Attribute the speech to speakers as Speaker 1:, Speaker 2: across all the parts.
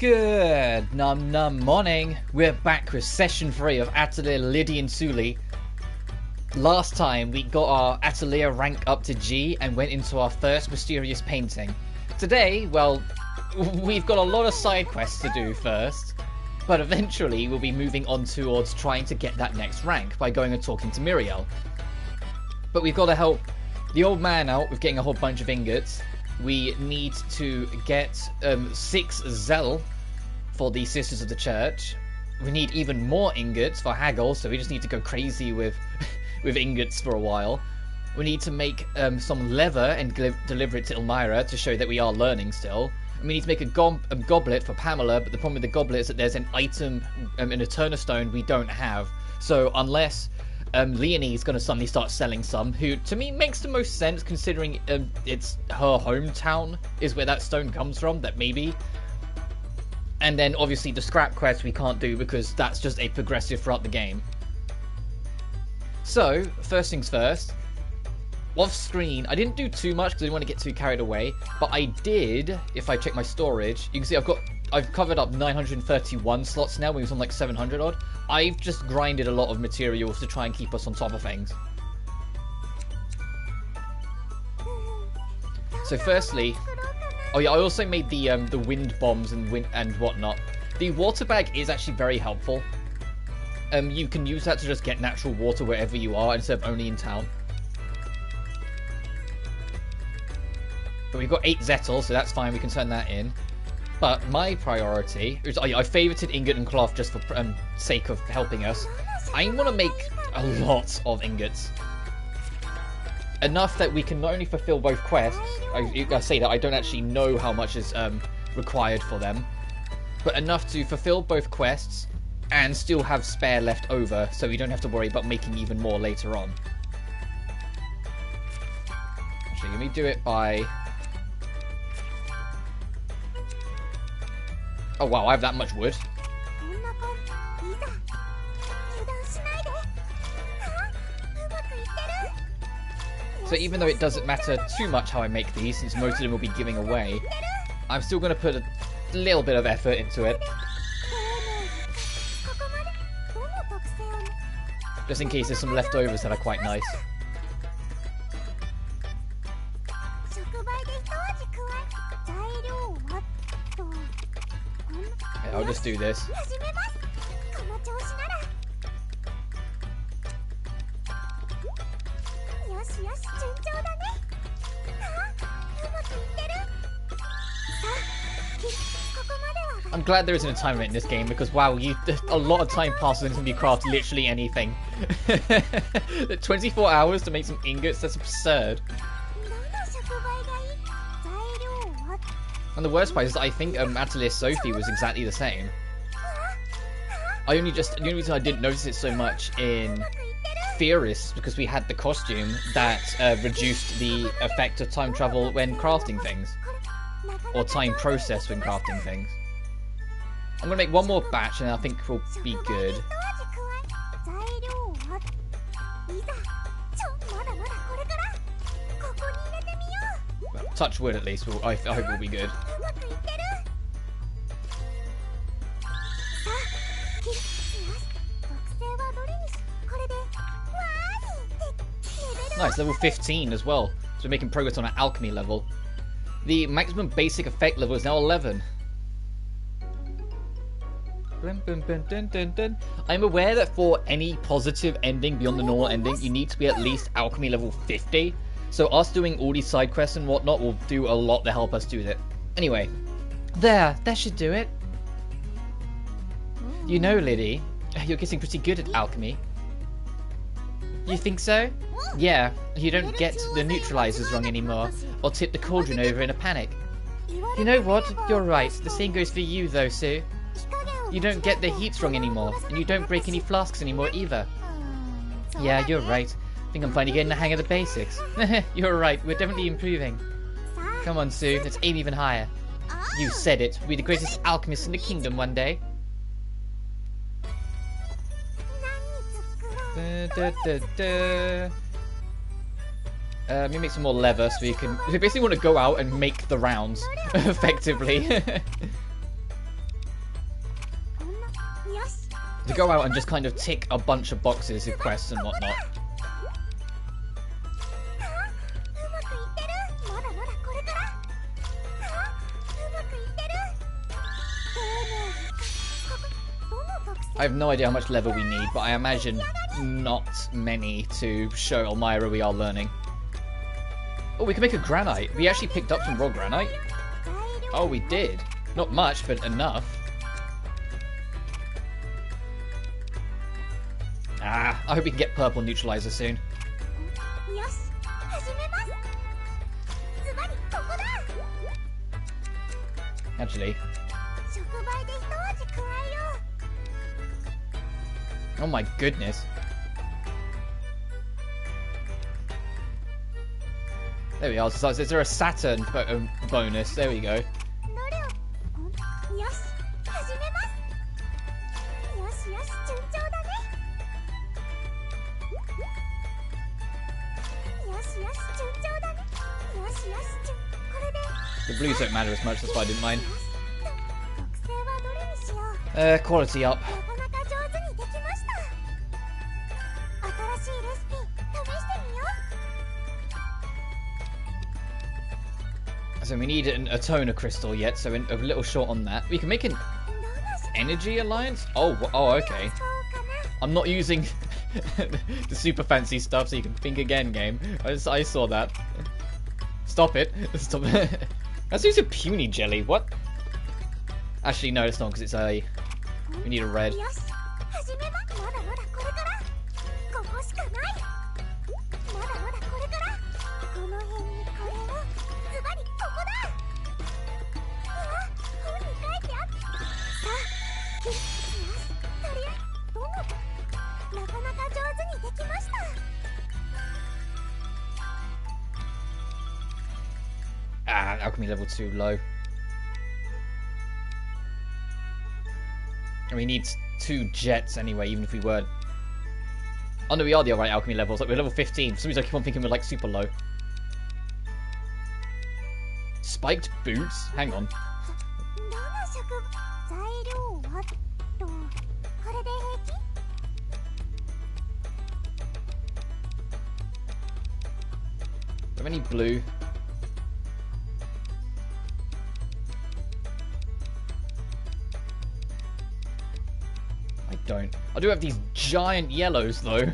Speaker 1: Good num morning. We're back with session 3 of Atelier Lydie Suelle. Last time we got our Atelier rank up to G and went into our first mysterious painting. Today, well, we've got a lot of side quests to do first, but eventually we'll be moving on towards trying to get that next rank by going and talking to Muriel. But we've got to help the old man out with getting a whole bunch of ingots. We need to get 6 Zell for the Sisters of the Church. We need even more ingots for Haggle, so we just need to go crazy with with ingots for a while. We need to make some leather and deliver it to Elmira to show that we are learning still. And we need to make a goblet for Pamela, but the problem with the goblet is that there's an item, an Eterna Stone we don't have. So unless Leonie's going to suddenly start selling some, who to me makes the most sense considering it's her hometown is where that stone comes from, that maybe. And then obviously the scrap quest we can't do because that's just a progressive throughout the game. So, first things first, off screen, I didn't do too much because I didn't want to get too carried away, but I did, if I check my storage, you can see I've covered up 931 slots now when it was on like 700 odd. I've just grinded a lot of materials to try and keep us on top of things. So firstly, oh yeah, I also made the wind bombs and whatnot. The water bag is actually very helpful. You can use that to just get natural water wherever you are instead of only in town. But we've got 8 Zettel, so that's fine, we can turn that in. But my priority is, I favorited ingot and cloth just for sake of helping us. I want to make a lot of ingots. Enough that we can not only fulfill both quests, I say that I don't actually know how much is required for them, but enough to fulfill both quests and still have spare left over, so we don't have to worry about making even more later on. Actually, let me do it by... Oh wow, I have that much wood. So even though it doesn't matter too much how I make these, since most of them will be giving away, I'm still going to put a little bit of effort into it. Just in case there's some leftovers that are quite nice. Okay, I'll just do this. I'm glad there isn't a time limit in this game because wow, a lot of time passes until you craft literally anything. 24 hours to make some ingots, that's absurd. And the worst part is I think Atelier Sophie was exactly the same. The only reason I didn't notice it so much in Theoris because we had the costume that reduced the effect of time travel when crafting things. Or time process when crafting things. I'm going to make one more batch and I think we'll be good. Well, touch wood at least, I hope we'll be good. Nice, level 15 as well. So we're making progress on our alchemy level. The maximum basic effect level is now 11. I'm aware that for any positive ending beyond the normal ending, you need to be at least alchemy level 50. So us doing all these side quests and whatnot will do a lot to help us do that. Anyway, that should do it. You know, Lydie, you're getting pretty good at alchemy. You think so? Yeah, you don't get the neutralizers wrong anymore, or tip the cauldron over in a panic. You know what? You're right. The same goes for you, though, Sue. You don't get the heats wrong anymore, and you don't break any flasks anymore either. Yeah, you're right. I think I'm finally getting the hang of the basics. You're right, we're definitely improving. Come on, Sue, let's aim even higher. You said it. We'll be the greatest alchemists in the kingdom one day. Let me make some more leather so we can... We basically want to go out and make the rounds, effectively. to go out and just kind of tick a bunch of boxes of quests and whatnot. I have no idea how much level we need, but I imagine not many to show Elmira we are learning. Oh, we can make a granite. We actually picked up some raw granite. Oh, we did. Not much, but enough. Ah, I hope we can get purple neutralizer soon. Actually. Oh my goodness. There we are. So is there a Saturn bonus? There we go. The blues don't matter as much, that's why I didn't mind. Quality up. So we need a toner crystal yet, so we're a little short on that. We can make an energy alliance? Oh, okay. I'm not using the super fancy stuff, so you can think again, game. I saw that. Stop it. Stop it. Let's use a puny jelly. What? Actually, no, it's not, because it's a... We need a red. Ah, alchemy level 2 low. And we need 2 jets anyway, even if we were... Oh no, we are the alright alchemy levels. Like, we're level 15. For some reason I keep on thinking we're like super low. Spiked boots? Hang on. Do we have any blue? I don't. I do have these giant yellows though.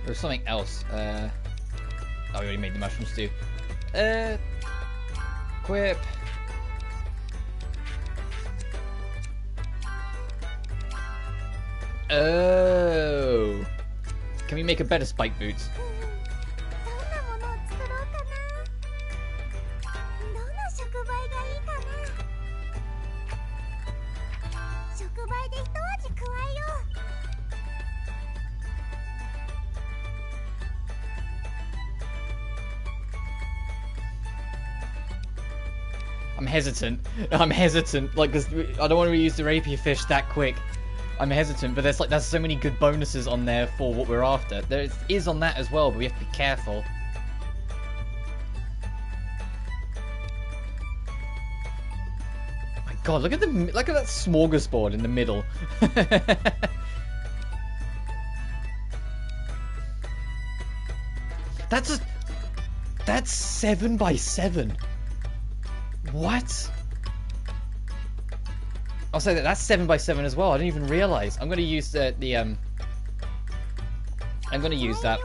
Speaker 1: There's something else. Oh, we already made the mushroom stew. Equip. Oh. Can we make a better spike boots? I'm hesitant, like, cause I don't want to reuse the rapier fish that quick. I'm hesitant, but there's so many good bonuses on there for what we're after. There is on that as well, but we have to be careful. My God, look at that smorgasbord in the middle. That's 7 by 7. What? I'll say that's 7 by 7 as well. I didn't even realize. I'm gonna use I'm gonna use that.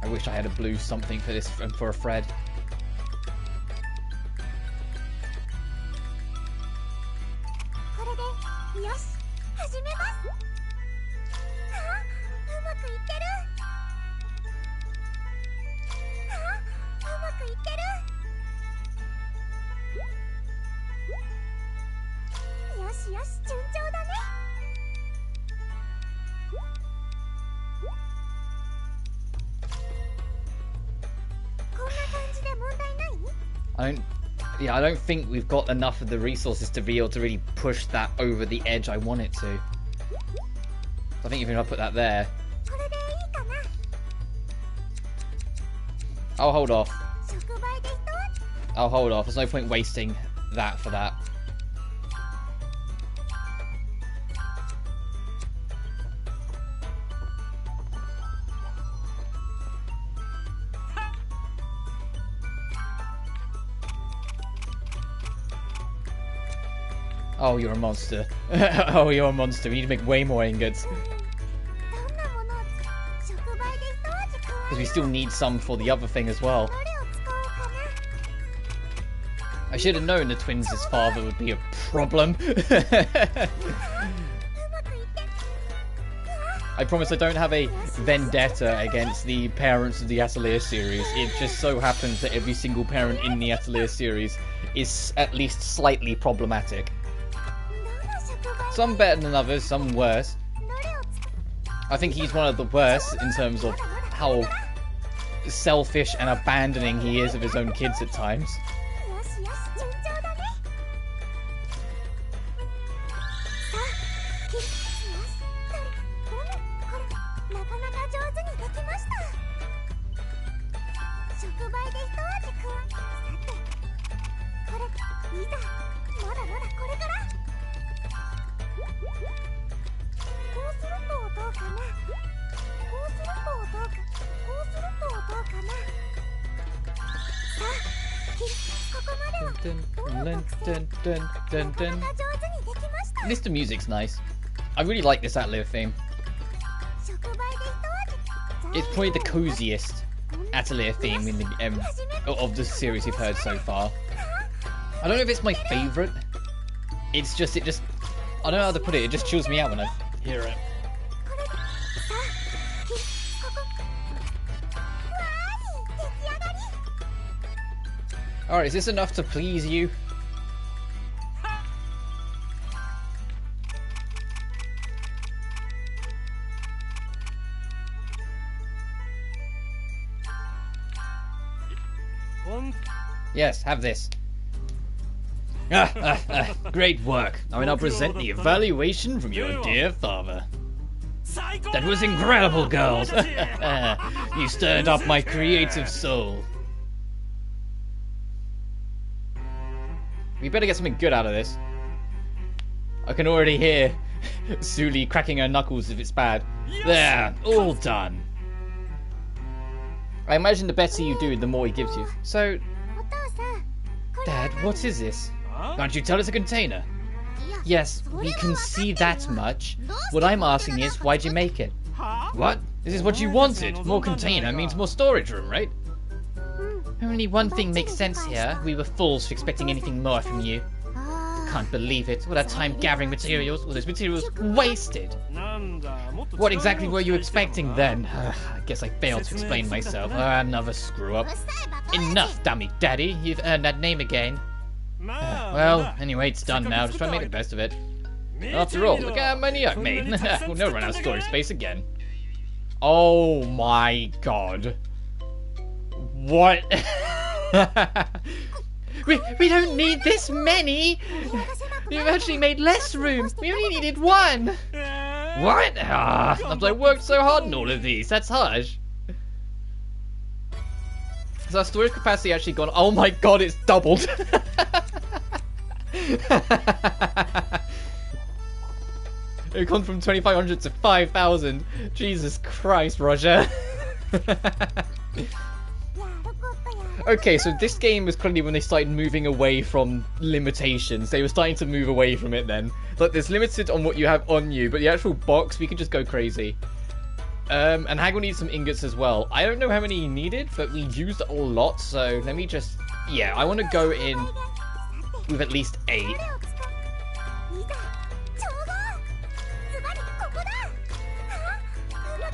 Speaker 1: I wish I had a blue something for this for a Fred. I don't think we've got enough of the resources to be able to really push that over the edge I want it to. I think even if I put that there. I'll hold off. I'll hold off. There's no point wasting that for that. Oh, you're a monster. Oh, you're a monster. We need to make way more ingots. Because we still need some for the other thing as well. I should have known the twins' father would be a problem. I promise I don't have a vendetta against the parents of the Atelier series. It just so happens that every single parent in the Atelier series is at least slightly problematic. Some better than others, some worse. I think he's one of the worst in terms of how selfish and abandoning he is of his own kids at times. At least the music's nice. I really like this Atelier theme. It's probably the coziest Atelier theme in the of the series we've heard so far. I don't know if it's my favourite. It's just, I don't know how to put it. It just chills me out when I hear it. Alright, is this enough to please you? Yes, have this. Great work. I will now present the evaluation from your dear father. That was incredible, girls. You stirred up my creative soul. We better get something good out of this. I can already hear Suelle cracking her knuckles if it's bad. There, all done. I imagine the better you do, the more he gives you. So, Dad, what is this? Can't you tell it's a container? Yes, we can see that much. What I'm asking is, why'd you make it? What? This is what you wanted. More container means more storage room, right? Only one thing makes sense here. We were fools for expecting anything more from you. Can't believe it. All our time gathering materials, all those materials wasted. What exactly were you expecting then? I guess I failed to explain myself. Another screw up. Enough, damn it, Daddy. You've earned that name again. Well, anyway, it's done now. Just try to make the best of it. After all, look how many I've made. We'll never run out of storage space again. Oh my god. What? We don't need this many. We've actually made less room. We only needed one. What? I worked so hard on all of these. That's harsh. Has our storage capacity actually gone? Oh my god, it's doubled. It gone from 2,500 to 5,000. Jesus Christ, Roger. Okay, so this game was clearly when they started moving away from limitations. They were starting to move away from it then. Like, there's limited on what you have on you, but the actual box, we can just go crazy. And Hagel needs some ingots as well. I don't know how many he needed, but we used a lot, so let me just... Yeah, I want to go in with at least 8.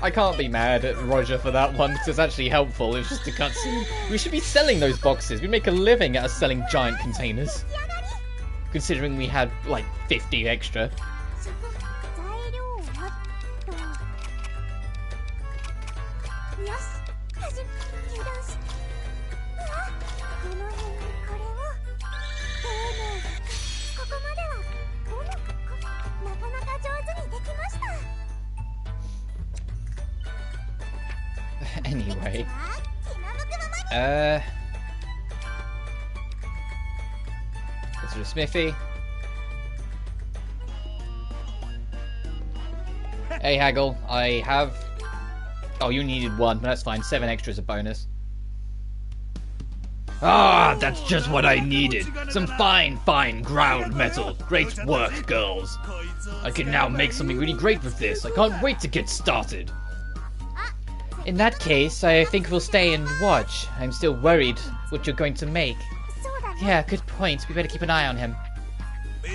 Speaker 1: I can't be mad at Roger for that one, because it's actually helpful. It's just a cutscene. We should be selling those boxes. We make a living out of selling giant containers. Considering we had, like, 50 extra. Anyway. Let's do a smithy. Hey, Haggle, I have... Oh, you needed one, but that's fine. 7 extra is a bonus. Ah, that's just what I needed. Some fine ground metal. Great work, girls. I can now make something really great with this. I can't wait to get started. In that case, I think we'll stay and watch. I'm still worried what you're going to make. Yeah, good point. We better keep an eye on him.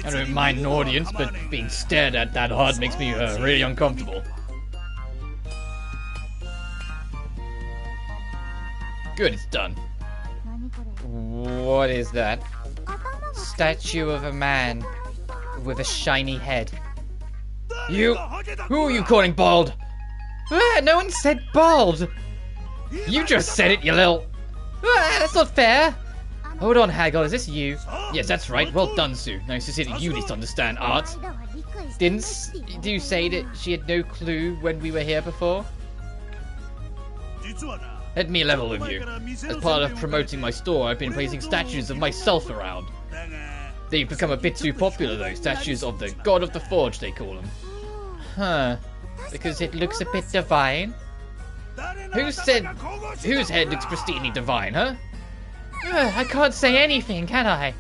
Speaker 1: I don't mind an audience, but being stared at that hard makes me really uncomfortable. Good, it's done. What is that? Statue of a man with a shiny head. You? Who are you calling bald? Ah, no one said bald! You just said it, you little... Ah, that's not fair! Hold on, Haggle, is this you? Yes, that's right. Well done, Sue. Nice to see that you at least understand art. Didn't you say that she had no clue when we were here before? Let me level with you. As part of promoting my store, I've been placing statues of myself around. They've become a bit too popular, though. Statues of the God of the Forge, they call them. Huh. Because it looks a bit divine? Who said... Whose head looks pristinely divine, huh? I can't say anything, can I?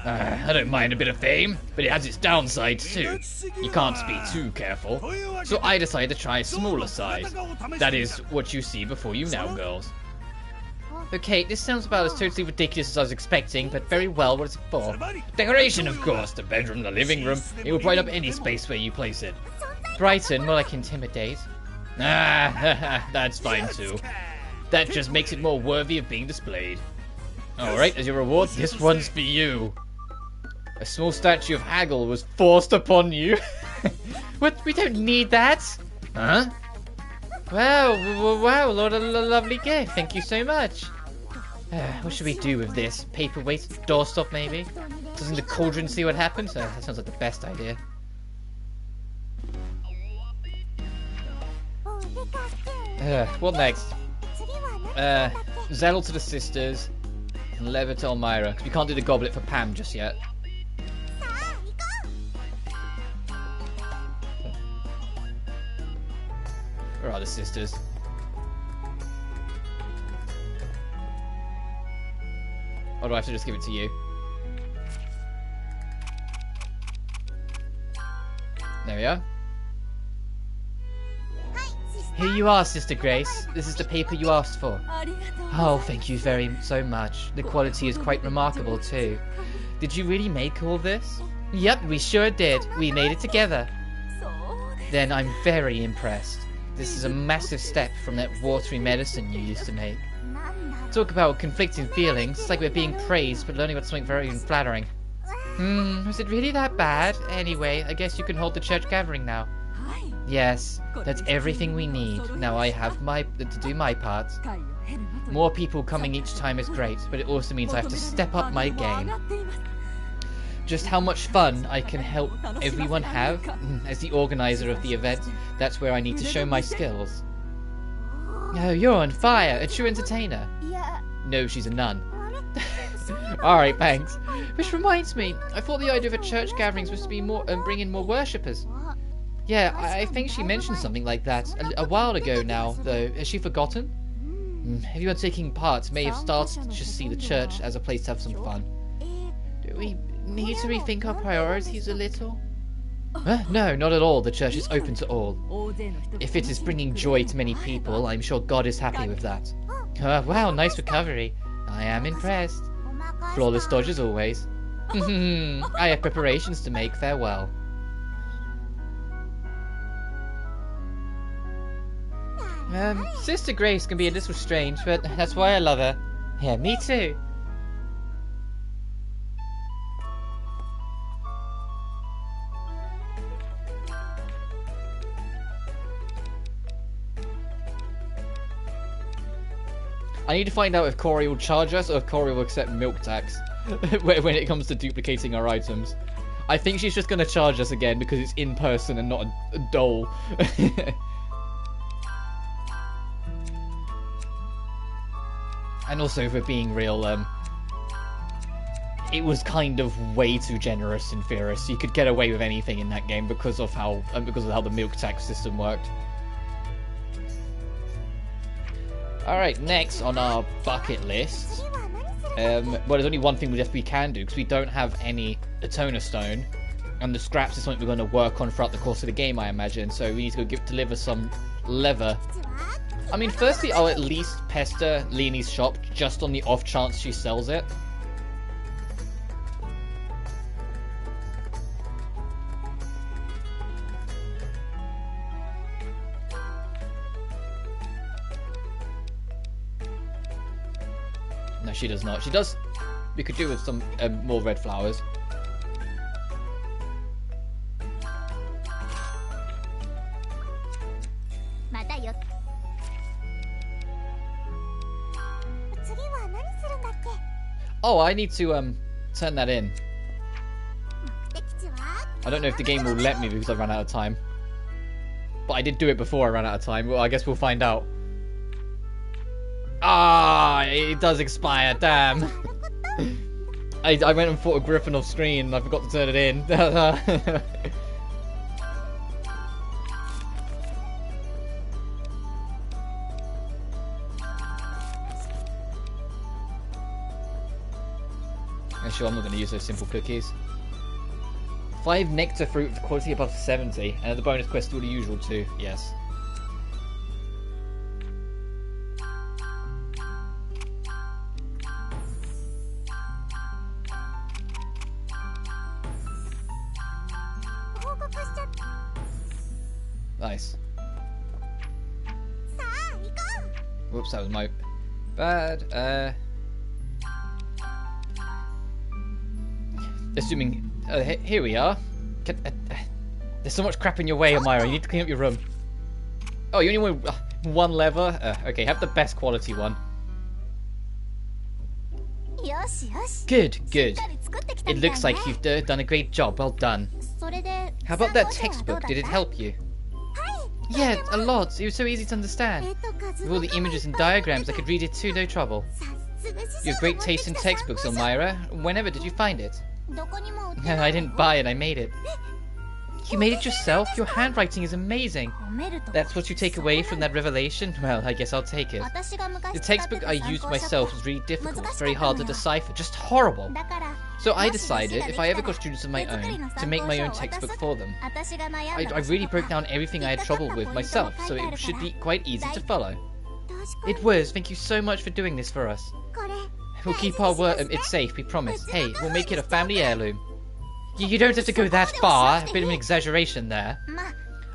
Speaker 1: I don't mind a bit of fame, but it has its downsides too. You can't be too careful. So I decided to try a smaller size. That is what you see before you now, girls. Okay, this sounds about as totally ridiculous as I was expecting, but very well, what is it for? Decoration, of course. The bedroom, the living room. It will brighten up any space where you place it. Brighten, more like intimidate. Ah, that's fine too. That just makes it more worthy of being displayed. Alright, as your reward, this one's for you. A small statue of Haggle was forced upon you. What? We don't need that. Huh? Wow, Lord, a lovely gift. Thank you so much. What should we do with this? Paperweight? Doorstop, maybe? Doesn't the cauldron see what happens? That sounds like the best idea. What next? Zell to the sisters. And lever to Elmira. Because we can't do the goblet for Pam just yet. Where are the sisters? Or do I have to just give it to you? There we are. Here you are, Sister Grace. This is the paper you asked for. Oh, thank you so much. The quality is quite remarkable, too. Did you really make all this? Yep, we sure did. We made it together. Then I'm very impressed. This is a massive step from that watery medicine you used to make. Talk about conflicting feelings. It's like we're being praised, but learning about something very unflattering. Was it really that bad? Anyway, I guess you can hold the church gathering now. Yes, that's everything we need. Now I have to do my part. More people coming each time is great, but it also means I have to step up my game. Just how much fun I can help everyone have as the organizer of the event, that's where I need to show my skills. Oh, you're on fire, a true entertainer. No, she's a nun. Alright, thanks. Which reminds me, I thought the idea of a church gathering was to be more bring in more worshippers. Yeah, I think she mentioned something like that a while ago now, though. Has she forgotten? Everyone taking part may have started to just see the church as a place to have some fun. Do we need to rethink our priorities a little? No, not at all. The church is open to all. If it is bringing joy to many people, I'm sure God is happy with that. Wow, nice recovery. I am impressed. Flawless dodge as always. I have preparations to make. Farewell. Sister Grace can be a little strange, but that's why I love her. Yeah, me too. I need to find out if Corey will charge us or if Corey will accept milk tax when it comes to duplicating our items. I think she's just going to charge us again because it's in person and not a doll. And also, if we're being real, it was kind of way too generous in Fierce. You could get away with anything in that game because of how the milk tax system worked. Alright, next on our bucket list. Well, there's only one thing we can do, because we don't have any Atona Stone. And the scraps is something we're going to work on throughout the course of the game, I imagine. So we need to go deliver some leather. I mean, firstly, I'll at least pester Leanie's shop, just on the off chance she sells it. No, she does not. She does. We could do with some more red flowers. Oh, I need to turn that in. I don't know if the game will let me because I ran out of time. But I did do it before I ran out of time. Well, I guess we'll find out. Ah, it does expire, damn. I went and fought a griffin off screen and I forgot to turn it in. Sure, I'm not going to use those simple cookies. 5 nectar fruit with quality above 70, and the bonus quest do the usual too. Yes. Nice. Whoops, that was my bad. Assuming... here we are. There's so much crap in your way, Amira. You need to clean up your room. Oh, you only want one lever? Okay, have the best quality one. Good, good. It looks like you've done a great job. Well done. How about that textbook? Did it help you? Yeah, a lot. It was so easy to understand. With all the images and diagrams, I could read it too, no trouble. You have great taste in textbooks, Elmira. Whenever did you find it? I didn't buy it, I made it. You made it yourself? Your handwriting is amazing. That's what you take away from that revelation? Well, I guess I'll take it. The textbook I used myself was really difficult, very hard to decipher, just horrible. So I decided, if I ever got students of my own, to make my own textbook for them. I really broke down everything I had trouble with myself, so it should be quite easy to follow. It was. Thank you so much for doing this for us. We'll keep our word. It's safe, we promise. Hey, we'll make it a family heirloom. You don't have to go that far. A bit of an exaggeration there.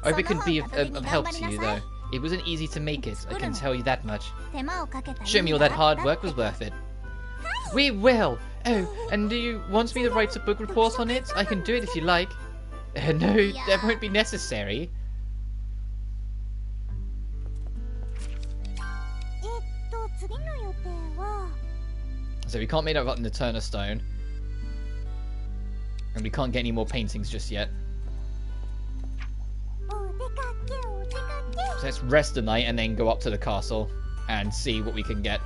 Speaker 1: I hope it can be of help to you, though. It wasn't easy to make it, I can tell you that much. Show me all that hard work was worth it. We will! Oh, and do you want me to write a book report on it? I can do it if you like. No, that won't be necessary. So we can't make that up in the Turner Stone. And we can't get any more paintings just yet. So let's rest the night and then go up to the castle and see what we can get.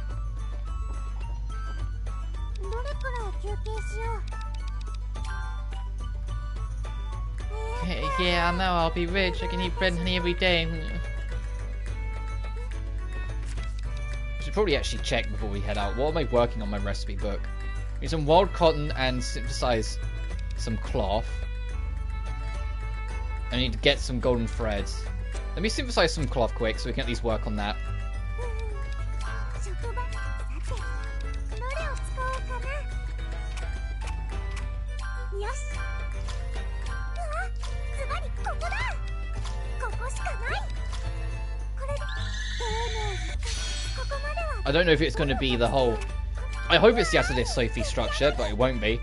Speaker 1: Yeah, I know, I'll be rich. I can eat bread and honey every day. Should probably actually check before we head out. What am I working on my recipe book? Need some wild cotton and synthesize some cloth. I need to get some golden threads. Let me synthesize some cloth quick so we can at least work on that. I don't know if it's going to be the whole... I hope it's the Atelier Sophie structure, but it won't be.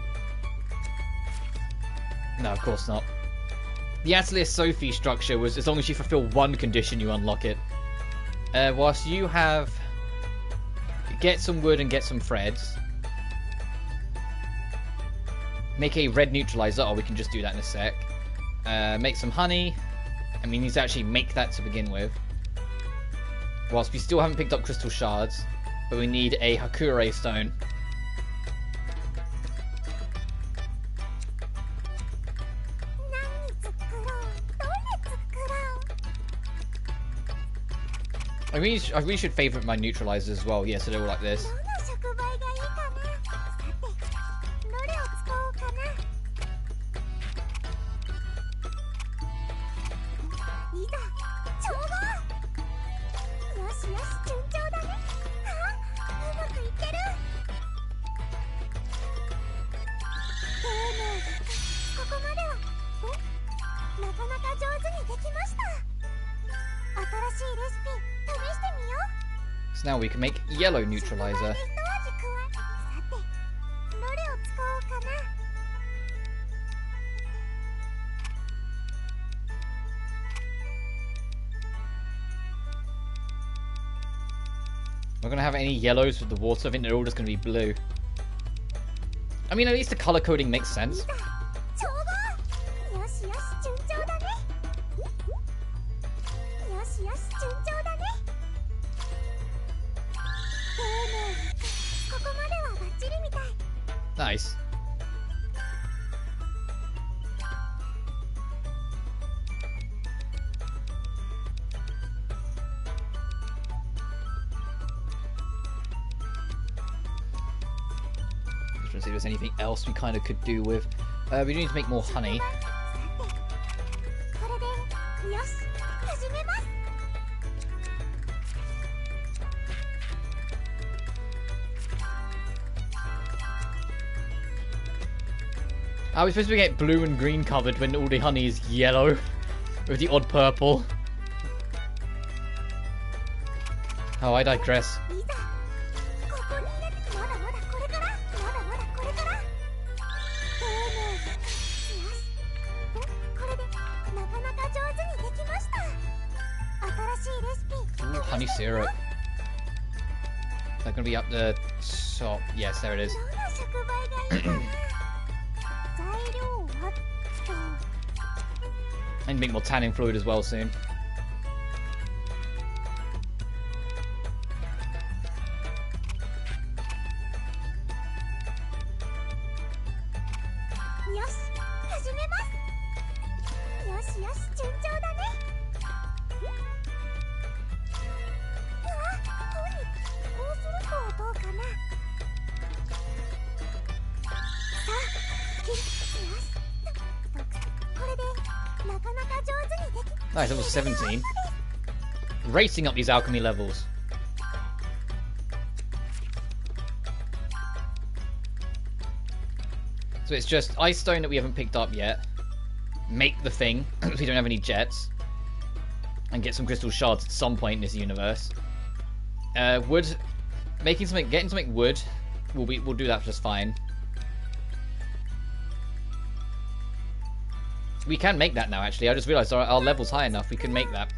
Speaker 1: No, of course not. The Atelier Sophie structure was as long as you fulfill one condition, you unlock it. Whilst you have... Get some wood and get some threads. Make a red neutralizer. Oh, we can just do that in a sec. Make some honey. And we need to actually make that to begin with. Whilst we still haven't picked up crystal shards. But we need a Hakure stone. I really should favorite my neutralizers as well. Yeah, so they're all like this. So now we can make yellow neutralizer. We're gonna have any yellows with the water. I think they're all just gonna be blue. I mean, at least the color coding makes sense. Nice. Just trying to see if there's anything else we kind of could do with. We do need to make more honey. Are we supposed to get blue and green covered when all the honey is yellow? With the odd purple? Oh, I digress. Ooh, honey syrup. Is that going to be up the top? Yes, there it is. And make more tannin fluid as well soon. Nice, level 17. Racing up these alchemy levels. So it's just ice stone that we haven't picked up yet. Make the thing, because we don't have any jets. And get some crystal shards at some point in this universe. Wood, getting something wood, we'll do that just fine. We can make that now, actually. I just realized our level's high enough. We can make that.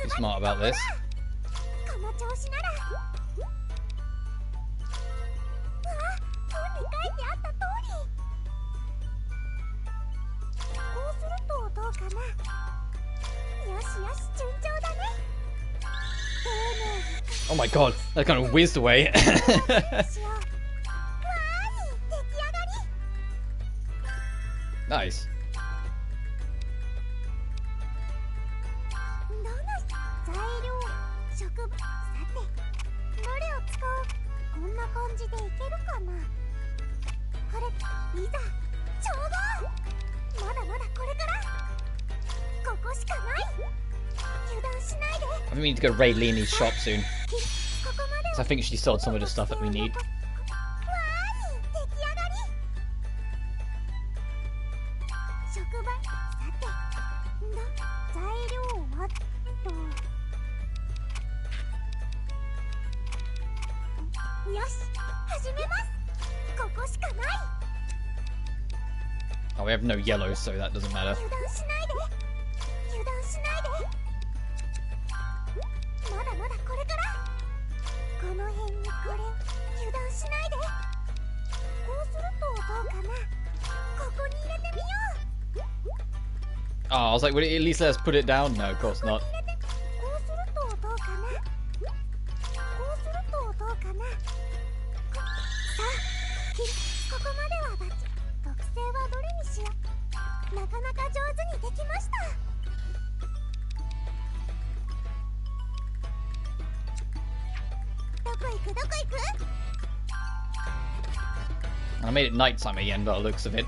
Speaker 1: Be smart about this. Oh my god, that kind of whizzed away. Nice. I think we need to go raid Leanie's shop soon. I think she sold some of the stuff that we need. Oh, we have no yellow, so that doesn't matter. Oh, I was like, would it at least let us put it down? No, of course not. I made it nighttime again by the looks of it.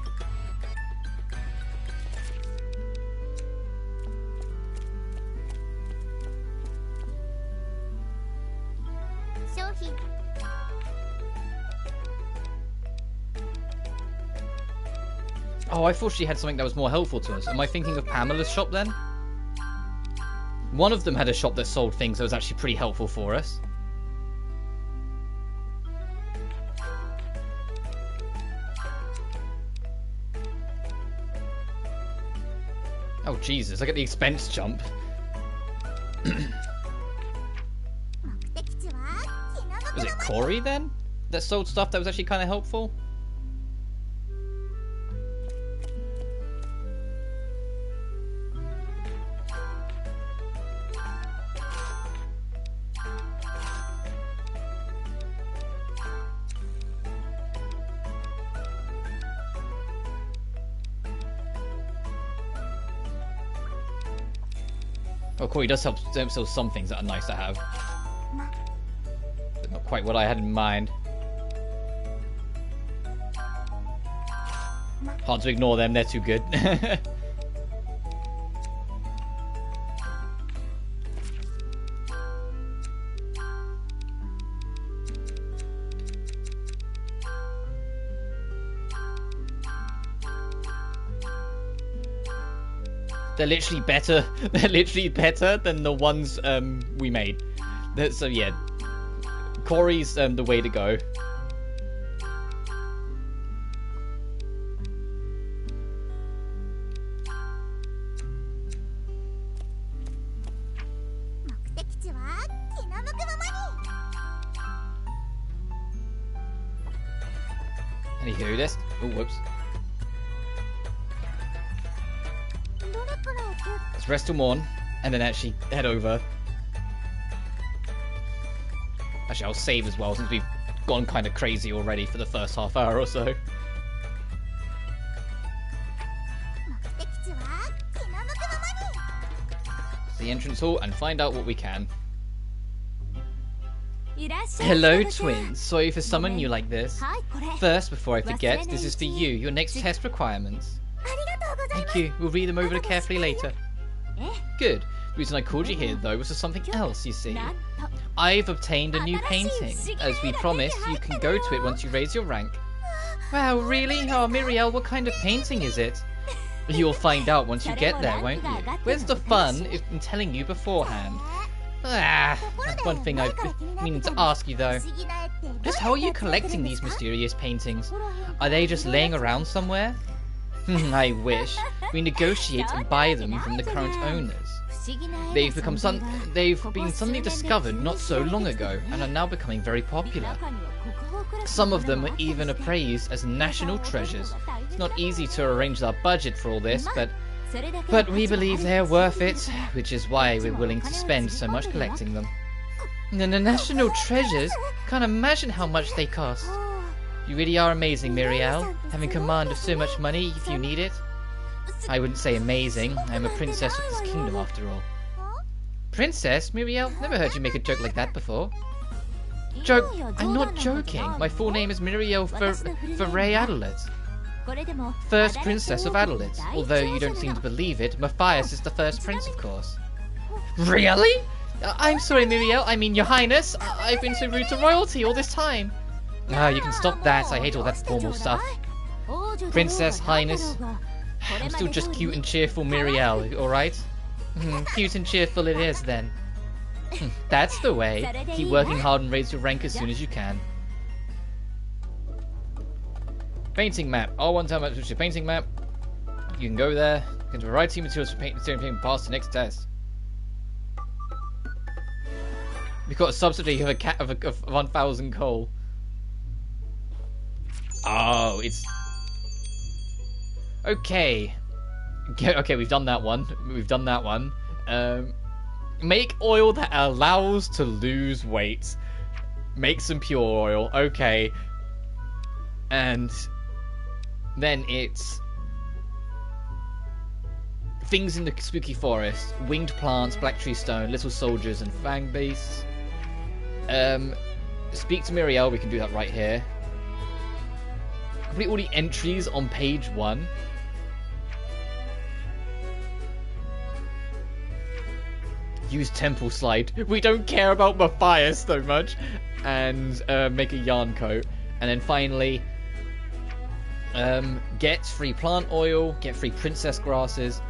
Speaker 1: Oh, I thought she had something that was more helpful to us. Am I thinking of Pamela's shop then? One of them had a shop that sold things that was actually pretty helpful for us. Oh Jesus, I get the expense jump. Was it Corey then that sold stuff that was actually kind of helpful? Oh, Corey does help sell some things that are nice to have. But not quite what I had in mind. Hard to ignore them, they're too good. They're literally better. They're literally better than the ones we made. So yeah, Corey's the way to go. Anywho, this. Oh, whoops. Let's rest till morn, and then actually head over. Actually, I'll save as well, since we've gone kind of crazy already for the first half hour or so. The entrance hall and find out what we can. Hello, twins. Sorry for summoning you like this. First, before I forget, this is for you, your next test requirements. Thank you. We'll read them over carefully later. Good. The reason I called you here, though, was for something else, you see. I've obtained a new painting. As we promised, you can go to it once you raise your rank. Wow, really? Oh, Miriel, what kind of painting is it? You'll find out once you get there, won't you? Where's the fun in telling you beforehand? That's one thing I've been meaning to ask you, though. Just how are you collecting these mysterious paintings? Are they just laying around somewhere? I wish. We negotiate and buy them from the current owners. They've been suddenly discovered not so long ago and are now becoming very popular. Some of them are even appraised as national treasures. It's not easy to arrange our budget for all this, but we believe they're worth it, which is why we're willing to spend so much collecting them. And the national treasures? Can't imagine how much they cost. You really are amazing, Miriel, having command of so much money if you need it. I wouldn't say amazing. I'm a princess of this kingdom after all. Princess? Muriel? Never heard you make a joke like that before. Joke? I'm not joking. My full name is Muriel Ariarhod. First princess of Adelaide. Although you don't seem to believe it, Matthias is the first prince, of course. Really? I'm sorry, Muriel. I mean, your highness. I've been so rude to royalty all this time. Ah, you can stop that. I hate all that formal stuff. Princess, highness. I'm still just cute and cheerful Muriel, alright? Cute and cheerful it is, then. That's the way. Keep working hard and raise your rank as soon as you can. Painting map. R1 time which is your painting map. You can go there. Get the variety materials for painting pass the next test. We've got a subsidy of 1,000 coal. Oh, it's... Okay. Okay, we've done that one. We've done that one. Make oil that allows to lose weight. Make some pure oil. Okay. And then it's things in the spooky forest. Winged plants, black tree stone, little soldiers, and fang beasts. Speak to Muriel. We can do that right here. Complete all the entries on page 1. Use temple slide. We don't care about Matthias so much. And make a yarn coat. And then finally, get free plant oil, get free princess grasses,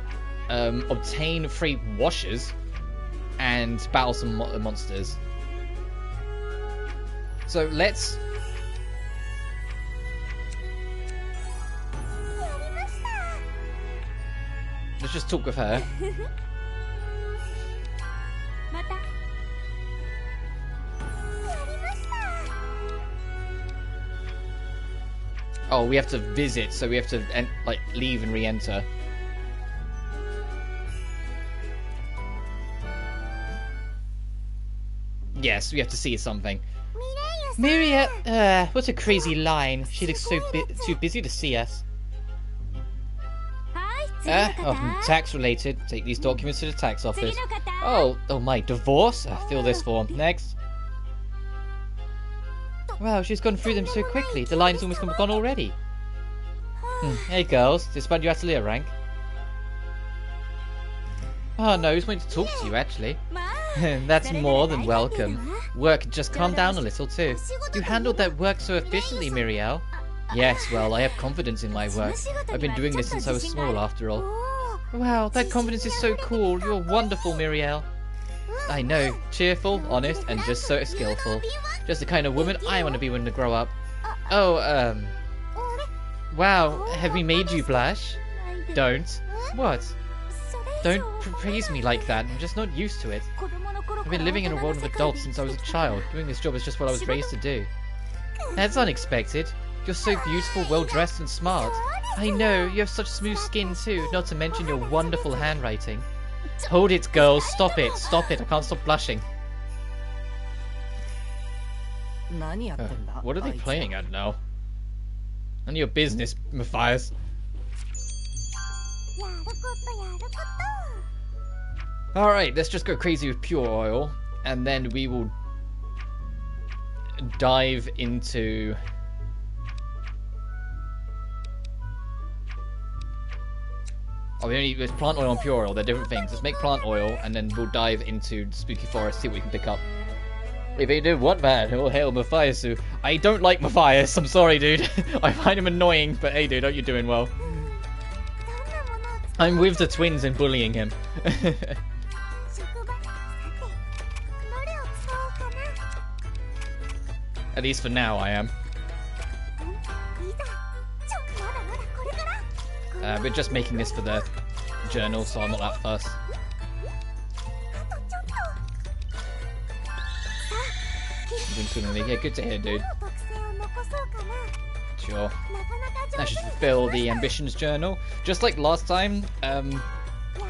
Speaker 1: obtain free washes, and battle some monsters. So let's... Let's just talk with her. Oh, we have to visit, so we have to like leave and re-enter. Yes, we have to see something. Muriel, what a crazy line. She looks so too busy to see us. Tax related. Take these documents to the tax office. Oh my, divorce? Fill this form. Next. Wow, she's gone through them so quickly. The line is almost gone already. Hey girls, despite your atelier rank. Oh no, he's wanting to talk to you actually. That's more than welcome. Work, just calm down a little too. You handled that work so efficiently, Muriel. Yes, well, I have confidence in my work. I've been doing this since I was small after all. Wow, that confidence is so cool. You're wonderful, Muriel. I know, cheerful, honest, and just so skillful. Just the kind of woman I want to be when I grow up. Oh, wow, have we made you blush? Don't. What? Don't praise me like that, I'm just not used to it. I've been living in a world of adults since I was a child. Doing this job is just what I was raised to do. That's unexpected. You're so beautiful, well-dressed, and smart. I know, you have such smooth skin too, not to mention your wonderful handwriting. Hold it, girls. Stop it. Stop it. I can't stop blushing. What are they playing at now? None of your business, Matthias. Alright, let's just go crazy with pure oil. And then we will dive into... Oh, there's plant oil and pure oil. They're different things. Let's make plant oil, and then we'll dive into Spooky Forest, see what we can pick up. If they do, what man? All hail Matthias. I don't like Matthias. I'm sorry, dude. I find him annoying, but hey, dude, you're doing well. I'm with the twins and bullying him. At least for now, I am. We're just making this for the journal, so I'm not that fussed. Yeah, good to hear, dude. Sure. I should fulfill the ambitions journal. Just like last time,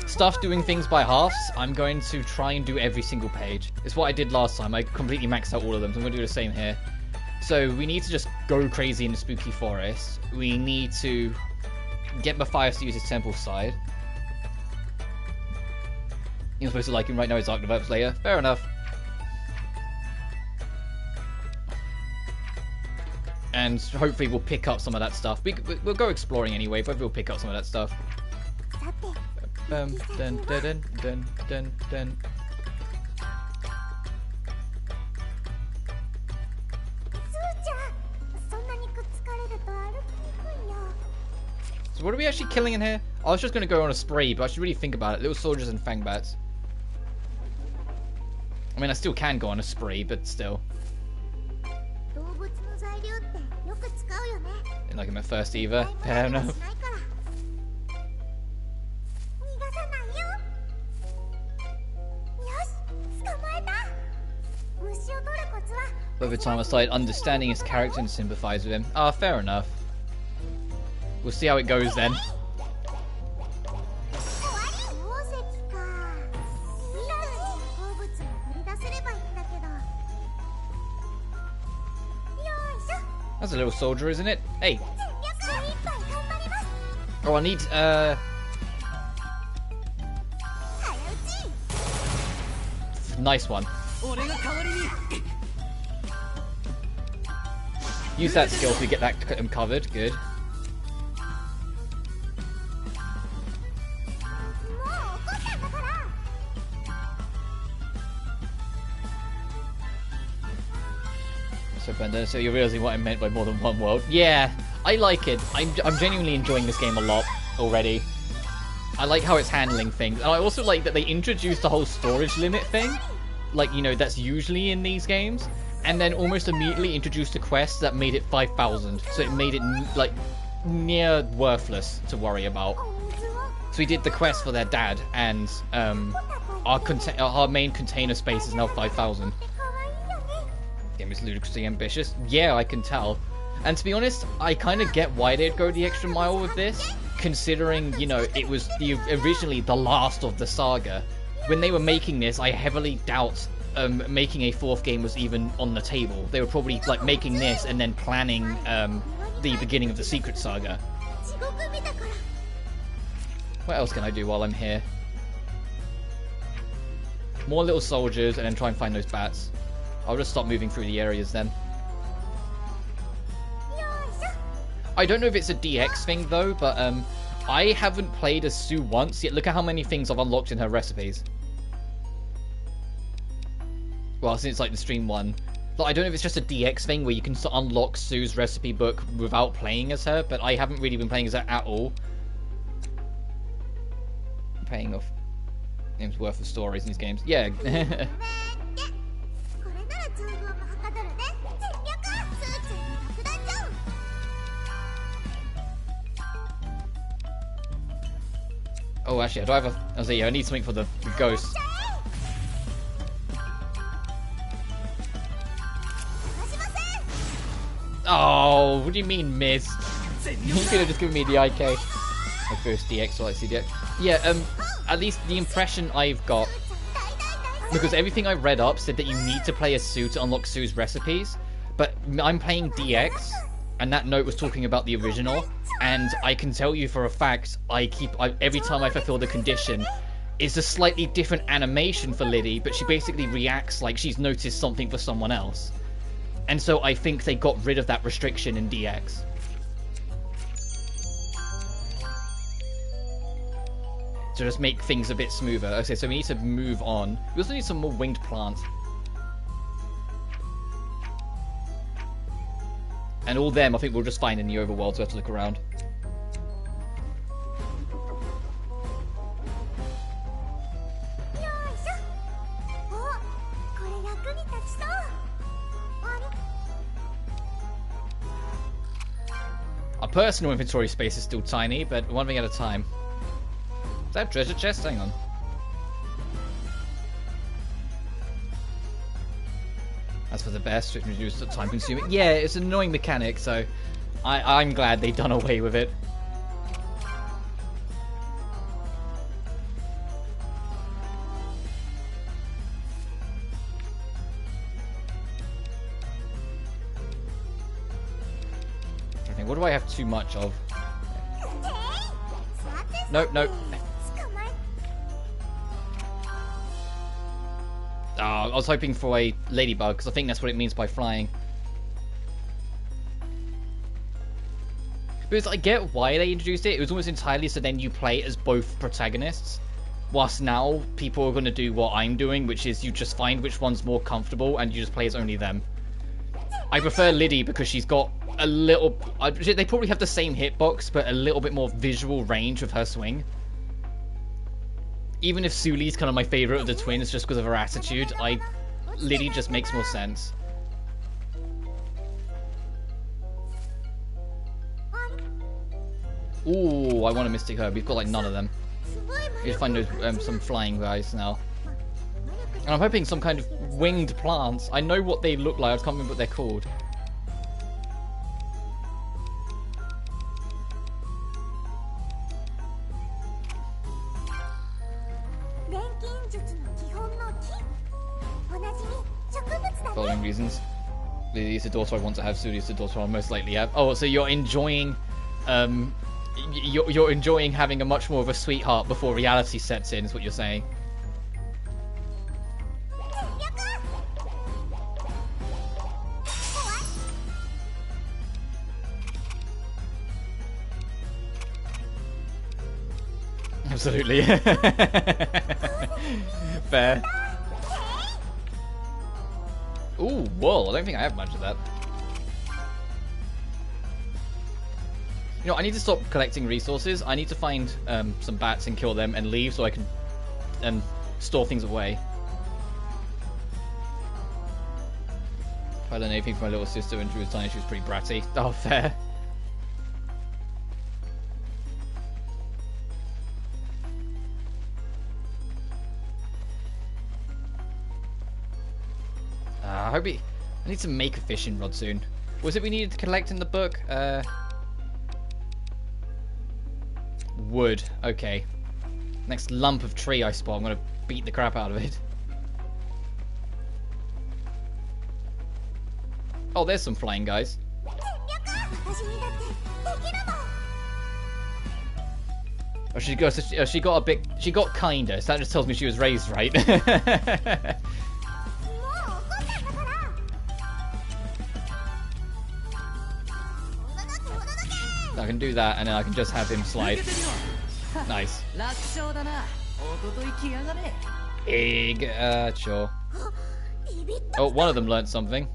Speaker 1: stuff doing things by halves, I'm going to try and do every single page. It's what I did last time. I completely maxed out all of them, so I'm going to do the same here. So we need to just go crazy in the Spooky Forest. We need to get Matthias to use his temple side. You're supposed to like him right now, he's Arctiverse Slayer. Fair enough. And hopefully we'll pick up some of that stuff. We'll go exploring anyway, but we'll pick up some of that stuff. Dun, dun, dun, dun, dun, dun. So what are we actually killing in here? I was just going to go on a spree, but I should really think about it. Little soldiers and fangbats. I mean, I still can go on a spree, but still. Didn't like him at first either. Fair enough. Over time I started understanding his character and sympathize with him. Ah, fair enough. We'll see how it goes then. That's a little soldier, isn't it? Hey! Oh, I need, nice one. Use that skill to get that covered. Good. So you're realizing what I meant by more than one world. Yeah, I like it. I'm genuinely enjoying this game a lot already. I like how it's handling things. And I also like that they introduced the whole storage limit thing. Like, you know, that's usually in these games. And then almost immediately introduced a quest that made it 5,000. So it made it, like, near worthless to worry about. So we did the quest for their dad, and our main container space is now 5,000. Game is ludicrously ambitious. Yeah, I can tell. And to be honest, I kind of get why they'd go the extra mile with this, considering, you know, it was originally the last of the saga. When they were making this, I heavily doubt making a fourth game was even on the table. They were probably like making this and then planning the beginning of the Secret Saga. What else can I do while I'm here? More little soldiers and then try and find those bats. I'll just stop moving through the areas then. I don't know if it's a DX thing though, but I haven't played as Sue once, yet look at how many things I've unlocked in her recipes. Well, since like the stream one. Like, I don't know if it's just a DX thing where you can unlock Sue's recipe book without playing as her, but I haven't really been playing as her at all. Paying off. Name's worth of stories in these games. Yeah. Oh, actually, do I have a... I was like, yeah, I need something for the ghost. Oh, what do you mean, miss? You could have just given me the IK. My first DX or like CDX. Yeah, at least the impression I've got... Because everything I read up said that you need to play as Sue to unlock Sue's recipes. But I'm playing DX, and that note was talking about the original. And I can tell you for a fact, every time I fulfill the condition, it's a slightly different animation for Lydie, but she basically reacts like she's noticed something for someone else. And so I think they got rid of that restriction in DX. To just make things a bit smoother. Okay, so we need to move on. We also need some more winged plants. And all them, I think we'll just find in the overworld, so we have to look around. Our personal inventory space is still tiny, but one thing at a time. Is that a treasure chest? Hang on. That's for the best, which reduces the time consuming. Yeah, it's an annoying mechanic, so I'm glad they've done away with it. I think, what do I have too much of? Nope, nope. Oh, I was hoping for a ladybug, because I think that's what it means by flying. Because I get why they introduced it. It was almost entirely so then you play as both protagonists. Whilst now, people are going to do what I'm doing, which is you just find which one's more comfortable and you just play as only them. I prefer Lydie because she's got a little... They probably have the same hitbox, but a little bit more visual range with her swing. Even if Suli's kind of my favourite of the twins just because of her attitude, Lydie just makes more sense. Ooh, I want a Mystic Herb. We've got like none of them. We need to find those, some flying guys now. And I'm hoping some kind of winged plants. I know what they look like, I can't remember what they're called. Following reasons. Lydie's the daughter I want to have, Suli's the daughter I'll most likely have. Oh, so you're enjoying... You're enjoying having a much more of a sweetheart before reality sets in, is what you're saying. Absolutely. Fair. Ooh, wool. I don't think I have much of that. You know, I need to stop collecting resources. I need to find some bats and kill them and leave so I can store things away. If I learned anything from my little sister when she was tiny, she was pretty bratty. Oh, fair. I need to make a fishing rod soon. What was it we needed to collect in the book? Wood. Okay. Next lump of tree I spot, I'm gonna beat the crap out of it. Oh, there's some flying guys. Oh, she got a bit. She got kinder. So that just tells me she was raised right. I can do that, and then I can just have him slide. Nice. Egg, sure. Oh, one of them learned something.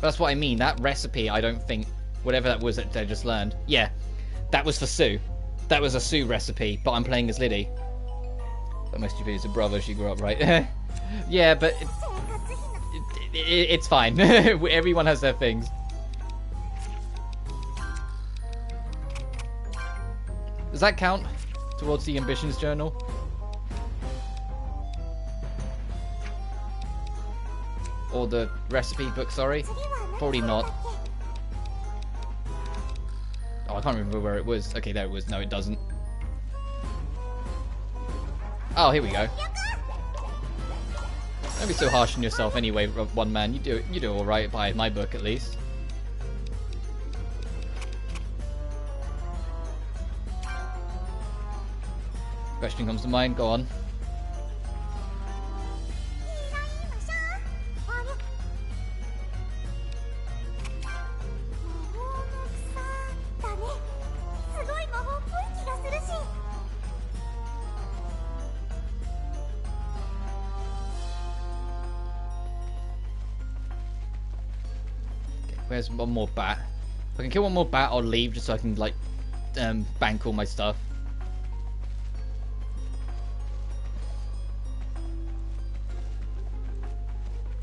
Speaker 1: That's what I mean. That recipe, I don't think... Whatever that was that I just learned. Yeah, that was for Sue. That was a Sue recipe, but I'm playing as Lydie. That must be his brother. She grew up, right? Yeah, but... It's fine. Everyone has their things. Does that count towards the ambitions journal? Or the recipe book, sorry? Probably not. Oh, I can't remember where it was. Okay, there it was. No, it doesn't. Oh, here we go. Don't be so harsh on yourself anyway, one man. You do all right by my book, at least. Question comes to mind. Go on. Where's one more bat? If I can kill one more bat, I'll leave just so I can, like, bank all my stuff.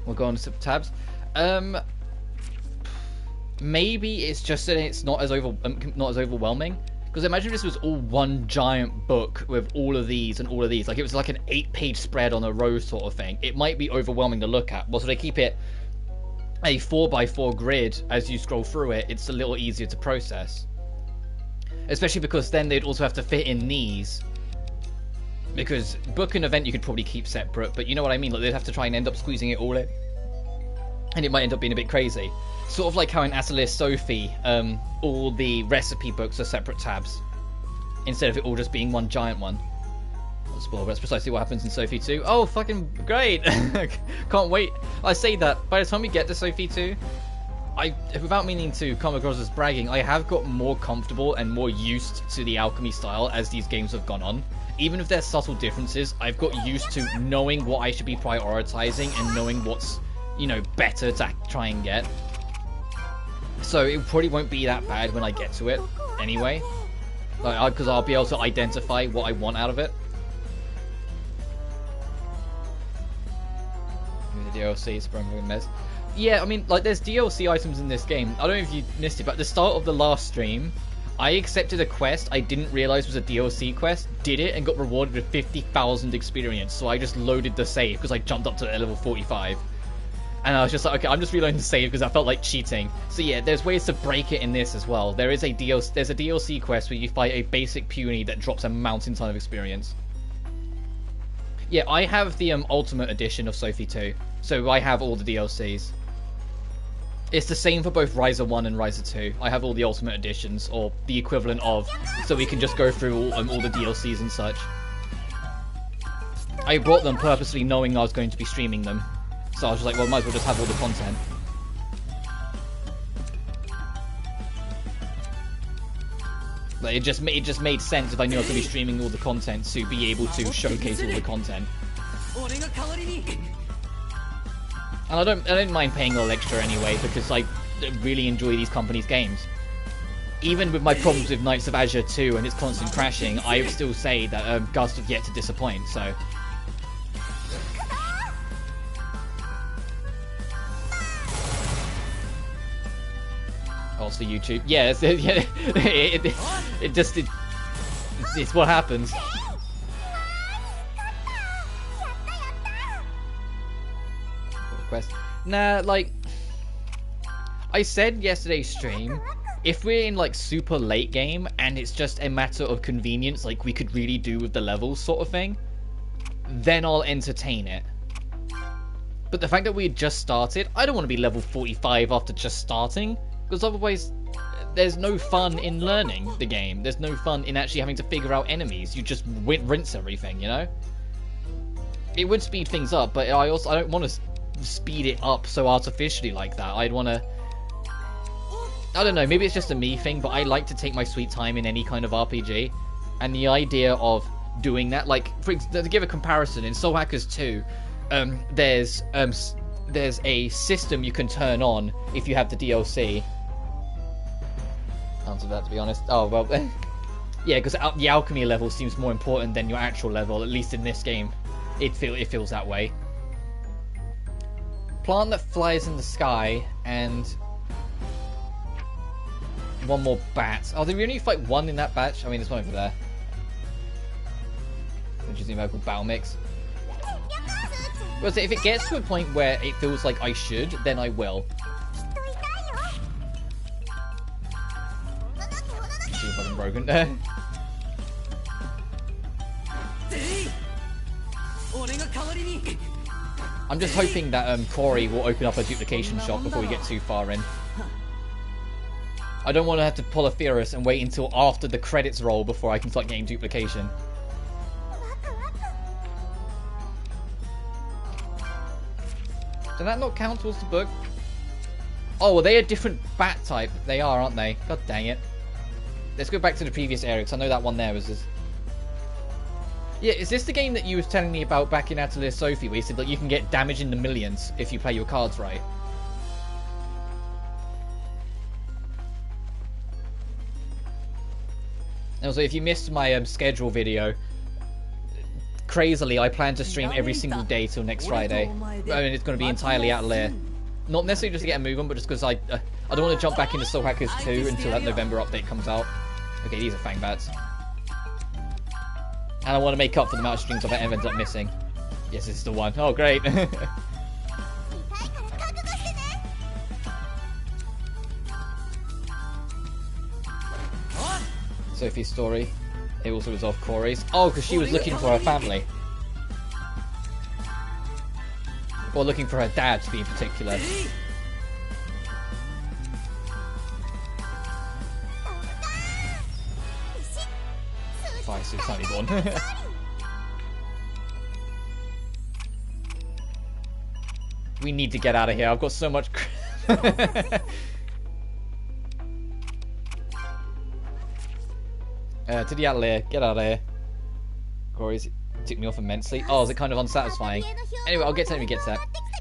Speaker 1: We'll go on to tabs. Maybe it's just that it's not as overwhelming. Because imagine if this was all one giant book with all of these and all of these. Like, it was like an 8-page spread on a row sort of thing. It might be overwhelming to look at. Well, so they keep it a 4x4 grid as you scroll through it. It's a little easier to process, especially because then they'd also have to fit in these, because book and event you could probably keep separate, but you know what I mean, like they'd have to try and end up squeezing it all in. and it might end up being a bit crazy. Sort of like how in Atelier Sophie, all the recipe books are separate tabs, instead of it all just being one giant one. Not spoil, but that's precisely what happens in Sophie 2. Oh, fucking great! Can't wait. I say that, by the time we get to Sophie 2, without meaning to come across as bragging, I have got more comfortable and more used to the alchemy style as these games have gone on. Even if there's subtle differences, I've got used to knowing what I should be prioritizing and knowing what's, you know, better to try and get. So it probably won't be that bad when I get to it, anyway. Because I'll be able to identify what I want out of it. The DLC is probably a mess. Yeah, I mean, like, there's DLC items in this game. I don't know if you missed it, but at the start of the last stream, I accepted a quest I didn't realize was a DLC quest, did it, and got rewarded with 50,000 experience. So I just loaded the save because I jumped up to level 45. And I was just like, okay, I'm just reloading the save because I felt like cheating. So yeah, there's ways to break it in this as well. There's a DLC quest where you fight a basic puny that drops a mountain ton of experience. Yeah, I have the Ultimate Edition of Sophie 2, so I have all the DLCs. It's the same for both Riser 1 and Riser 2. I have all the Ultimate Editions, or the equivalent of, so we can just go through all the DLCs and such. I brought them purposely knowing I was going to be streaming them. So I was just like, well, might as well just have all the content. Like, it just made sense if I knew I was going to be streaming all the content to be able to showcase all the content. And I don't mind paying a little extra anyway, because I really enjoy these companies' games. Even with my problems with Knights of Azure 2 and its constant crashing, I would still say that Gust have yet to disappoint, so... Also YouTube. Yeah, it's what happens. Quest. Nah, like I said yesterday's stream, if we're in like super late game and it's just a matter of convenience, like we could really do with the levels sort of thing, then I'll entertain it. But the fact that we had just started, I don't want to be level 45 after just starting, because otherwise there's no fun in learning the game. There's no fun in actually having to figure out enemies. You just rinse everything, you know? It would speed things up, but I don't want to speed it up so artificially like that. I'd want to... I don't know, maybe it's just a me thing, but I like to take my sweet time in any kind of RPG. And the idea of doing that, like, to give a comparison, in Soul Hackers 2, there's a system you can turn on if you have the DLC. Answer that, to be honest. Oh, well, yeah, because the alchemy level seems more important than your actual level, at least in this game. It feels that way. Plant that flies in the sky, and one more bat. Oh, did we only fight one in that batch? I mean, there's one over there. Which is the called Battle Mix. Well, so if it gets to a point where it feels like I should, then I will. Let's see if I'm broken there. I'm just hoping that Corey will open up a duplication shop before we get too far in. I don't want to have to pull a Theorus and wait until after the credits roll before I can start getting duplication. Did that not count towards the book? Oh, well, they are different bat type. They are, aren't they? God dang it. Let's go back to the previous area, because I know that one there was this. Yeah, is this the game that you were telling me about back in Atelier Sophie, where you said that you can get damage in the millions if you play your cards right? And also, if you missed my schedule video, crazily, I plan to stream every single day till next Friday. I mean, it's going to be entirely Atelier. Not necessarily just to get a move on, but just because I don't want to jump back into Soul Hackers 2 until that November update comes out. Okay, these are Fang Bats. And I want to make up for the amount of streams I've ended up missing. Yes, this is the one. Oh, great. Sophie's story. It also resolved Corey's. Oh, because she was looking for her family. Or looking for her dad, to be in particular. Waifus, tiny born. We need to get out of here. I've got so much. To the Atelier. Get out of here. Corey's ticked me off immensely. Oh, is it kind of unsatisfying? Anyway, I'll get to it when we get to that.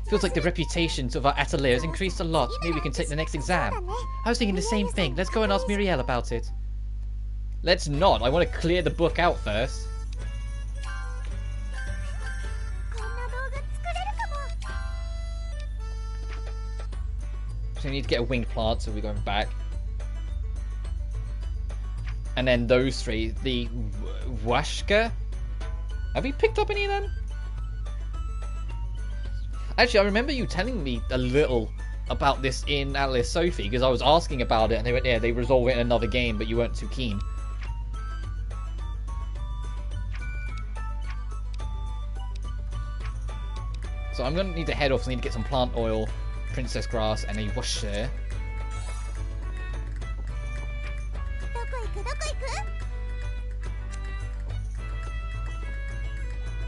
Speaker 1: Feels like the reputation of our Atelier has increased a lot. Maybe we can take the next exam. I was thinking the same thing. Let's go and ask Muriel about it. Let's not. I want to clear the book out first. So we need to get a winged plant, so we're going back. And then those three. The Washka. Have we picked up any of them? Actually, I remember you telling me a little about this in Atelier Sophie, because I was asking about it and they went, yeah, they resolve it in another game, but you weren't too keen. So I'm going to need to head off, so I need to get some plant oil, princess grass, and a washer.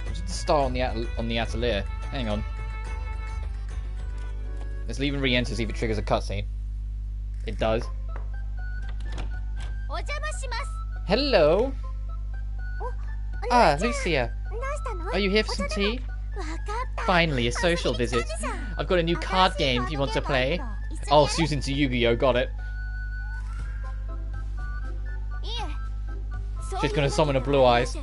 Speaker 1: What's the star on the Atelier? Hang on. Let's leave and re-enter, see if it triggers a cutscene. It does. Hello. Ah, Lucia. Are you here for some tea? Finally, a social visit. I've got a new card game if you want to play. Oh, Susan to Yu-Gi-Oh! Got it. She's gonna summon her blue eyes.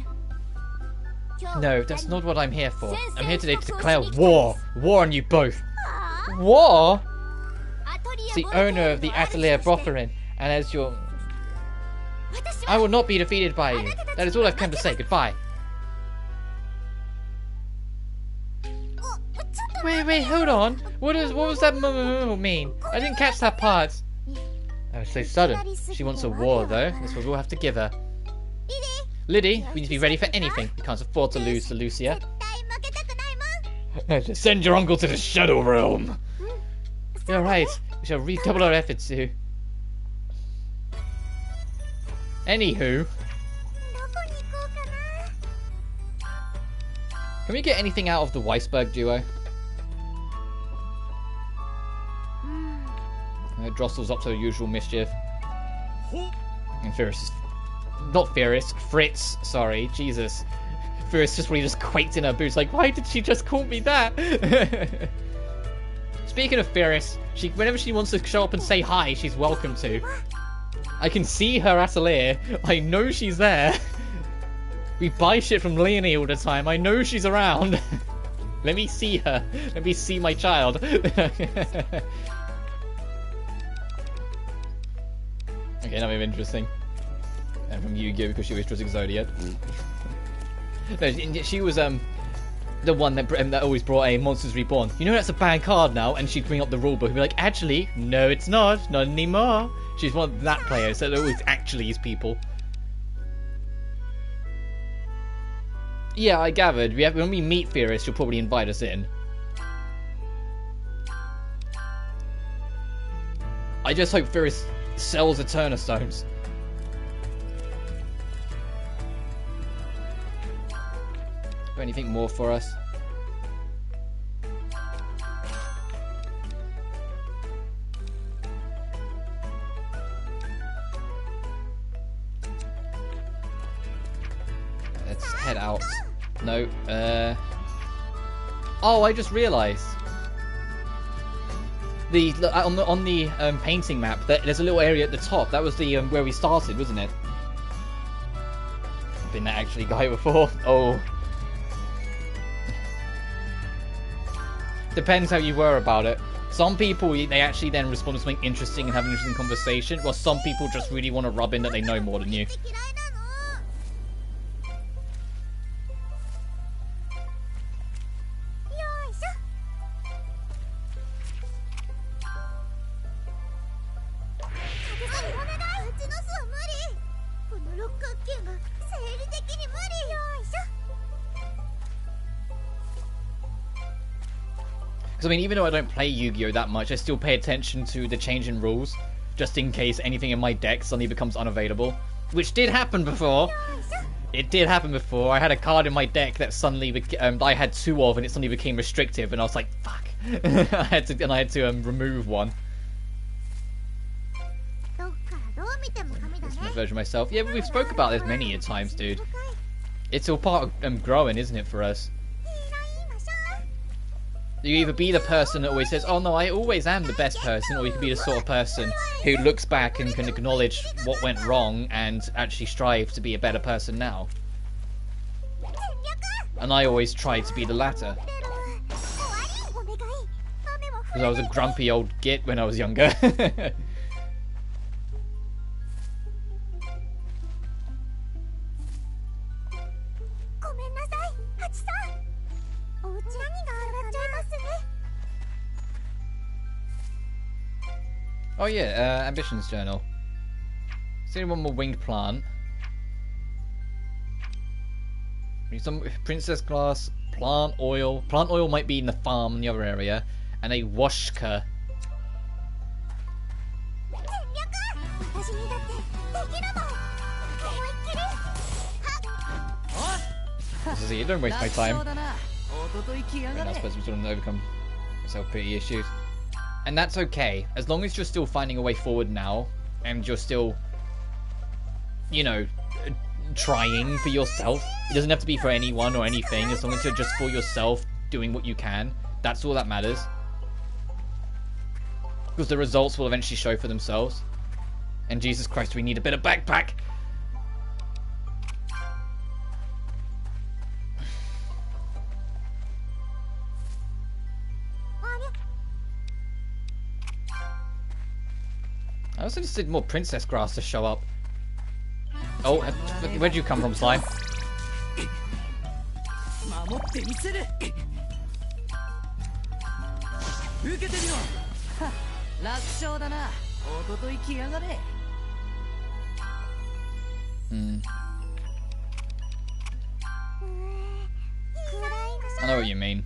Speaker 1: No, that's not what I'm here for. I'm here today to declare war. War on you both. War? It's the owner of the Atelier Brotherin, and as your... I will not be defeated by you. That is all I've come to say. Goodbye. Wait, hold on. What was that mean? I didn't catch that part. That was so sudden. She wants a war, though. That's what we'll have to give her. Lydie, we need to be ready for anything. We can't afford to lose to Lucia. Send your uncle to the Shadow Realm. You're right. We shall redouble our efforts to... Anywho. Can we get anything out of the Weisberg duo? Drossel's up to her usual mischief. And Ferris is... Not Ferris, Fritz, sorry, Jesus. Ferris just really just quaked in her boots, like, why did she just call me that? Speaking of Ferris, whenever she wants to show up and say hi, she's welcome to. I can see her Atelier. I know she's there. We buy shit from Leonie all the time. I know she's around. Let me see her. Let me see my child. Okay, that'll be interesting. And from Yu-Gi-Oh! Because she was trusting Zodiac. No, she was the one that always brought a Monsters Reborn. You know that's a bad card now, and she'd bring up the rulebook and be like, actually, no it's not anymore. She's one of that player, so it always actually is people. Yeah, I gathered. When we meet Ferris, she'll probably invite us in. I just hope Ferris sells Eterna Stones. Got anything more for us? Let's head out. No, oh, I just realised. On the painting map, there's a little area at the top. That was the where we started, wasn't it? I've been that actually guy before. Oh. Depends how you were about it. Some people, they actually then respond to something interesting and have an interesting conversation, while some people just really want to rub in that they know more than you. Because I mean, even though I don't play Yu-Gi-Oh that much, I still pay attention to the change in rules, just in case anything in my deck suddenly becomes unavailable. Which did happen before. It did happen before. I had a card in my deck that suddenly I had 2 of, and it suddenly became restrictive, and I was like, "Fuck!" I had to remove one. That's my version myself. Yeah, but we've spoke about this many a times, dude. It's all part of growing, isn't it, for us? You either be the person that always says, "Oh no, I always am the best person," or you can be the sort of person who looks back and can acknowledge what went wrong and actually strive to be a better person now. And I always try to be the latter. Because I was a grumpy old git when I was younger. Oh yeah, ambitions journal. See one more winged plant. Need some princess glass, plant oil. Plant oil might be in the farm in the other area, and a washka. See, don't waste my time. I'm not supposed to overcome self-pity issues. And that's okay, as long as you're still finding a way forward now, and you're still, you know, trying for yourself. It doesn't have to be for anyone or anything, as long as you're just for yourself, doing what you can. That's all that matters. Because the results will eventually show for themselves. And Jesus Christ, we need a bit of backpack! I also just need more princess grass to show up. Oh, where'd you come from, slime? I know what you mean.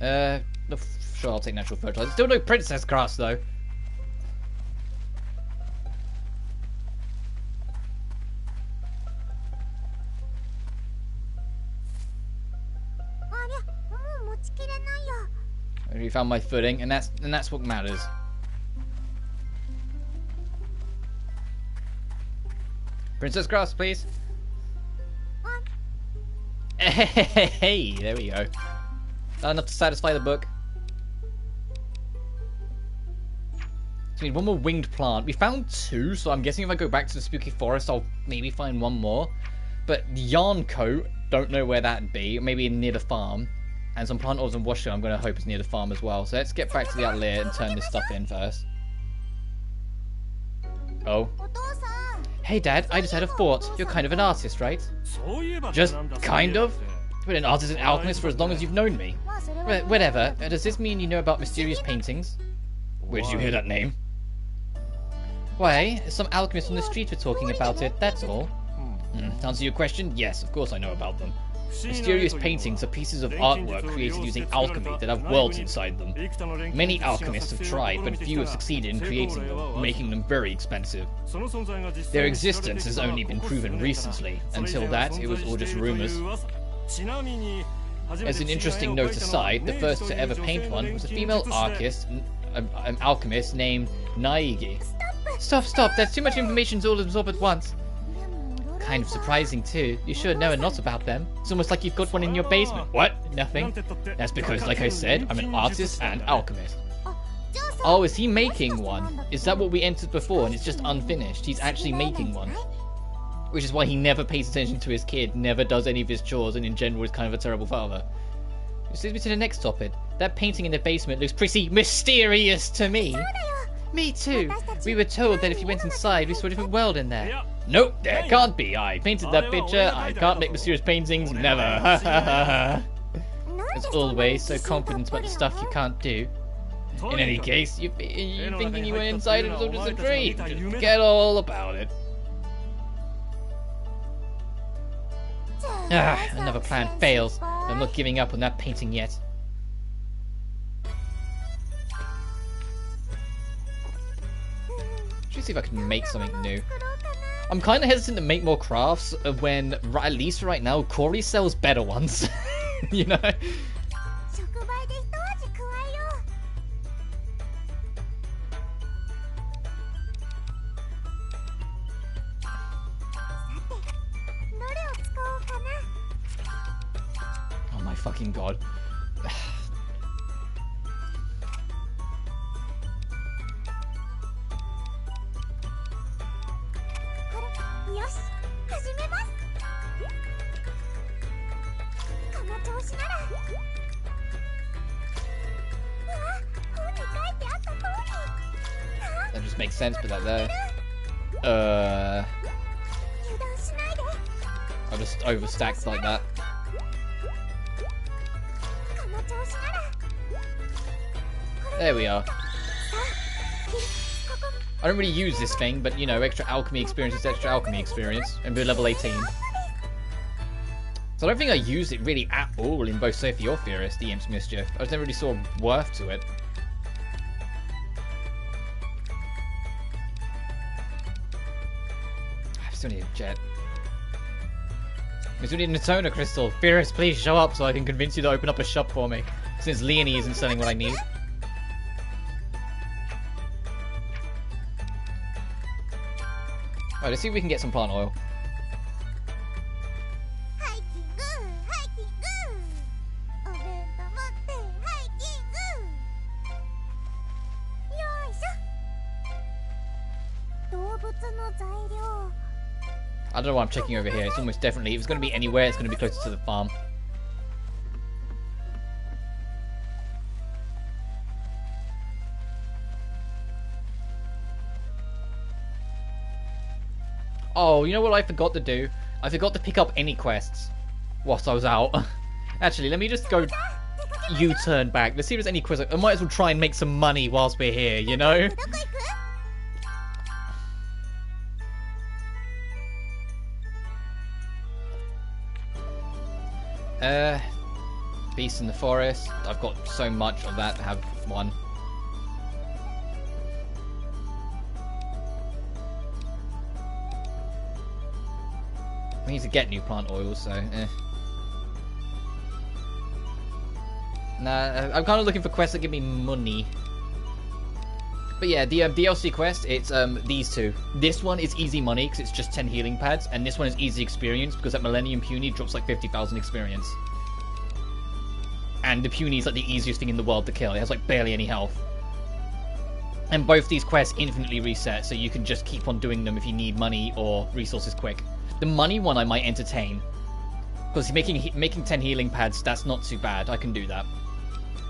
Speaker 1: Sure, I'll take natural fertilizer. Still no princess grass, though. We found my footing, and that's what matters. Princess grass, please. Hey, there we go. Not enough to satisfy the book. So we need one more winged plant. We found 2, so I'm guessing if I go back to the spooky forest, I'll maybe find one more. But yarn coat, don't know where that'd be. Maybe near the farm. And some plant oils and washer I'm going to hope is near the farm as well. So let's get back to the Atelier and turn this stuff in first. Oh. Hey Dad, I just had a thought. You're kind of an artist, right? Just kind of? You've been an artist and alchemist for as long as you've known me. Whatever. Does this mean you know about mysterious paintings? Where did you hear that name? Why, some alchemists on the street were talking about it, that's all. To answer your question, yes, of course I know about them. Mysterious paintings are pieces of artwork created using alchemy that have worlds inside them. Many alchemists have tried, but few have succeeded in creating them, making them very expensive. Their existence has only been proven recently. Until that, it was all just rumors. As an interesting note aside, the first to ever paint one was a female alchemist named Naigi. Stop, that's too much information to all absorb at once. Kind of surprising too. You should know a lot about them. It's almost like you've got one in your basement. What? Nothing? That's because, like I said, I'm an artist and alchemist. Oh, is he making one? Is that what we entered before and it's just unfinished? He's actually making one. Which is why he never pays attention to his kid, never does any of his chores, and in general is kind of a terrible father. Which leads me to the next topic. That painting in the basement looks pretty mysterious to me. Me too. We were told that if you went inside, we saw a different world in there. Nope, there can't be. I painted that picture. I can't make mysterious paintings. Never. As always, so confident about the stuff you can't do. In any case, you thinking you went inside and it was all just a dream. Just forget all about it. Another plan fails. I'm not giving up on that painting yet. see if I can make something new. I'm kind of hesitant to make more crafts when, at least right now, Corey sells better ones. You know? Oh my fucking god. That just makes sense, but that there. I'll just overstack like that. There we are. I don't really use this thing, but you know, extra alchemy experience is extra alchemy experience, and we're level 18. So I don't think I used it really at all in both Sophie or Furious, the Imp's Mischief. I just never really saw worth to it. I still need a jet. We still need a Natona crystal. Furious, please show up so I can convince you to open up a shop for me. Since Leonie isn't selling what I need. Alright, let's see if we can get some plant oil. I don't know why I'm checking over here. It's almost definitely, if it's going to be anywhere, it's going to be closer to the farm. Oh, you know what I forgot to do? I forgot to pick up any quests whilst I was out. Actually, let me just go U-turn back. Let's see if there's any quests. I might as well try and make some money whilst we're here, you know? Beast in the Forest. I've got so much of that to have one. I need to get new plant oils, so Nah, I'm kind of looking for quests that give me money. But yeah, the DLC quest, it's these two. This one is easy money because it's just 10 healing pads, and this one is easy experience because that Millennium Puny drops like 50,000 experience. And the Puny is like the easiest thing in the world to kill. It has like barely any health. And both these quests infinitely reset, so you can just keep on doing them if you need money or resources quick. The money one I might entertain, because making 10 healing pads, that's not too bad. I can do that.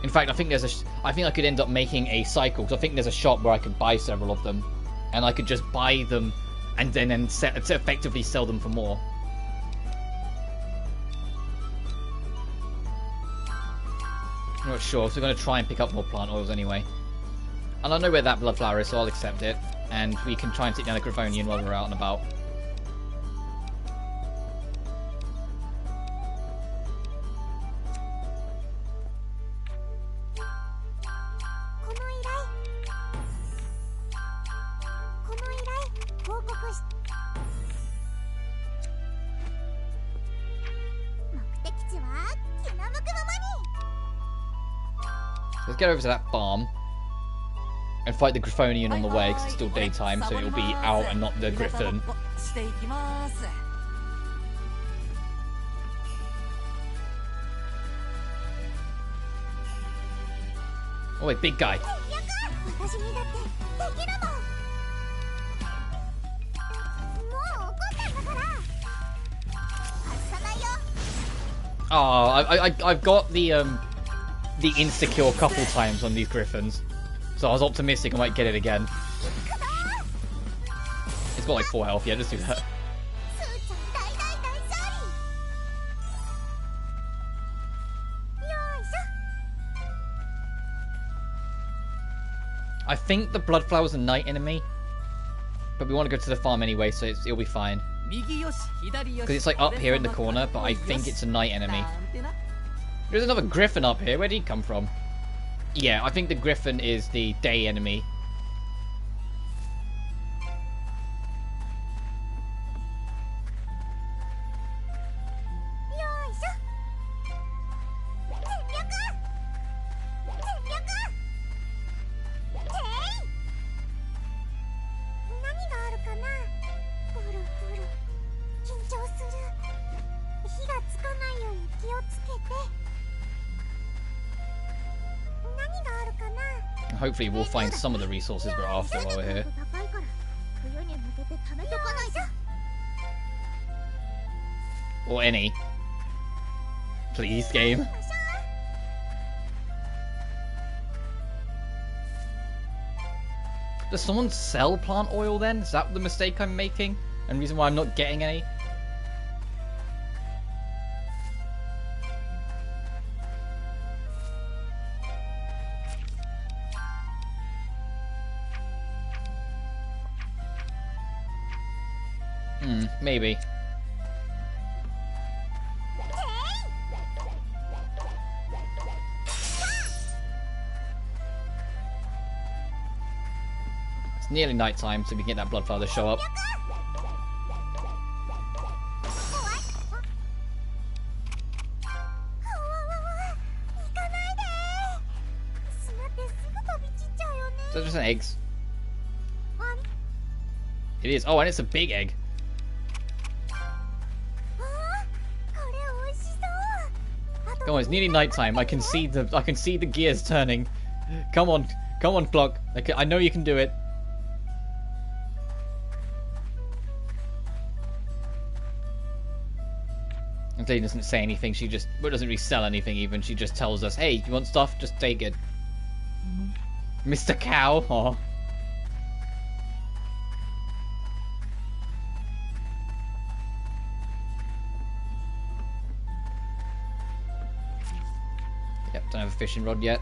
Speaker 1: In fact, I think I could end up making a cycle, because I think there's a shop where I could buy several of them, and I could just buy them and then effectively sell them for more. I'm not sure, so we're going to try and pick up more plant oils anyway. And I know where that blood flower is, so I'll accept it, and we can try and take down a Griffonian while we're out and about. Let's get over to that farm and fight the Griffonian on the way because it's still daytime, so it'll be out and not the Griffin. Oh wait, big guy. Oh, I've got the insta-kill a couple times on these Griffins. So I was optimistic I might get it again. It's got like 4 health, yeah, just do that. I think the Bloodflower's a night enemy. But we want to go to the farm anyway, so it'll be fine. Because it's like up here in the corner, but I think it's a night enemy. There's another Griffin up here. Where did he come from? Yeah, I think the Griffin is the day enemy. Hopefully we'll find some of the resources we're after while we're here. Or any. Please, game. Does someone sell plant oil then? Is that the mistake I'm making? And reason why I'm not getting any? Maybe. It's nearly night time, so we can get that Bloodfather show up. Is that just an egg? It is. Oh, and it's a big egg. Come on, it's nearly nighttime. I can see the gears turning. Come on, clock. I know you can do it. Lady doesn't say anything. She just doesn't really sell anything. Even she just tells us, "Hey, you want stuff? Just take it." Mr. Cow. Aw. Yep, don't have a fishing rod yet.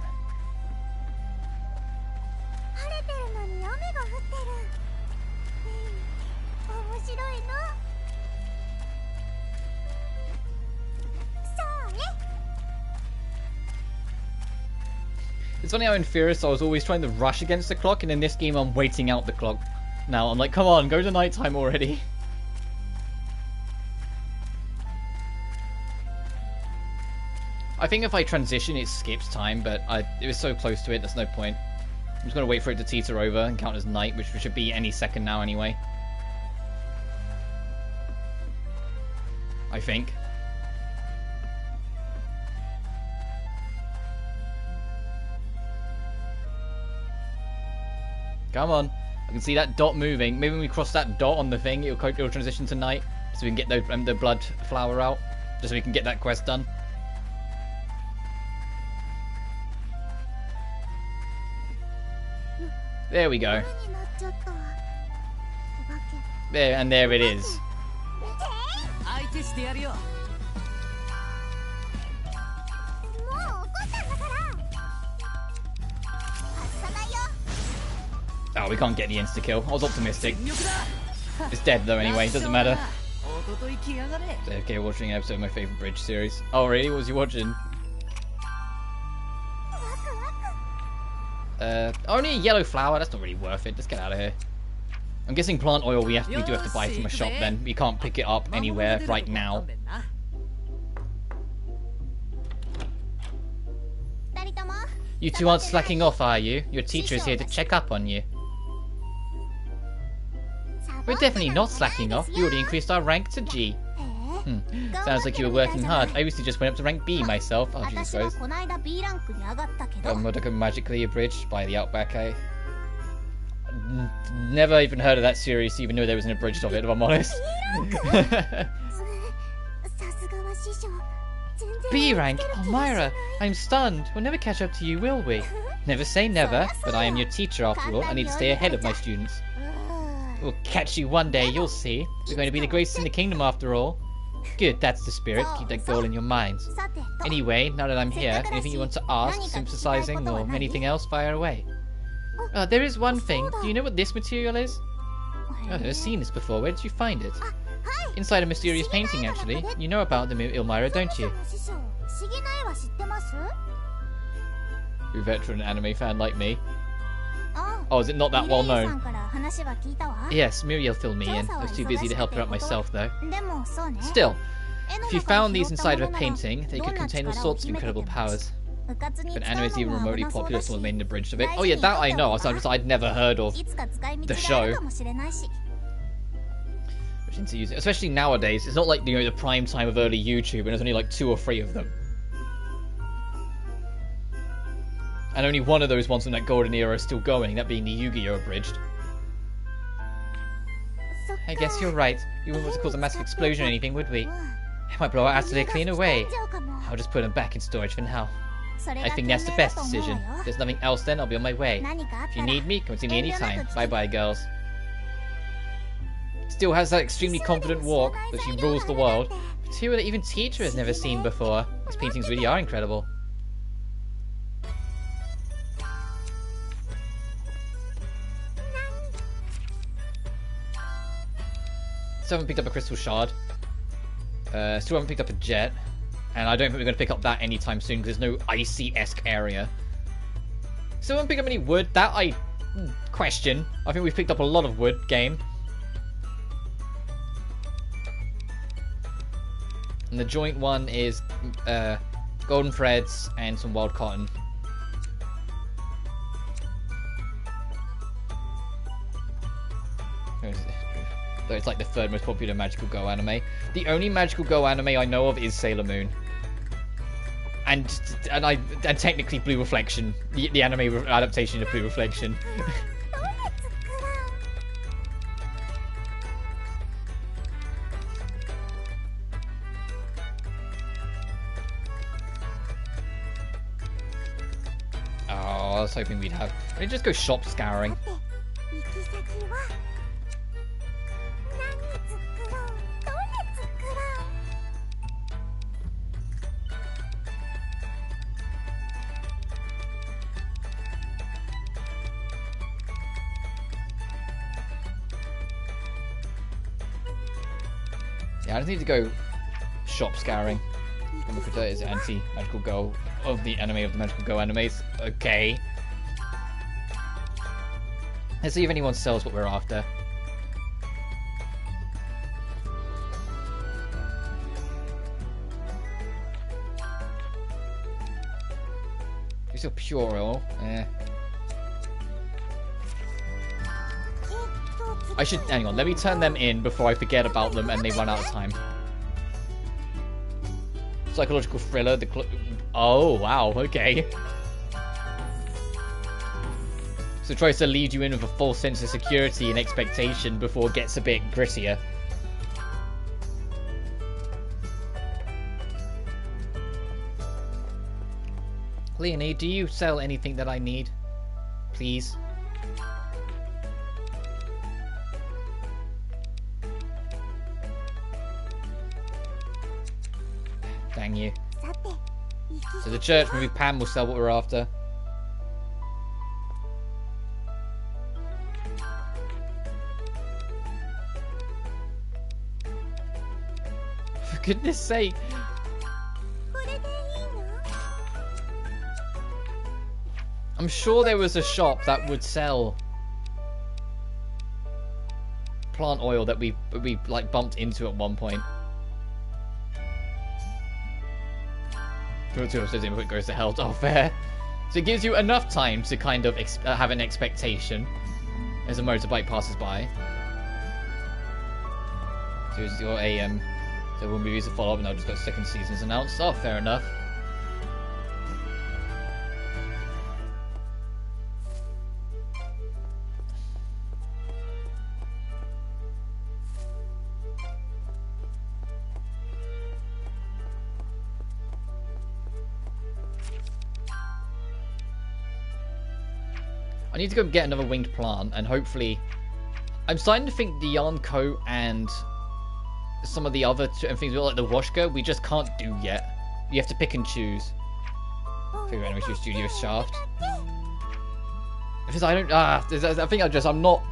Speaker 1: It's funny how in Furious I was always trying to rush against the clock, and in this game I'm waiting out the clock. Now I'm like, come on, go to nighttime already. I think if I transition it skips time, but it was so close to it, there's no point. I'm just going to wait for it to teeter over and count as night, which should be any second now anyway. I think. Come on. I can see that dot moving. Maybe when we cross that dot on the thing, it'll transition to night, so we can get the blood flower out, just so we can get that quest done. There we go. There, and there it is. Oh, we can't get the insta-kill. I was optimistic. It's dead though anyway, doesn't matter. Okay, watching an episode of my favourite bridge series. Oh really? What was you watching? Only a yellow flower, that's not really worth it. Let's get out of here. I'm guessing plant oil we do have to buy from a shop then. We can't pick it up anywhere right now. You two aren't slacking off, are you? Your teacher is here to check up on you. We're definitely not slacking off. We already increased our rank to G. Sounds like you were working hard. I recently just went up to rank B myself. Oh, Jesus Christ. Magically abridged by the Outback. I never even heard of that series, even though there was an abridged of it, if I'm honest. B rank? Oh, Myra, I'm stunned. We'll never catch up to you, will we? Never say never, but I am your teacher after all. I need to stay ahead of my students. We'll catch you one day, you'll see. We're going to be the greatest in the kingdom after all. Good, that's the spirit. Keep that goal in your minds. Anyway, now that I'm here, anything you want to ask, synthesizing, or anything else, fire away. There is one thing. Do you know what this material is? Oh, I've never seen this before. Where did you find it? Inside a mysterious painting, actually. You know about the Ilmyra, don't you? You're a veteran anime fan like me. Oh, is it not that well known? Yes, Muriel filled me in. I was too busy to help her out myself, though. Still, if you found these inside of a painting, they could contain all sorts of incredible powers. But anime is even remotely popular, someone made an abridged of it. Oh yeah, that I know. I'd never heard of the show. Which into use it, especially nowadays. It's not like the prime time of early YouTube, and there's only like 2 or 3 of them. And only one of those ones from that golden era is still going, that being the Yu-Gi-Oh! Abridged. I guess you're right. We wouldn't want to cause a massive explosion or anything, would we? It might blow our Atelier clean away. I'll just put them back in storage for now. I think that's the best decision. If there's nothing else then, I'll be on my way. If you need me, come see me anytime. Bye-bye, girls. Still has that extremely confident walk, that she rules the world. Material that even Teacher has never seen before. These paintings really are incredible. Still haven't picked up a crystal shard. Still haven't picked up a jet. And I don't think we're going to pick up that anytime soon because there's no icy-esque area. Still haven't picked up any wood. That I question. I think we've picked up a lot of wood, game. And the joint one is golden threads and some wild cotton. It's like the third most popular Magical Girl anime. The only Magical Girl anime I know of is Sailor Moon. And technically Blue Reflection. The anime adaptation of Blue Reflection. Oh, I was hoping we'd have... Let me just go shop scouring. Yeah, I just need to go shop scouring. Komagawa is anti-Magical Girl of the anime of the Magical Girl animes. Okay. Let's see if anyone sells what we're after. You still pure oil? Eh. I should, hang on, let me turn them in before I forget about them and they run out of time. Psychological thriller, oh, wow, okay. So it tries to lead you in with a false sense of security and expectation before it gets a bit grittier. Leonie, do you sell anything that I need? Please? Dang you. So the church, maybe Pam will sell what we're after. For goodness sake. I'm sure there was a shop that would sell plant oil that we like bumped into at one point. Two says input goes to hell. Oh, fair. So it gives you enough time to kind of have an expectation as a motorbike passes by. So it's your AM. So we'll movies to follow up, and I'll just got second seasons announced. Oh, fair enough. I need to go get another winged plant, and hopefully... I'm starting to think the yarn coat and some of the other things, like the washka, we just can't do yet. You have to pick and choose. Figure out anyway, your studio shaft. Because I don't... I think I'm not...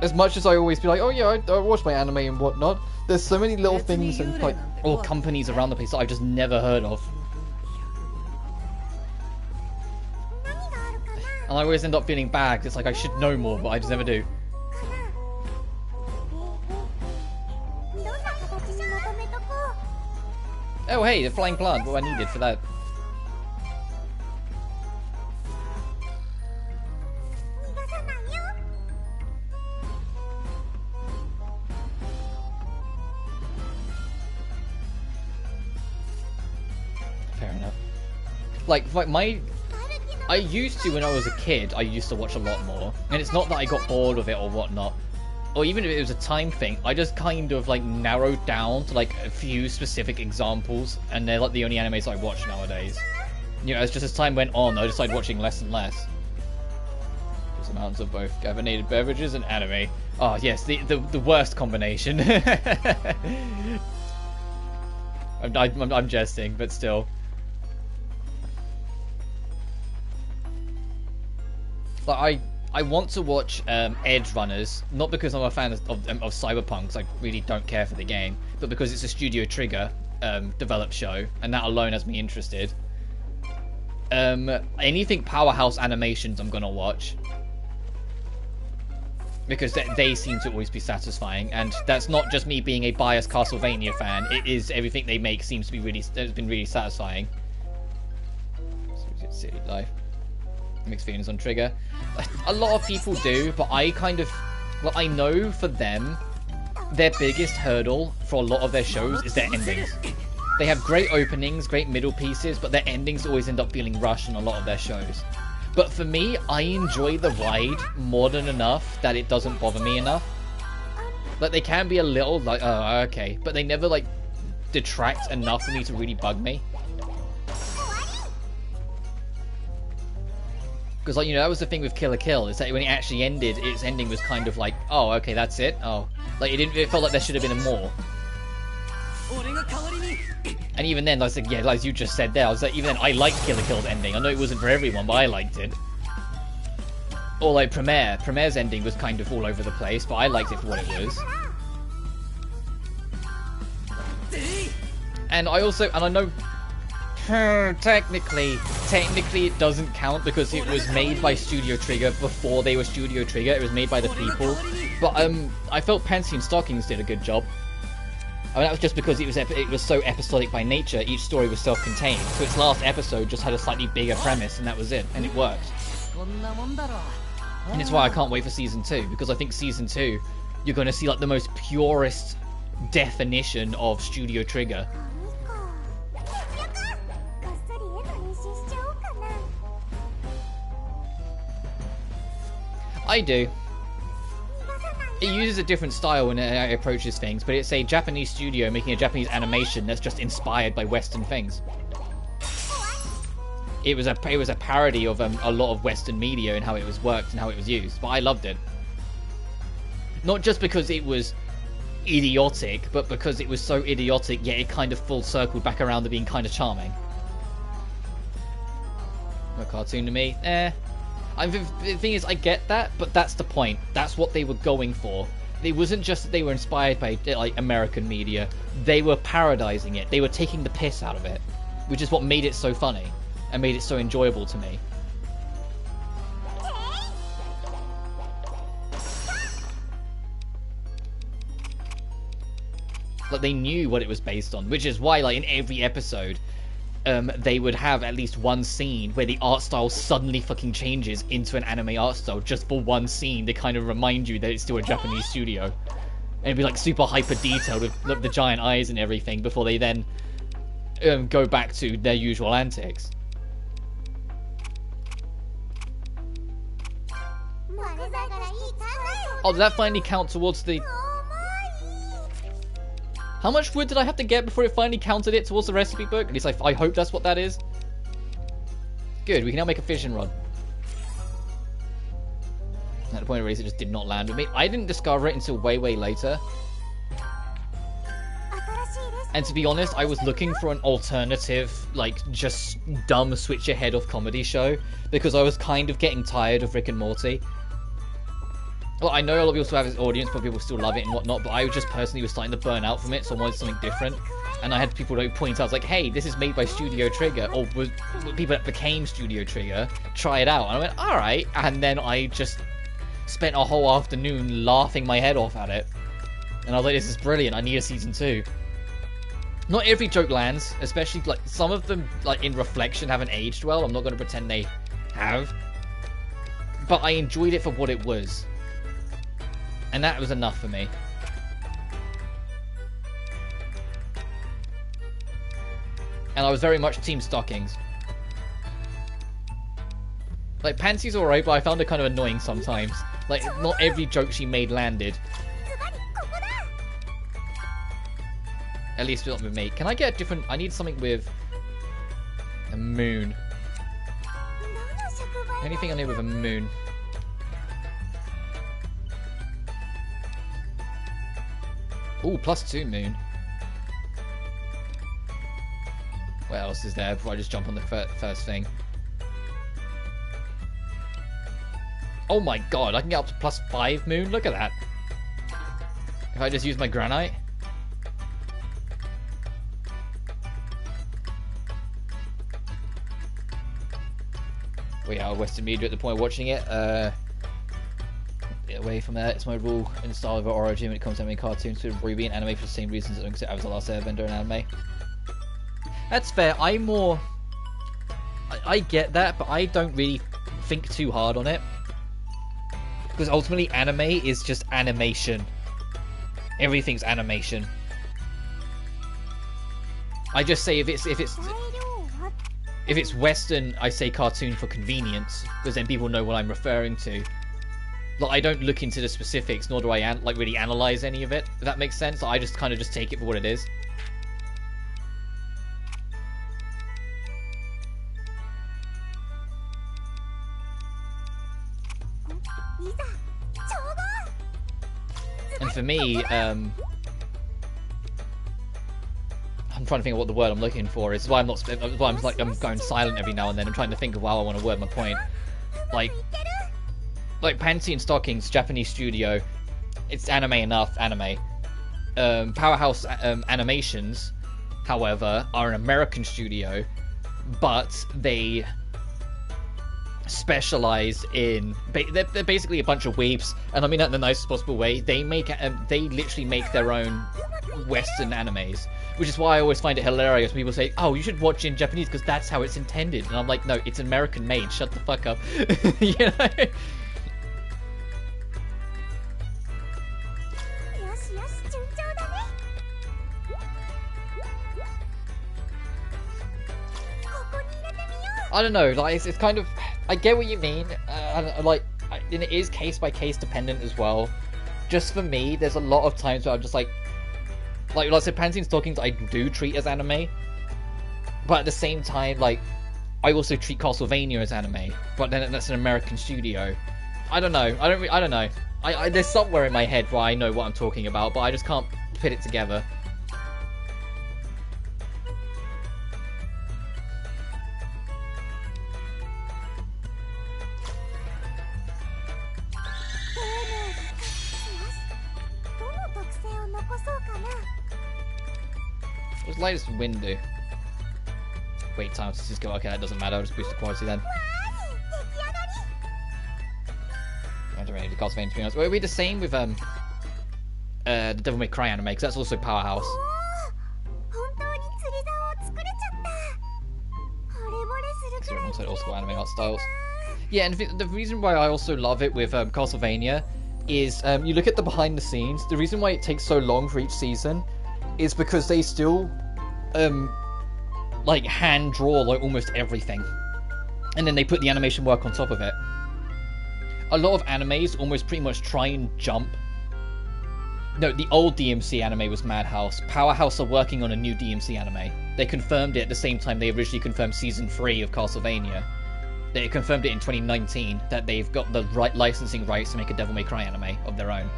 Speaker 1: As much as I always be like, oh yeah, I watch my anime and whatnot, there's so many little things and like, or companies around the place that I've just never heard of. And I always end up feeling bad, 'cause it's like I should know more, but I just never do. Oh hey, the flying plant, what I needed for that. Fair enough. Like I used to, when I was a kid, I used to watch a lot more. And it's not that I got bored of it or whatnot. Or even if it was a time thing, I just kind of like narrowed down to like a few specific examples. And they're like the only animes I watch nowadays. You know, it's just as time went on, I decided watching less and less. There's amounts of both caffeinated beverages and anime. Oh yes, the worst combination. I'm jesting, but still. Like I want to watch Edge Runners, not because I'm a fan of Cyberpunk, because I really don't care for the game, but because it's a Studio Trigger developed show, and that alone has me interested. Anything Powerhouse Animations I'm gonna watch, because they seem to always be satisfying, and that's not just me being a biased Castlevania fan. It is everything they make seems to be has been really satisfying. City Life. Mixed feelings on Trigger. A lot of people do, but I kind of... Well, I know for them, their biggest hurdle for a lot of their shows is their endings. They have great openings, great middle pieces, but their endings always end up feeling rushed in a lot of their shows. But for me, I enjoy the ride more than enough that it doesn't bother me enough. Like, they can be a little like, oh, okay, but they never, like, detract enough for me to really bug me. Because, like, you know, that was the thing with Kill la Kill, is that when it actually ended, its ending was kind of like, oh, okay, that's it? Oh. Like, it felt like there should have been more. And even then, I was like, yeah, like you just said there, I was like, even then, I liked Kill la Kill's ending. I know it wasn't for everyone, but I liked it. Or, like, Premiere's ending was kind of all over the place, but I liked it for what it was. And I also, and I know... Technically it doesn't count because it was made by Studio Trigger before they were Studio Trigger. It was made by the people. But I felt Panty and Stockings did a good job. I mean, that was just because it was so episodic by nature. Each story was self-contained. So its last episode just had a slightly bigger premise, and that was it. And it worked. And it's why I can't wait for Season 2, because I think Season 2, you're going to see like the most purest definition of Studio Trigger. I do. It uses a different style when it approaches things, but it's a Japanese studio making a Japanese animation that's just inspired by Western things. It was a parody of a lot of Western media and how it was worked and how it was used, but I loved it. Not just because it was idiotic, but because it was so idiotic, yet it kind of full circled back around to being kind of charming. A cartoon to me? The thing is, I get that, but that's the point. That's what they were going for. It wasn't just that they were inspired by, like, American media. They were parodizing it. They were taking the piss out of it. Which is what made it so funny. And made it so enjoyable to me. Like, they knew what it was based on. Which is why, like, in every episode... they would have at least one scene where the art style suddenly fucking changes into an anime art style just for one scene to kind of remind you that it's still a Japanese studio. And it'd be like super hyper detailed with the giant eyes and everything before they then go back to their usual antics. Oh, did that finally count towards the... How much wood did I have to get before it finally counted it towards the recipe book? At least I hope that's what that is. Good, we can now make a fishing rod. At the point of race, it just did not land with me. I didn't discover it until way, way later. And to be honest, I was looking for an alternative, like, just dumb switch your head off comedy show. Because I was kind of getting tired of Rick and Morty. Well, I know a lot of people still have this audience, but people still love it and whatnot, but I just personally was starting to burn out from it, so I wanted something different. And I had people like point out, like, hey, this is made by Studio Trigger, or was people that became Studio Trigger, try it out. And I went, alright, and then I just spent a whole afternoon laughing my head off at it. And I was like, this is brilliant, I need a season 2. Not every joke lands, especially, like, some of them, like, in reflection haven't aged well. I'm not going to pretend they have. But I enjoyed it for what it was. And that was enough for me. And I was very much Team Stockings. Like, Pansy's alright, but I found her kind of annoying sometimes. Like, not every joke she made landed. At least not with me. Can I get a different... I need something with... a moon. Anything I need with a moon. Ooh, +2 moon. What else is there before I just jump on the first thing? Oh my god, I can get up to +5 moon? Look at that. If I just use my granite. We are Western media at the point of watching it. Get away from that. It's my rule in the style of origin when it comes to anime cartoons. To Ruby and anime for the same reasons as I was the last Airbender in anime. That's fair. I get that, but I don't really think too hard on it. Because ultimately anime is just animation. Everything's animation. I just say if it's Western, I say cartoon for convenience, because then people know what I'm referring to. Like, I don't look into the specifics, nor do I really analyze any of it. If that makes sense, I just kind of just take it for what it is. And for me, I'm trying to think of what the word I'm looking for is. This is why I'm not. Why I'm going silent every now and then. I'm trying to think of how I want to word my point. Like Pansy and Stockings, Japanese studio. It's anime enough. Anime. Powerhouse Animations, however, are an American studio, but they specialize in. They're basically a bunch of weeps, and I mean that in the nicest possible way. They literally make their own Western animes. Which is why I always find it hilarious when people say, oh, you should watch in Japanese because that's how it's intended. And I'm like, no, it's American made. Shut the fuck up. You know? I don't know. Like, it's kind of... I get what you mean. And it is case by case dependent as well. Just for me, there's a lot of times where I'm just like I said, Pansy and Stockings I do treat as anime, but at the same time, like, I also treat Castlevania as anime, but then that's an American studio. I don't know. I don't know. There's somewhere in my head where I know what I'm talking about, but I just can't put it together. What's the latest wind do? Wait, time to just go. Okay, that doesn't matter. I'll just boost the quality then. I don't really do Castlevania, to be honest. Well, it'll be the same with the Devil May Cry anime, because that's also Powerhouse. Also anime art styles. Yeah, and the reason why I also love it with Castlevania is you look at the behind the scenes. The reason why it takes so long for each season is because they still like hand draw like almost everything, and then they put the animation work on top of it. A lot of animes almost pretty much try and jump. No, the old DMC anime was Madhouse. Powerhouse are working on a new DMC anime. They confirmed it at the same time they originally confirmed season 3 of Castlevania. They confirmed it in 2019 that they've got the licensing rights to make a Devil May Cry anime of their own.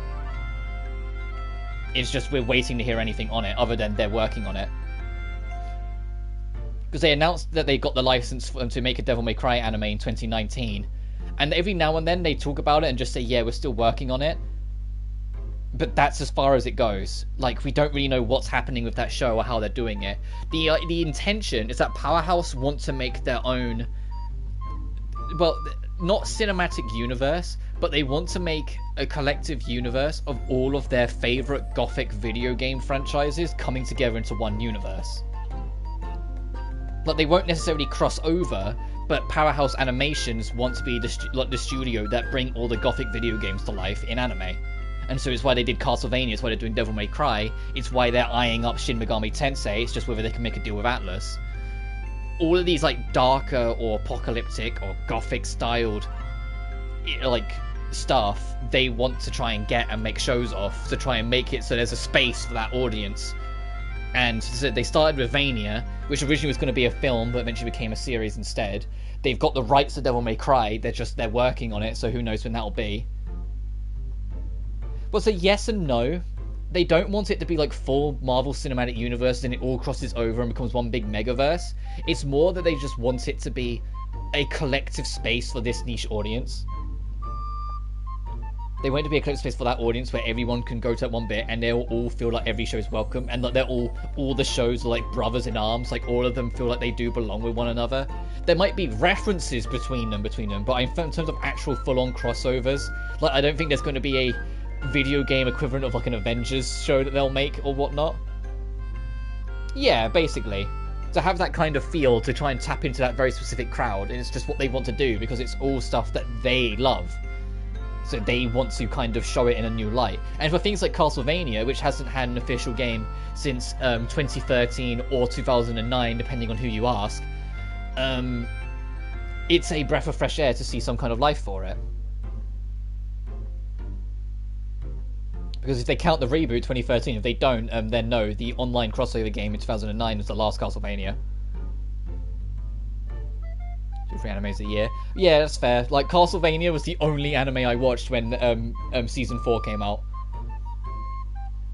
Speaker 1: It's just we're waiting to hear anything on it, other than they're working on it. Because they announced that they got the license for them to make a Devil May Cry anime in 2019. And every now and then they talk about it and just say, yeah, we're still working on it. But that's as far as it goes. Like, we don't really know what's happening with that show or how they're doing it. The intention is that Powerhouse want to make their own... Well, not cinematic universe, but they want to make a collective universe of all of their favorite gothic video game franchises coming together into one universe. Like, they won't necessarily cross over, but Powerhouse Animations want to be the studio that bring all the gothic video games to life in anime. And so it's why they did Castlevania, it's why they're doing Devil May Cry, it's why they're eyeing up Shin Megami Tensei, it's just whether they can make a deal with Atlus. all of these like darker or apocalyptic or gothic styled like stuff they want to try and get and make shows of to try and make it so there's a space for that audience. And so they started with Vania, which originally was going to be a film but eventually became a series instead. They've got the rights to Devil May Cry, they're working on it, so who knows when that'll be. But so yes and no. They don't want it to be like full Marvel Cinematic Universe and it all crosses over and becomes one big megaverse. It's more that they just want it to be a collective space for this niche audience. They want it to be a collective space for that audience where everyone can go to that one bit and they'll all feel like every show is welcome and like they're all the shows are like brothers in arms, like all of them feel like they do belong with one another. There might be references between them, but in terms of actual full-on crossovers, like I don't think there's going to be a video game equivalent of like an Avengers show that they'll make or whatnot. Yeah, basically. To have that kind of feel to try and tap into that very specific crowd, and it's just what they want to do because it's all stuff that they love. So they want to kind of show it in a new light. And for things like Castlevania, which hasn't had an official game since 2013 or 2009, depending on who you ask, it's a breath of fresh air to see some kind of life for it. Because if they count the reboot 2013, if they don't, then no, the online crossover game in 2009 was the last Castlevania. 2-3 animes a year. Yeah, that's fair. Like, Castlevania was the only anime I watched when Season 4 came out.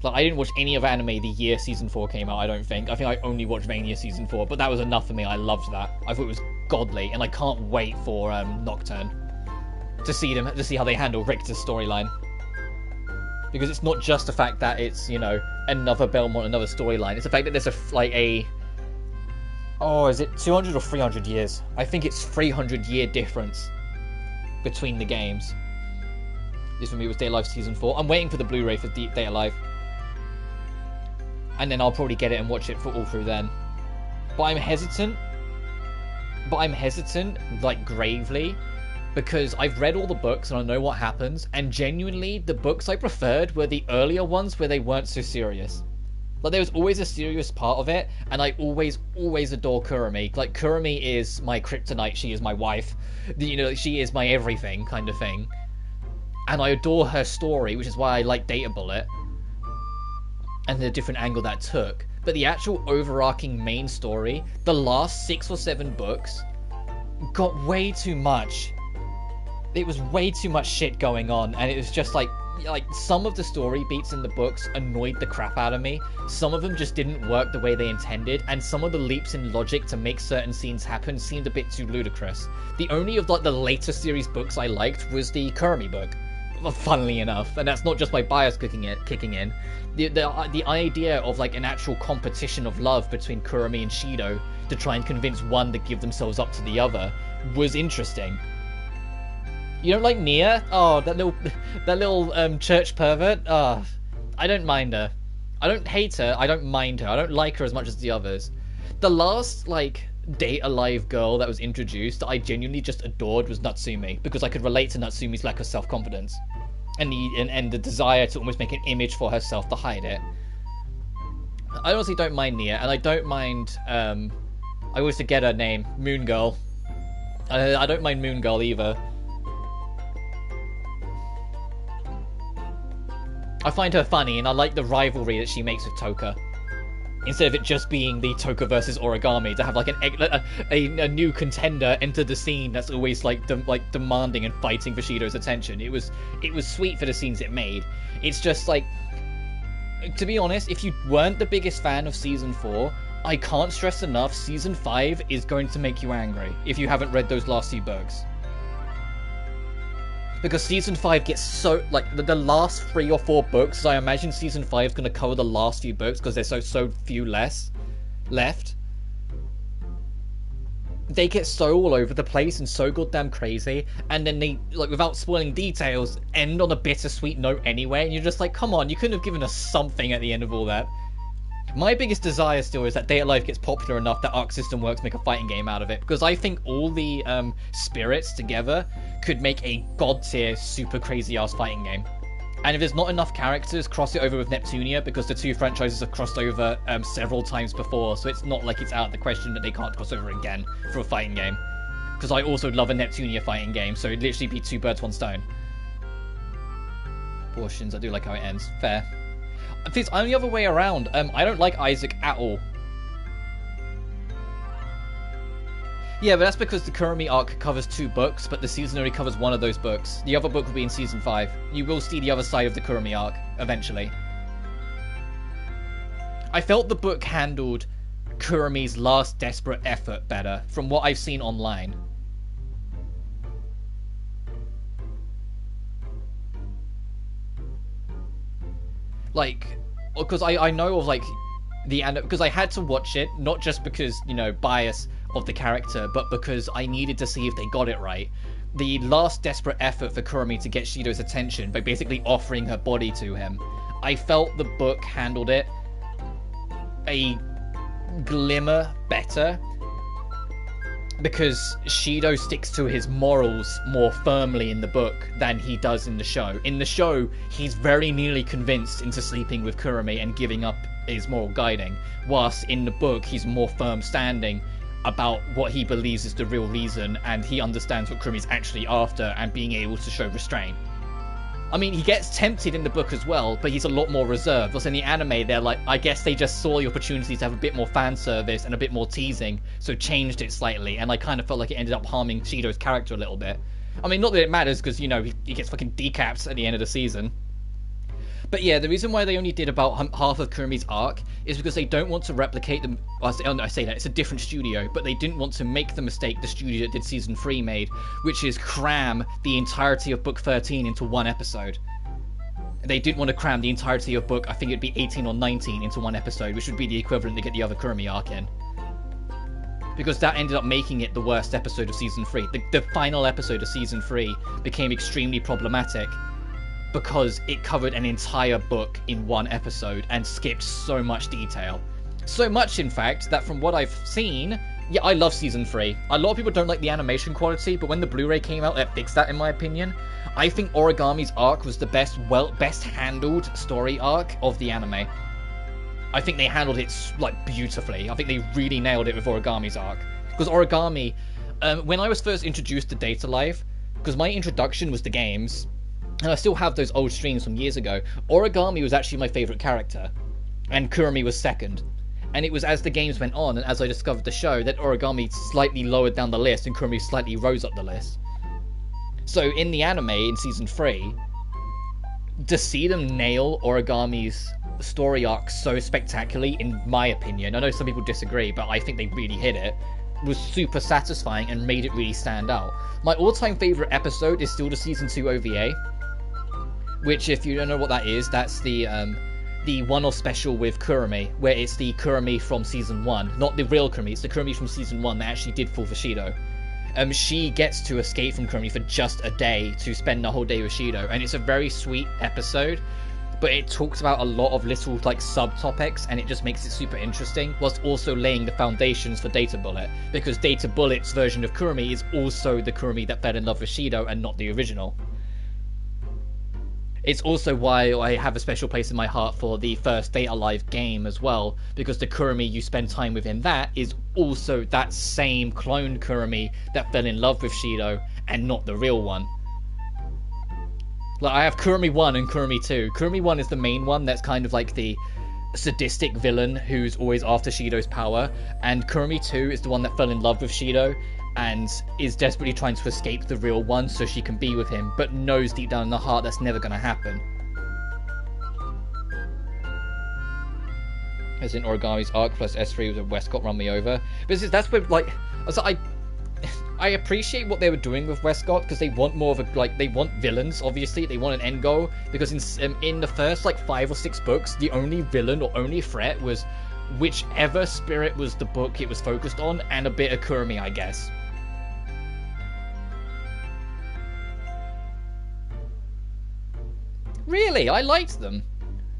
Speaker 1: Like, I didn't watch any other anime the year Season 4 came out, I don't think. I think I only watched Vania Season 4, but that was enough for me. I loved that. I thought it was godly, and I can't wait for Nocturne. To see how they handle Richter's storyline. Because it's not just the fact that it's, you know, another Belmont, another storyline. It's the fact that there's oh, is it 200 or 300 years? I think it's 300 year difference between the games. This for me was Day Alive Season 4. I'm waiting for the Blu-ray for Day Alive. And then I'll probably get it and watch it for all through then. But I'm hesitant, like, gravely. Because I've read all the books and I know what happens, and genuinely, the books I preferred were the earlier ones where they weren't so serious. Like, there was always a serious part of it, and I always adore Kurumi. Like, Kurumi is my kryptonite, she is my wife. You know, she is my everything, kind of thing. And I adore her story, which is why I like Data Bullet. And the different angle that took. But the actual overarching main story, the last 6 or 7 books, got way too much. It was way too much shit going on, and it was just like some of the story beats in the books annoyed the crap out of me. Some of them just didn't work the way they intended, and some of the leaps in logic to make certain scenes happen seemed a bit too ludicrous. The only of like the later series books I liked was the Kurumi book, funnily enough, and that's not just my bias kicking in. The idea of like an actual competition of love between Kurumi and Shido to try and convince one to give themselves up to the other was interesting. You don't like Nia? Oh, that little church pervert. Oh, I don't mind her. I don't hate her. I don't mind her. I don't like her as much as the others. The last like Date Alive girl that was introduced that I genuinely just adored was Natsumi, because I could relate to Natsumi's lack of self-confidence and the desire to almost make an image for herself to hide it. I honestly don't mind Nia, and I don't mind. I always forget her name, Moon Girl. I don't mind Moon Girl either. I find her funny, and I like the rivalry that she makes with Toka. Instead of it just being the Toka versus Origami, to have like a new contender enter the scene that's always like demanding and fighting for Shido's attention. It was sweet for the scenes it made. It's just like, to be honest, if you weren't the biggest fan of Season 4, I can't stress enough, Season 5 is going to make you angry if you haven't read those last few books. Because Season 5 gets so, like, the last 3 or 4 books, I imagine Season 5 is going to cover the last few books because there's so few left. They get so all over the place and so goddamn crazy, and then they, like, without spoiling details, end on a bittersweet note anyway, and you're just like, come on, you couldn't have given us something at the end of all that. My biggest desire still is that Date Alive gets popular enough that Arc System Works make a fighting game out of it, because I think all the spirits together could make a god tier super crazy ass fighting game. And if there's not enough characters, cross it over with Neptunia, because the two franchises have crossed over several times before, so it's not like it's out of the question that they can't cross over again for a fighting game. Because I also love a Neptunia fighting game, so it'd literally be 2 birds, 1 stone. Portions, I do like how it ends. Fair. I'm the other way around. I don't like Isaac at all. Yeah, but that's because the Kurumi arc covers 2 books, but the season only covers 1 of those books. The other book will be in season 5. You will see the other side of the Kurumi arc, eventually. I felt the book handled Kurumi's last desperate effort better, from what I've seen online. Like, because I know of, like, because I had to watch it, not just because, you know, bias of the character, but because I needed to see if they got it right. The last desperate effort for Kurumi to get Shido's attention by basically offering her body to him. I felt the book handled it a glimmer better, because Shido sticks to his morals more firmly in the book than he does in the show. In the show, he's very nearly convinced into sleeping with Kurumi and giving up his moral guiding, whilst in the book he's more firm standing about what he believes is the real reason, and he understands what Kurumi's actually after and being able to show restraint. I mean, he gets tempted in the book as well, but he's a lot more reserved. Whilst in the anime, they're like, I guess they just saw the opportunity to have a bit more fan service and a bit more teasing, so changed it slightly, and I kind of felt like it ended up harming Shido's character a little bit. I mean, not that it matters, because, you know, he gets fucking decapped at the end of the season. But yeah, the reason why they only did about half of Kurumi's arc is because they don't want to replicate them. I say that, it's a different studio, but they didn't want to make the mistake the studio that did Season 3 made, which is cram the entirety of Book 13 into 1 episode. They didn't want to cram the entirety of Book, I think it'd be 18 or 19, into 1 episode, which would be the equivalent to get the other Kurumi arc in. Because that ended up making it the worst episode of Season 3. The final episode of Season 3 became extremely problematic, because it covered an entire book in 1 episode and skipped so much detail. So much, in fact, that from what I've seen, yeah, I love Season 3. A lot of people don't like the animation quality, but when the Blu-ray came out, it fixed that, in my opinion. I think Origami's arc was the best handled story arc of the anime. I think they handled it, like, beautifully. I think they really nailed it with Origami's arc. Because Origami, when I was first introduced to Data Life, because my introduction was the games, and I still have those old streams from years ago, Origami was actually my favourite character, and Kurumi was second. And it was as the games went on, and as I discovered the show, that Origami slightly lowered down the list, and Kurumi slightly rose up the list. So in the anime, in Season 3, to see them nail Origami's story arc so spectacularly, in my opinion, I know some people disagree, but I think they really hit it, was super satisfying and made it really stand out. My all-time favourite episode is still the Season 2 OVA, which, if you don't know what that is, that's the one-off special with Kurumi, where it's the Kurumi from Season 1. Not the real Kurumi, it's the Kurumi from Season 1 that actually did fall for Shido. She gets to escape from Kurumi for just a day to spend the whole day with Shido, and it's a very sweet episode, but it talks about a lot of little, like, subtopics, and it just makes it super interesting, whilst also laying the foundations for Data Bullet, because Data Bullet's version of Kurumi is also the Kurumi that fell in love with Shido, and not the original. It's also why I have a special place in my heart for the first Data Live game as well, because the Kurumi you spend time with in that is also that same cloned Kurumi that fell in love with Shido, and not the real one. Like, I have Kurumi 1 and Kurumi 2. Kurumi 1 is the main one that's kind of like the sadistic villain who's always after Shido's power, and Kurumi 2 is the one that fell in love with Shido and is desperately trying to escape the real one so she can be with him, but knows deep down in the heart that's never going to happen. As in Origami's arc plus S3 with Westcott run me over. But that's where, like, I appreciate what they were doing with Westcott, because they want more of a, like, they want villains, obviously, they want an end goal, because in the first, like, 5 or 6 books, the only villain or only threat was whichever spirit was the book it was focused on, and a bit of Kurumi, I guess. Really? I liked them.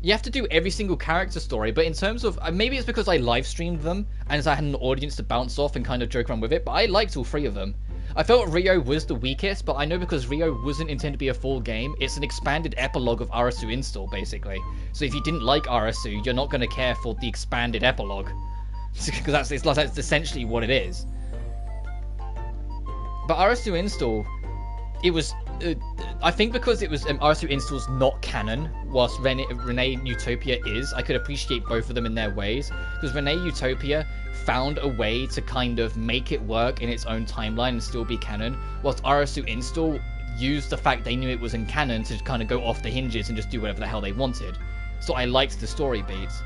Speaker 1: You have to do every single character story, but in terms of, maybe it's because I live streamed them, and I had an audience to bounce off and kind of joke around with it, but I liked all 3 of them. I felt Rio was the weakest, but I know because Rio wasn't intended to be a full game, it's an expanded epilogue of Arasu Install, basically. So if you didn't like Arasu, you're not going to care for the expanded epilogue. Because that's essentially what it is. But Arasu Install, it was... I think because it was Arasu Install's not canon, whilst Ruenheid Utopia is, I could appreciate both of them in their ways. Because Ruenheid Utopia found a way to kind of make it work in its own timeline and still be canon, whilst Arasu Install used the fact they knew it was in canon to kind of go off the hinges and just do whatever the hell they wanted. So I liked the story beats.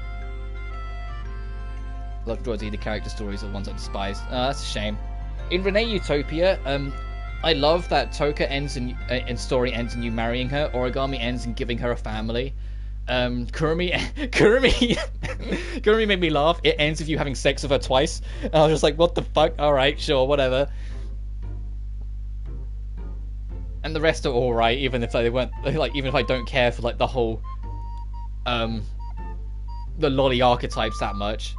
Speaker 1: Love Droids, the character stories are the ones I despise. That's a shame. In Ruenheid Utopia, I love that Toka ends and story ends in you marrying her. Origami ends in giving her a family. Kurumi made me laugh. It ends with you having sex with her twice. And I was just like, what the fuck? Alright, sure, whatever. And the rest are alright, even if they weren't, like, even if I don't care for, like, the whole, the lolly archetypes that much.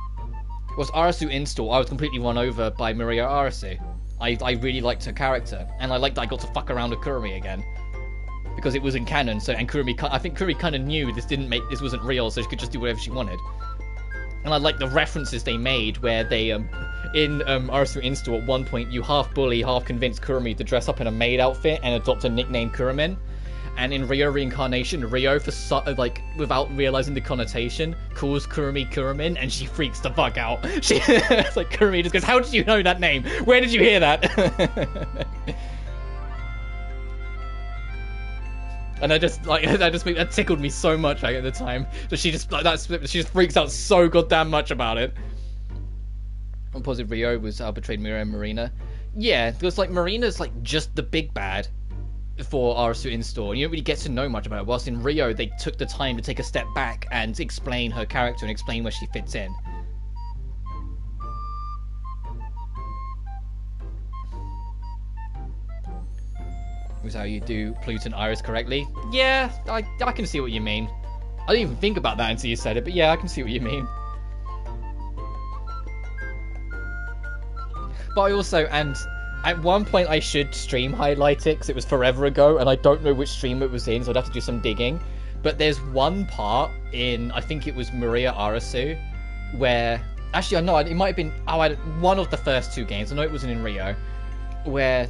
Speaker 1: Was Arasu Install, I was completely run over by Maria Arasu. I really liked her character, and I liked that I got to fuck around with Kurumi again. Because it was in canon, so, and Kurumi, I think Kurumi kind of knew this wasn't real, so she could just do whatever she wanted. And I like the references they made, where they, in Arasu Install, at one point, you half bully, half convince Kurumi to dress up in a maid outfit and adopt a nickname Kurumin. And in Rio Reincarnation, Rio, like, without realizing the connotation, calls Kurumi Kurumin, and she freaks the fuck out. It's like, Kurumi just goes, how did you know that name? Where did you hear that? And that tickled me so much, like, at the time. So she just freaks out so goddamn much about it. I'm positive Rio was betrayed Mira and Marina. Yeah, because, like, Marina's, like, just the big bad for Arasu Install. You don't really get to know much about it, whilst in Rio they took the time to take a step back and explain her character and explain where she fits in. Was how you do Pluton Iris correctly? Yeah, I can see what you mean. I didn't even think about that until you said it, but yeah, I can see what you mean. But I also, and at one point I should stream highlight it because it was forever ago and I don't know which stream it was in, so I'd have to do some digging. But there's one part in, I think it was Maria Arasu, where, actually I know, it might have been, one of the first two games, I know it wasn't in Rio, where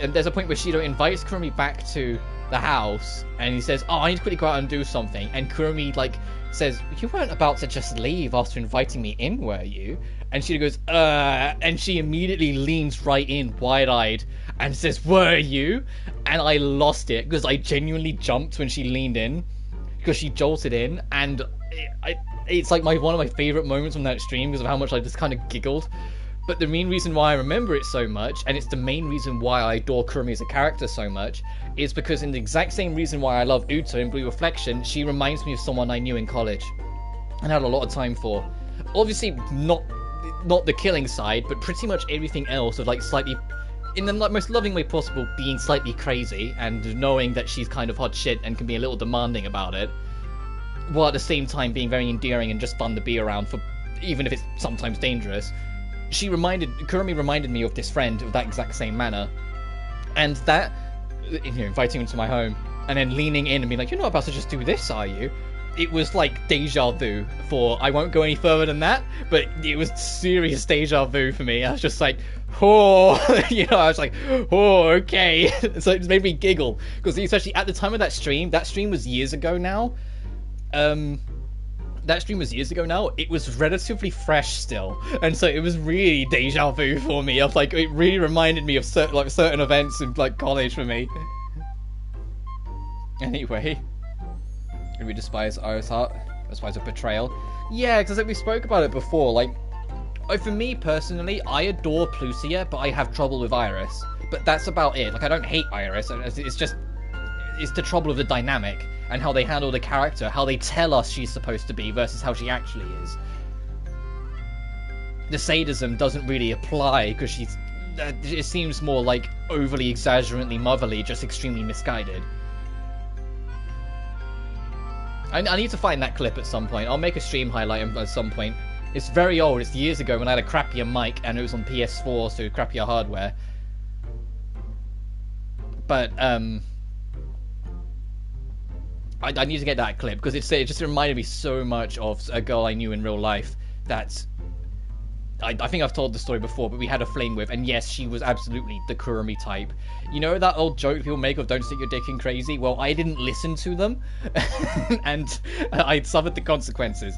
Speaker 1: and there's a point where Shido invites Kurumi back to the house and he says, oh, I need to quickly go out and do something. And Kurumi, like, says, you weren't about to just leave after inviting me in, were you? And Shido goes, and she immediately leans right in, wide-eyed, and says, were you? And I lost it, because I genuinely jumped when she leaned in, because she jolted in, and it's like one of my favourite moments from that stream, because of how much I just kind of giggled. But the main reason why I remember it so much, and it's the main reason why I adore Kurumi as a character so much, is because in the exact same reason why I love Uta in Blue Reflection, she reminds me of someone I knew in college, and had a lot of time for. Obviously, not the killing side, but pretty much everything else of, like, slightly, in the most loving way possible, being slightly crazy, and knowing that she's kind of hot shit and can be a little demanding about it, while at the same time being very endearing and just fun to be around, for even if it's sometimes dangerous. Kurumi reminded me of this friend of that exact same manner. And that, inviting him to my home, and then leaning in and being like, you're not about to just do this, are you? It was like deja vu for, I won't go any further than that, but it was serious deja vu for me. I was just like, oh, I was like, oh, okay. So it just made me giggle, because especially at the time of that stream was years ago now. That stream was years ago now, it was relatively fresh still, and so it was really deja vu for me. Of like, it really reminded me of certain events in, like, college for me. Anyway, we despise Iris Heart, despise her betrayal. Yeah, because like we spoke about it before. Like, for me personally, I adore Plucia, but I have trouble with Iris. But that's about it. Like, I don't hate Iris. It's the trouble of the dynamic and how they handle the character, how they tell us she's supposed to be versus how she actually is. The sadism doesn't really apply because it seems more like overly exaggerately motherly, just extremely misguided. I need to find that clip at some point. I'll make a stream highlight at some point. It's very old. It's years ago when I had a crappier mic and it was on PS4, so crappier hardware. But I need to get that clip because it just reminded me so much of a girl I knew in real life that I think I've told the story before, but we had a fling with, and yes, she was absolutely the Kurumi type. You know that old joke people make of don't stick your dick in crazy? Well, I didn't listen to them, and I suffered the consequences.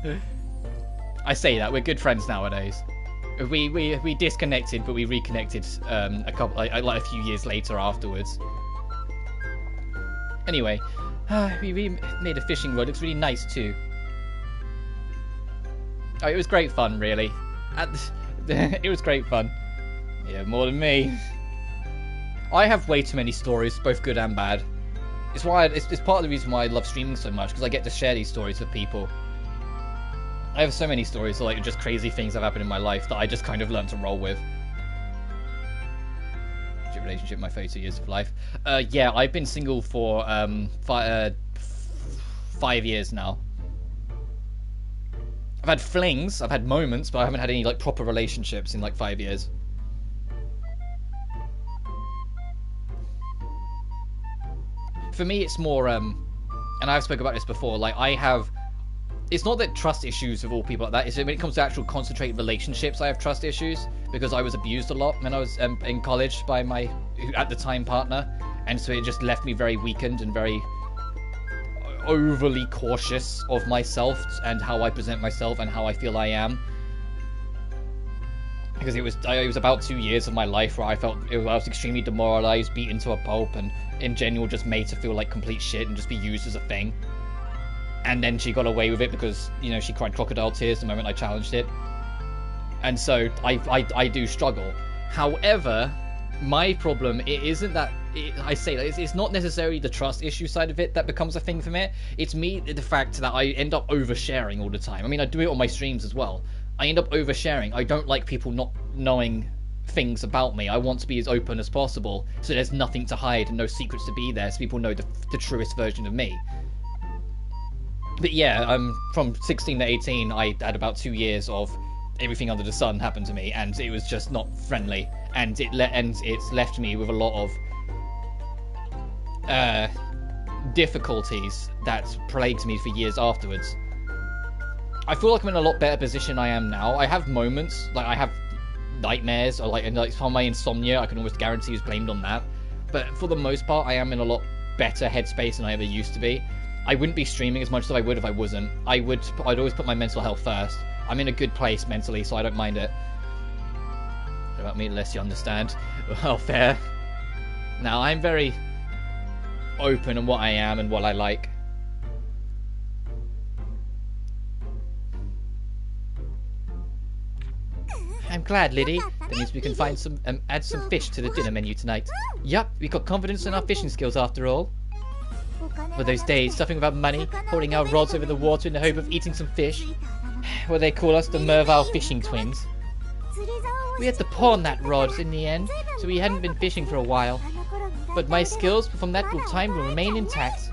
Speaker 1: I say that, we're good friends nowadays. We disconnected, but we reconnected like a few years later afterwards. Anyway, we made a fishing rod. It looks really nice too. Oh, it was great fun, really. It was great fun. Yeah, more than me. I have way too many stories, both good and bad. It's part of the reason why I love streaming so much, because I get to share these stories with people. I have so many stories of like just crazy things that have happened in my life that I just kind of learned to roll with. Relationship, my 32 years of life. Yeah, I've been single for 5 years now. I've had flings, I've had moments, but I haven't had any like proper relationships in like 5 years. For me, it's more, and I've spoken about this before, like it's not that trust issues with all people like that, it's when it comes to actual concentrated relationships, I have trust issues, because I was abused a lot when I was in college by my, at the time, partner, and so it just left me very weakened and very overly cautious of myself and how I present myself and how I feel I am. Because it was about 2 years of my life where I was extremely demoralized, beaten to a pulp, and in general just made to feel like complete shit and just be used as a thing. And then she got away with it because, you know, she cried crocodile tears the moment I challenged it. And so I do struggle. However, my problem, it isn't that, it's not necessarily the trust issue side of it that becomes a thing for me. It's the fact that I end up oversharing all the time. I mean, I do it on my streams as well. I end up oversharing. I don't like people not knowing things about me. I want to be as open as possible, so there's nothing to hide and no secrets to be there, so people know the truest version of me. But yeah, from 16 to 18, I had about 2 years of everything under the sun happened to me, and it was just not friendly, and it's left me with a lot of difficulties that plagues me for years afterwards. I feel like I'm in a lot better position I am now. I have moments, like I have nightmares, or like some of my insomnia, I can almost guarantee is blamed on that. But for the most part, I am in a lot better headspace than I ever used to be. I wouldn't be streaming as much as I would if I wasn't. I'd always put my mental health first. I'm in a good place mentally, so I don't mind it. What about me, unless you understand? Well, fair. Now, I'm very open on what I am and what I like. I'm glad, Lydie. That means we can find add some fish to the dinner menu tonight. Yup, we got confidence in our fishing skills after all. Were those days stuffing about money, holding our rods over the water in the hope of eating some fish? Well, they call us the Mervale fishing twins. We had to pawn that rod in the end, so we hadn't been fishing for a while. But my skills from that time will remain intact.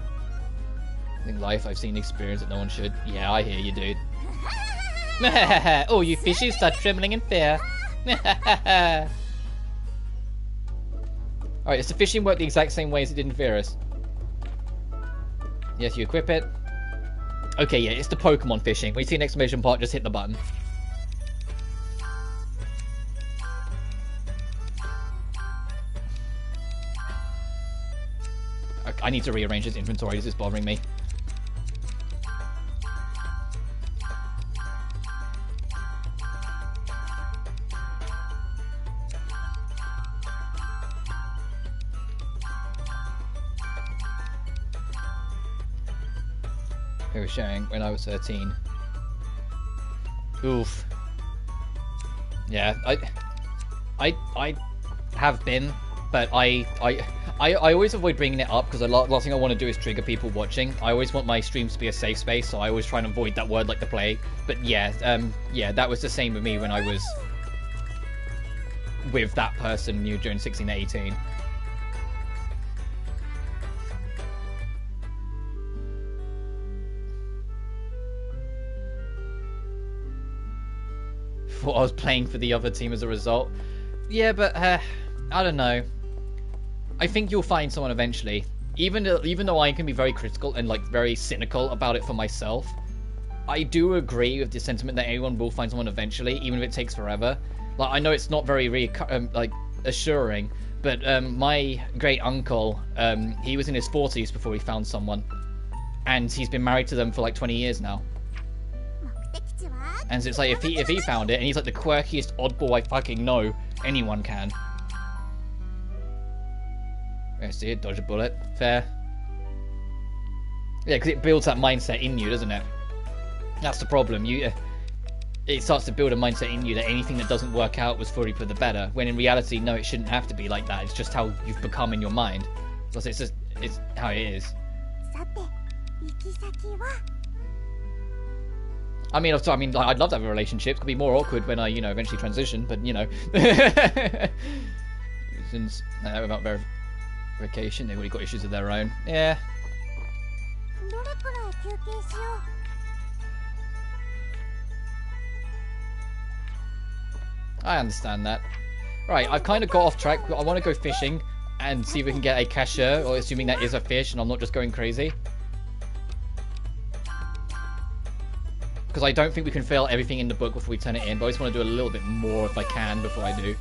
Speaker 1: In life, I've seen experience that no one should. Yeah, I hear you, dude. Oh, you fishes start trembling in fear. Alright, does the fishing work the exact same way as it did in Ferris? Yes, you equip it. Okay, yeah, it's the Pokemon fishing. When you see an exclamation part, just hit the button. I need to rearrange this inventory. This is bothering me. I was sharing when I was 13. Oof. Yeah, I have been, but I always avoid bringing it up because the last thing I want to do is trigger people watching. I always want my streams to be a safe space, so I always try and avoid that word like the plague. But yeah, yeah, that was the same with me when I was with that person during 16 to 18. Thought I was playing for the other team as a result. Yeah, but I don't know. I think you'll find someone eventually. Even though I can be very critical and like very cynical about it for myself, I do agree with the sentiment that anyone will find someone eventually, even if it takes forever. Like, I know it's not very like assuring, but my great uncle, he was in his 40s before he found someone, and he's been married to them for like 20 years now. And so it's like, if he found it, and he's like the quirkiest oddball I fucking know, anyone can. Yeah, see it, dodge a bullet. Fair. Yeah, because it builds that mindset in you, doesn't it? That's the problem. It starts to build a mindset in you that anything that doesn't work out was fully for the better. When in reality, no, it shouldn't have to be like that. It's just how you've become in your mind. So it's how it is. I mean, I'd love to have a relationship. It could be more awkward when I, eventually transition. But since without verification, they've already got issues of their own. Yeah. I understand that. Right, I've kind of got off track. I want to go fishing and see if we can get a cashier, or assuming that is a fish and I'm not just going crazy. Because I don't think we can fill everything in the book before we turn it in, but I just want to do a little bit more if I can before I do.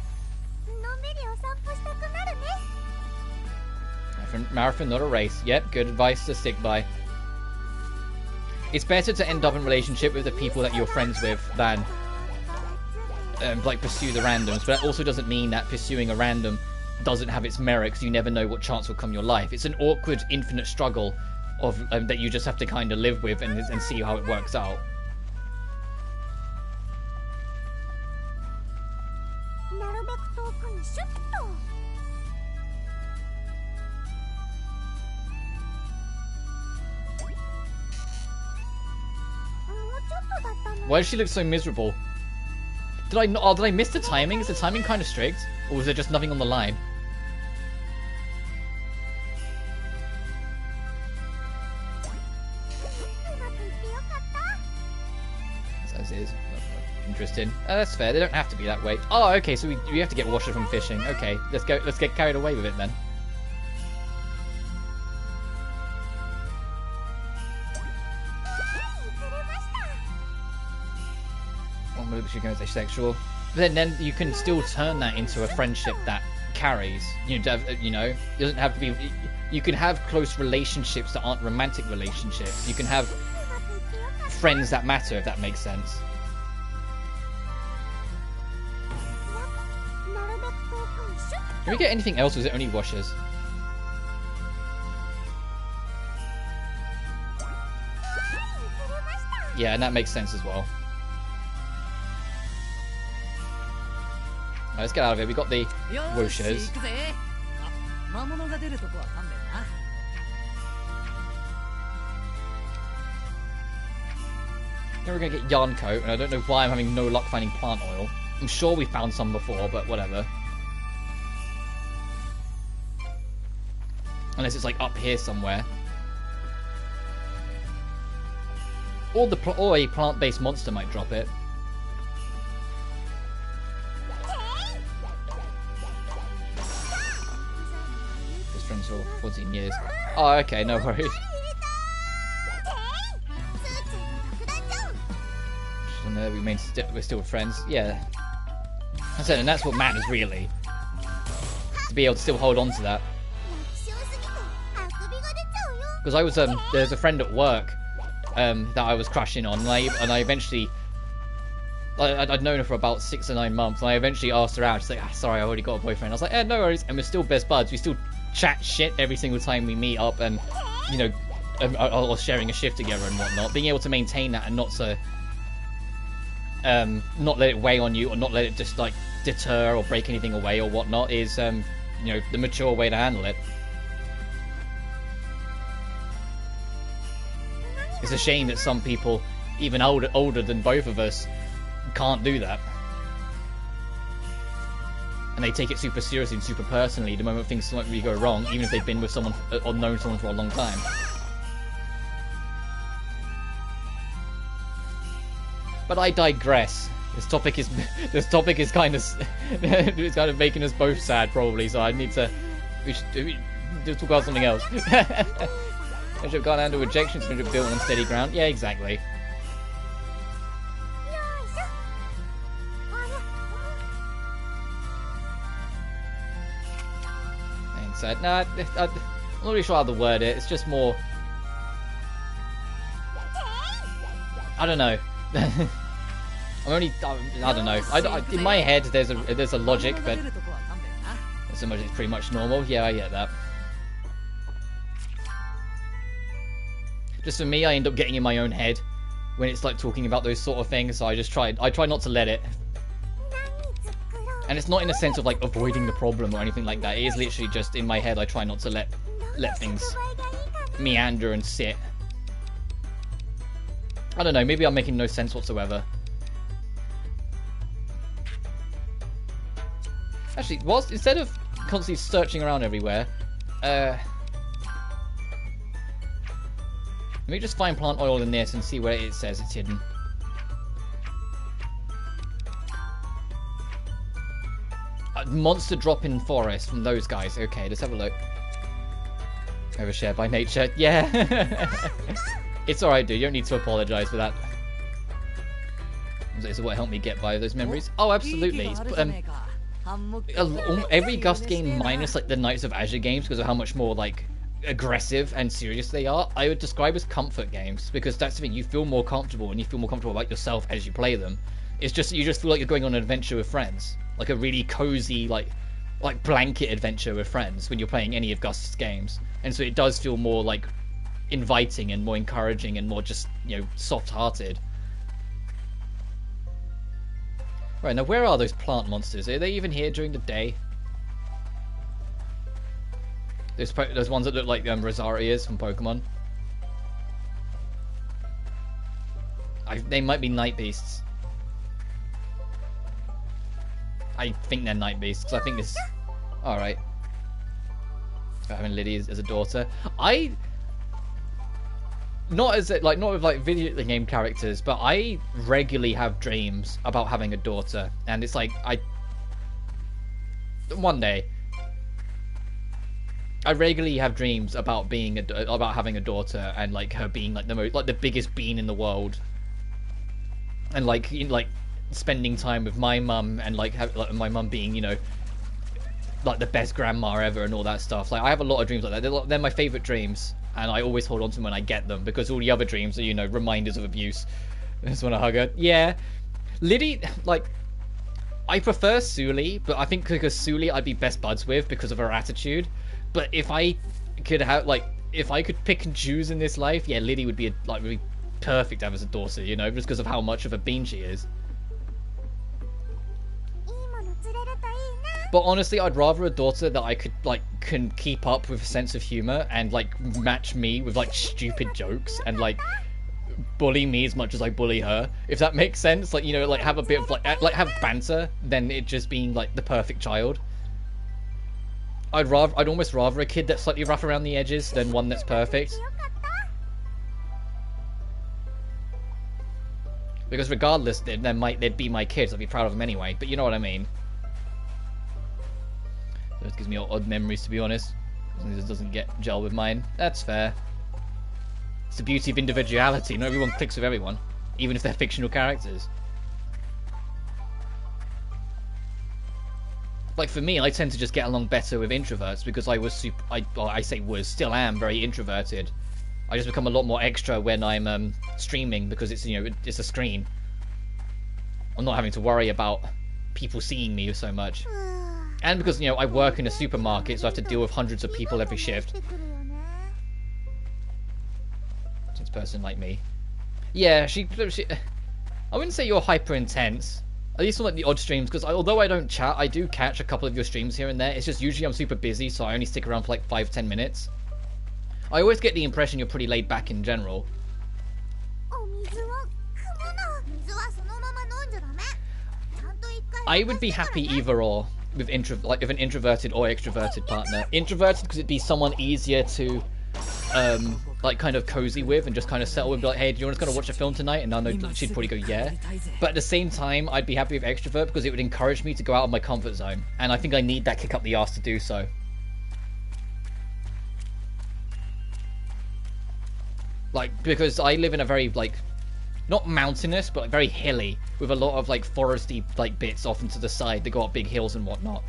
Speaker 1: Marathon, not a race. Yep, good advice to stick by. It's better to end up in a relationship with the people that you're friends with than like pursue the randoms, but that also doesn't mean that pursuing a random doesn't have its merit, because you never know what chance will come in your life. It's an awkward, infinite struggle of that you just have to kind of live with and see how it works out. Why does she look so miserable? Did I miss the timing? Is the timing kind of strict? Or was there just nothing on the line? As is. Interesting. That's fair. They don't have to be that way. Oh, okay. So we have to get washer from fishing. Okay, let's go. Let's get carried away with it then. She goes asexual, but then you can still turn that into a friendship that carries. It doesn't have to be. You can have close relationships that aren't romantic relationships. You can have friends that matter, if that makes sense. Can we get anything else, or is it only washers? Yeah, and that makes sense as well. Let's get out of here. We got the washers. Then we're going to get yarn coat, and I don't know why I'm having no luck finding plant oil. I'm sure we found some before, but whatever. Unless it's like up here somewhere. Or a plant-based monster might drop it. Friends for 14 years. Oh, okay, no worries. We're still friends. Yeah. I said, and that's what matters really. To be able to still hold on to that. Because I was there's a friend at work that I was crushing on, and I eventually. I'd known her for about 6 or 9 months, and I eventually asked her out. She's like, sorry, I already got a boyfriend. I was like, no worries. And we're still best buds. We still chat shit every single time we meet up, and or sharing a shift together and whatnot. Being able to maintain that and not let it weigh on you, or not let it just like deter or break anything away or whatnot is the mature way to handle it. It's a shame that some people, even older than both of us, can't do that. And they take it super seriously and super personally the moment things slightly go wrong, even if they've been with someone or known someone for a long time. But I digress. This topic is kind of it's kind of making us both sad probably, so I need to We should talk about something else. I should have gone down to rejection to built on steady ground. Yeah, exactly. And so, no, I'm not really sure how to word it. It's just more. I don't know. I don't know. In my head, there's a logic, but so much it's pretty much normal. Yeah, I get that. Just for me, I end up getting in my own head when it's like talking about those sort of things. So I try not to let it. And it's not in a sense of like avoiding the problem or anything like that. It is literally just in my head. I try not to let things meander and sit. I don't know. Maybe I'm making no sense whatsoever. Actually, instead of constantly searching around everywhere, let me just find plant oil in this and see where it says it's hidden. Monster drop in forest from those guys. Okay, let's have a look. Overshare by nature. Yeah. It's alright, dude. You don't need to apologize for that. Is what helped me get by those memories? Oh, absolutely. Every Gust game minus like the Knights of Azure games because of how much more like aggressive and serious they are, I would describe as comfort games, because that's the thing, you feel more comfortable and you feel more comfortable about yourself as you play them. It's just, you just feel like you're going on an adventure with friends, like a really cozy like blanket adventure with friends when you're playing any of Gust's games. And so it does feel more like inviting and more encouraging and more just, you know, soft-hearted. Right, now where are those plant monsters? Are they even here during the day? Those ones that look like Rosarias from Pokemon. They might be night beasts. I think they're night beasts, because I think this... Alright. Having Lydie as a daughter. Not with video game characters, but I regularly have dreams about having a daughter, and it's like one day I regularly have dreams about having a daughter, and like her being like the biggest bean in the world, and like spending time with my mum, and like my mum being, you know, like the best grandma ever and all that stuff. Like I have a lot of dreams like that. They're my favorite dreams. And I always hold on to them when I get them, because all the other dreams are, you know, reminders of abuse. I just want to hug her. Yeah. Lydie, like, I prefer Suelle, but I think because Suelle I'd be best buds with because of her attitude. But if I could have, like, if I could pick and choose in this life, yeah, Lydie would be, really perfect to have as a daughter, you know, just because of how much of a bean she is. But honestly, I'd rather a daughter that I could, like, can keep up with a sense of humor and, like, match me with, like, stupid jokes and, like, bully me as much as I bully her. If that makes sense. Like, you know, like, have a bit of, like have banter than it just being, like, the perfect child. I'd almost rather a kid that's slightly rough around the edges than one that's perfect. Because regardless, they'd be my kids. I'd be proud of them anyway. But you know what I mean. It gives me odd memories, to be honest. This doesn't get gel with mine. That's fair. It's the beauty of individuality. Not everyone clicks with everyone, even if they're fictional characters. Like for me, I tend to just get along better with introverts because I was still am very introverted. I just become a lot more extra when I'm streaming because it's, you know, it's a screen. I'm not having to worry about people seeing me so much. And because, you know, I work in a supermarket, so I have to deal with hundreds of people every shift. Since person like me. Yeah, she I wouldn't say you're hyper intense. At least on like the odd streams, because although I don't chat, I do catch a couple of your streams here and there. It's just usually I'm super busy, so I only stick around for like 5-10 minutes. I always get the impression you're pretty laid back in general. I would be happy either or with if an introverted or extroverted partner. Introverted because it'd be someone easier to like kind of cozy with and just kind of settle with, be like, hey, do you want to kind of watch a film tonight? And I know she'd probably go yeah. But at the same time, I'd be happy with extrovert because it would encourage me to go out of my comfort zone, and I think I need that kick up the arse to do so. Like, because I live in a very, like, not mountainous, but like, very hilly, with a lot of, like, foresty, like, bits off and to the side that go up big hills and whatnot.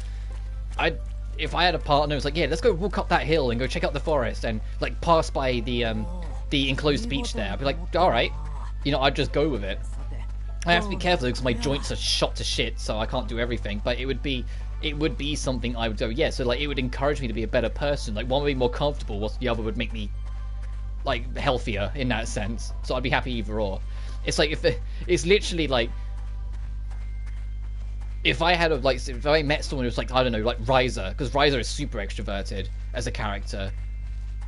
Speaker 1: If I had a partner who was like, yeah, let's go walk up that hill and go check out the forest and, like, pass by the enclosed beach there, I'd be like, alright. You know, I'd just go with it. I have to be careful because my joints are shot to shit, so I can't do everything, but it would be something I would go, yeah, so, like, it would encourage me to be a better person. Like, one would be more comfortable, whilst the other would make me, like, healthier in that sense. So I'd be happy either or. It's like, it's literally like, if I met someone who was like, I don't know, like Riser, because Riser is super extroverted as a character,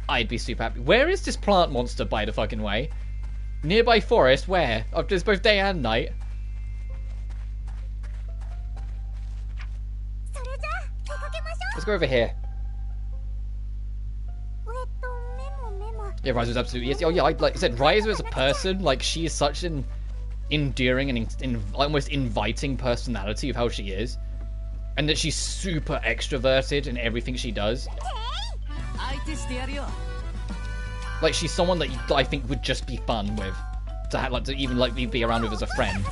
Speaker 1: I'd be super happy. Where is this plant monster, by the fucking way? Nearby forest, where? Oh, there's both day and night. Let's go over here. Yeah, Riser is absolutely, yes. Oh yeah, like I said, Riser as a person, like, she is such an endearing and almost inviting personality of how she is, and that she's super extroverted in everything she does. Like, she's someone that I think would just be fun with, to have, like, to even like be around with as a friend.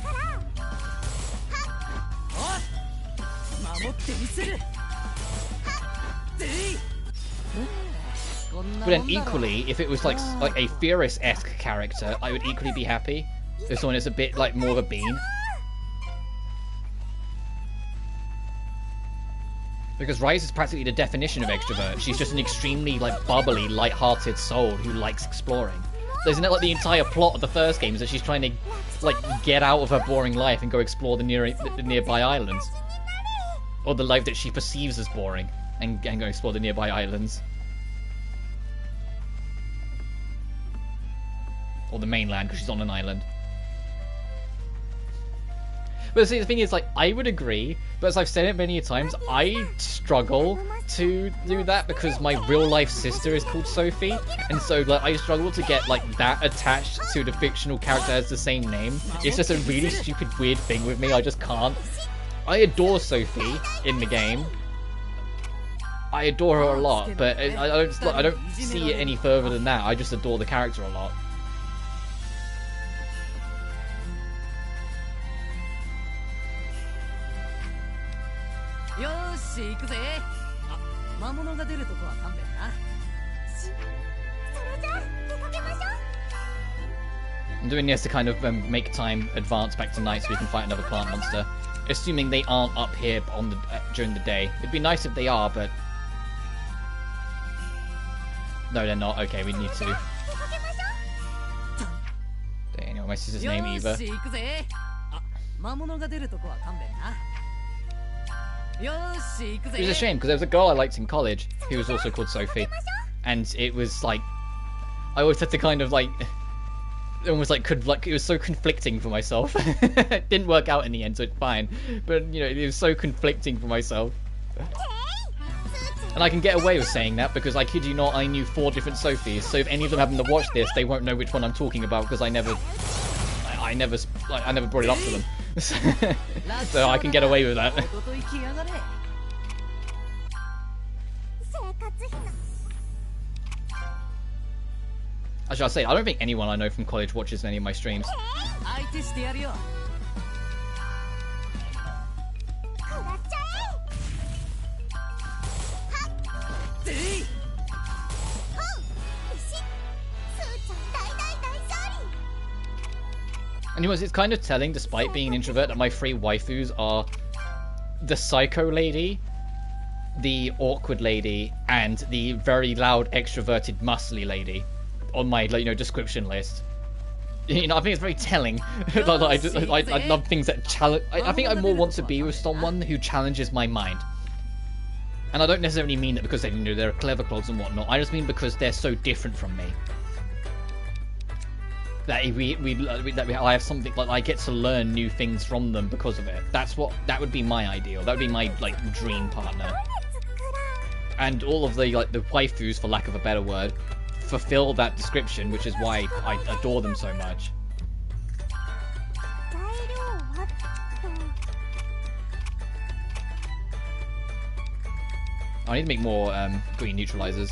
Speaker 1: But then equally, if it was like a Furious-esque character, I would equally be happy. If someone is a bit like more of a bean. Because Rise is practically the definition of extrovert. She's just an extremely like bubbly, light-hearted soul who likes exploring. So isn't it like the entire plot of the first game is that she's trying to like get out of her boring life and go explore the nearby islands, or the life that she perceives as boring, and go explore the nearby islands, or the mainland because she's on an island. But see, the thing is, like, I would agree, but as I've said it many times, I struggle to do that because my real-life sister is called Sophie, and so, like, I struggle to get, like, that attached to the fictional character that has the same name. It's just a really stupid, weird thing with me. I just can't. I adore Sophie in the game. I adore her a lot, but I don't see it any further than that. I just adore the character a lot. I'm doing this to kind of make time advance back to night so we can fight another plant monster. Assuming they aren't up here on the during the day. It'd be nice if they are, but... No, they're not. Okay, we need to. Don't know my sister's name either. It was a shame, because there was a girl I liked in college who was also called Sophie. And it was like... I always had to kind of like... Almost like it was so conflicting for myself. It didn't work out in the end, so it's fine. But, you know, it was so conflicting for myself. And I can get away with saying that because, I kid you not, I knew 4 different Sophies. So if any of them happen to watch this, they won't know which one I'm talking about because I never brought it up to them. So I can get away with that. Actually, I'll say, I don't think anyone I know from college watches any of my streams. Anyways, it's kind of telling, despite being an introvert, that my 3 waifus are the psycho lady, the awkward lady, and the very loud, extroverted, muscly lady on my, like, you know, description list. You know, I think it's very telling. I love things that challenge. I think I more want to be with someone who challenges my mind. And I don't necessarily mean that because they, you know, they're clever clogs and whatnot. I just mean because they're so different from me. That I have something, like, I get to learn new things from them because of it. That would be my ideal. That would be my, like, dream partner. And all of the, like, the waifus, for lack of a better word, fulfill that description, which is why I adore them so much. I need to make more green neutralizers.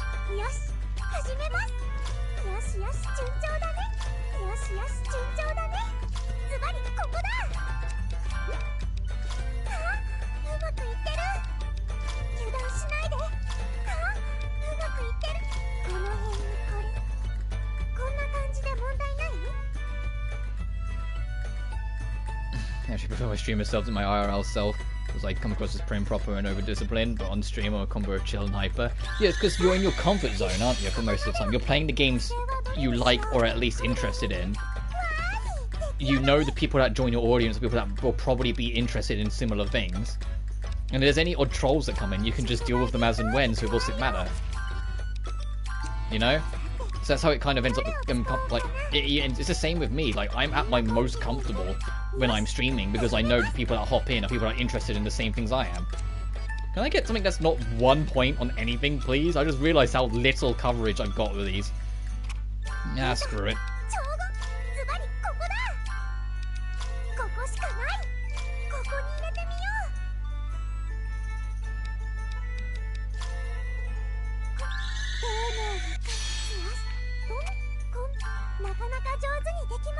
Speaker 1: I actually prefer my streamer self to my IRL self, because I come across as prim, proper, and over-disciplined, but on stream I'm a combo of chill and hyper. Yeah, it's because you're in your comfort zone, aren't you, for most of the time? You're playing the games you like, or at least interested in. You know the people that join your audience, the people that will probably be interested in similar things. And if there's any odd trolls that come in, you can just deal with them as and when, so what's it matter? You know? So that's how it kind of ends up, it's the same with me. Like, I'm at my most comfortable when I'm streaming, because I know the people that hop in are people that are interested in the same things I am. Can I get something that's not 1 point on anything, please? I just realised how little coverage I've got with these. Nah, screw it.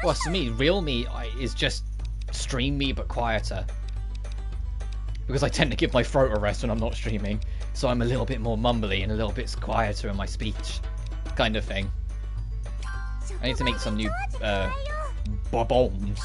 Speaker 1: Well, to me, real me is just stream me but quieter. Because I tend to give my throat a rest when I'm not streaming. So I'm a little bit more mumbly and a little bit quieter in my speech. Kind of thing. I need to make some new bombs.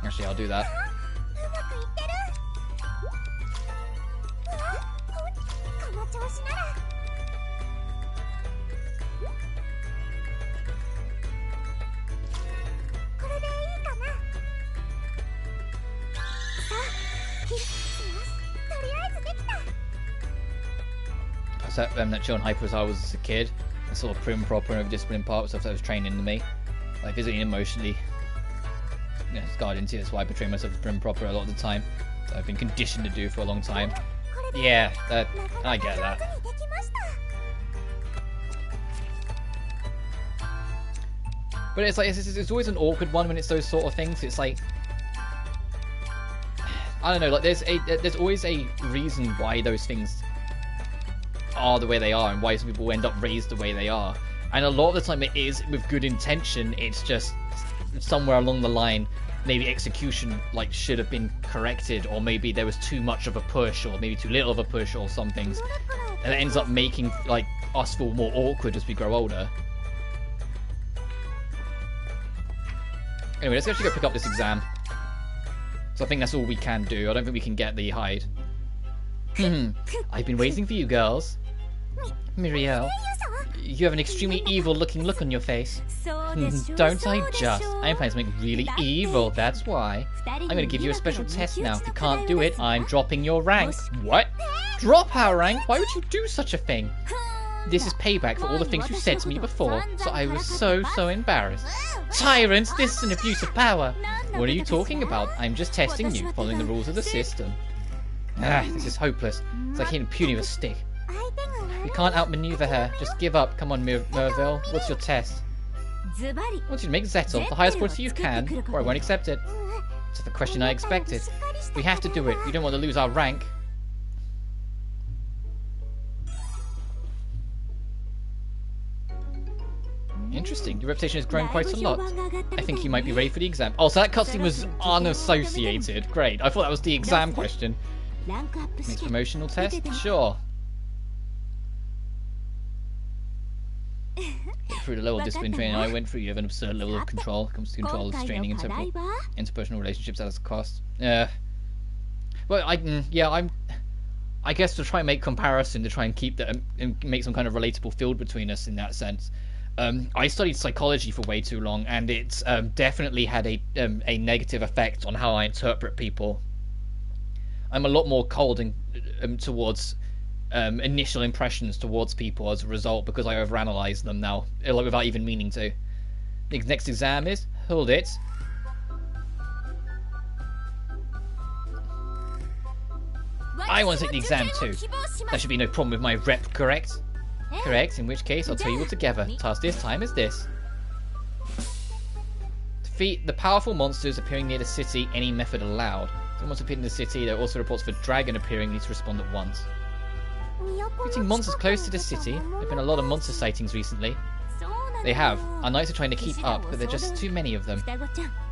Speaker 1: Actually, I'll do that. That chill and hyper as I was as a kid. The sort of prim, proper, and disciplined part of stuff that was training in me. Like physically and emotionally. Yeah, scarred into it. That's why I portray myself as prim and proper a lot of the time. That I've been conditioned to do for a long time. Yeah, I get that. But it's like it's always an awkward one when it's those sort of things. It's like, I don't know, like there's always a reason why those things are the way they are and why some people end up raised the way they are. And a lot of the time it is with good intention. It's just somewhere along the line maybe execution like should have been corrected, or maybe there was too much of a push, or maybe too little of a push, or some things, and it ends up making like us feel more awkward as we grow older. Anyway, let's actually go pick up this exam. So I think that's all we can do. I don't think we can get the hide. I've been waiting for you girls. Miriel, you have an extremely evil looking look on your face. Don't I just? I'm planning something really evil, that's why. I'm going to give you a special test now. If you can't do it, I'm dropping your rank. What? Drop our rank? Why would you do such a thing? This is payback for all the things you said to me before, so I was so embarrassed. Tyrants, this is an abuse of power. What are you talking about? I'm just testing you, following the rules of the system. This is hopeless. It's like hitting puny with a stick. We can't outmaneuver her. Just give up. Come on, Merville. What's your test? I want you to make Zettel the highest quality you can, or I won't accept it. It's the question I expected. We have to do it. We don't want to lose our rank. Interesting. Your reputation has grown quite a lot. I think you might be ready for the exam. Oh, so that cutscene was unassociated. Great. I thought that was the exam question. Next promotional test? Sure. Through the level of discipline training I went through, you have an absurd level of control. It comes to control, straining interpersonal relationships as a cost. Well, I guess to try and make comparison, to try and keep that and make some kind of relatable field between us in that sense. I studied psychology for way too long, and it's definitely had a negative effect on how I interpret people. I'm a lot more cold towards initial impressions towards people as a result, because I overanalyze them now, like without even meaning to. The next exam is, hold it. I want to take the exam too. There should be no problem with my rep, correct? Correct, in which case I'll tell you all together. Task this time is this. defeat the powerful monsters appearing near the city, any method allowed. If once appeared in the city, there are also reports of a dragon appearing. You need to respond at once. Defeating monsters close to the city. There have been a lot of monster sightings recently. They have. Our knights are trying to keep up, but there are just too many of them.